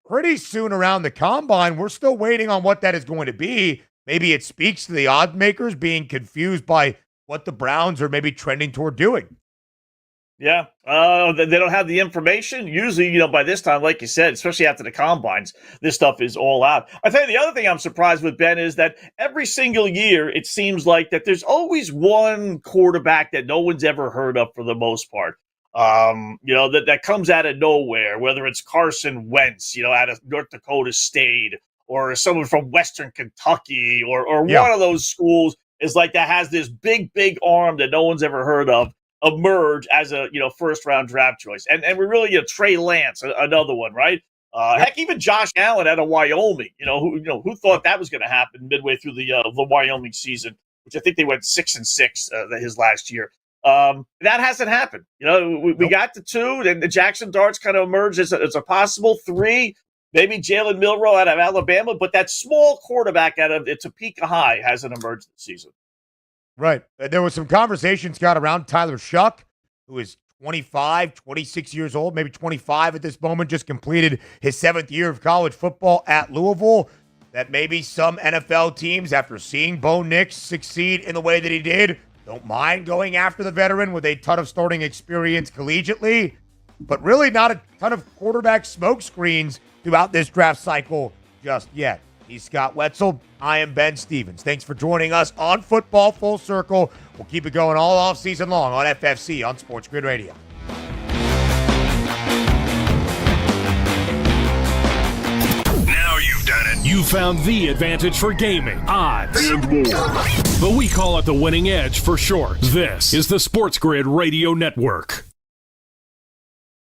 Pretty soon around the Combine, we're still waiting on what that is going to be. Maybe it speaks to the odds makers being confused by what the Browns are maybe trending toward doing. Yeah, they don't have the information. Usually, by this time, like you said, especially after the Combines, this stuff is all out. I tell you, the other thing I'm surprised with, Ben, is that every single year, it seems like that there's always one quarterback that no one's ever heard of for the most part. That comes out of nowhere, whether it's Carson Wentz, out of North Dakota State, or someone from Western Kentucky, or one of those schools is like that has this big arm that no one's ever heard of emerge as a first round draft choice. And we really Trey Lance, another one, right? Heck, even Josh Allen out of Wyoming, who thought that was going to happen midway through the Wyoming season, which I think they went 6-6 his last year. That hasn't happened. We got the 2, and the Jackson Darts kind of emerged as a possible 3. Maybe Jalen Milroe out of Alabama, but that small quarterback out of Topeka High hasn't emerged this season. Right. There was some conversations got around Tyler Shuck, who is 25, 26 years old, maybe 25 at this moment, just completed his 7th year of college football at Louisville, that maybe some NFL teams, after seeing Bo Nix succeed in the way that he did, don't mind going after the veteran with a ton of starting experience collegiately, but really not a ton of quarterback smoke screens throughout this draft cycle just yet. He's Scott Wetzel. I am Ben Stevens. Thanks for joining us on Football Full Circle. We'll keep it going all off season long on FFC on SportsGrid Radio. Now you've done it. You found the advantage for gaming, odds, and more. But we call it the winning edge for short. This is the SportsGrid Radio Network.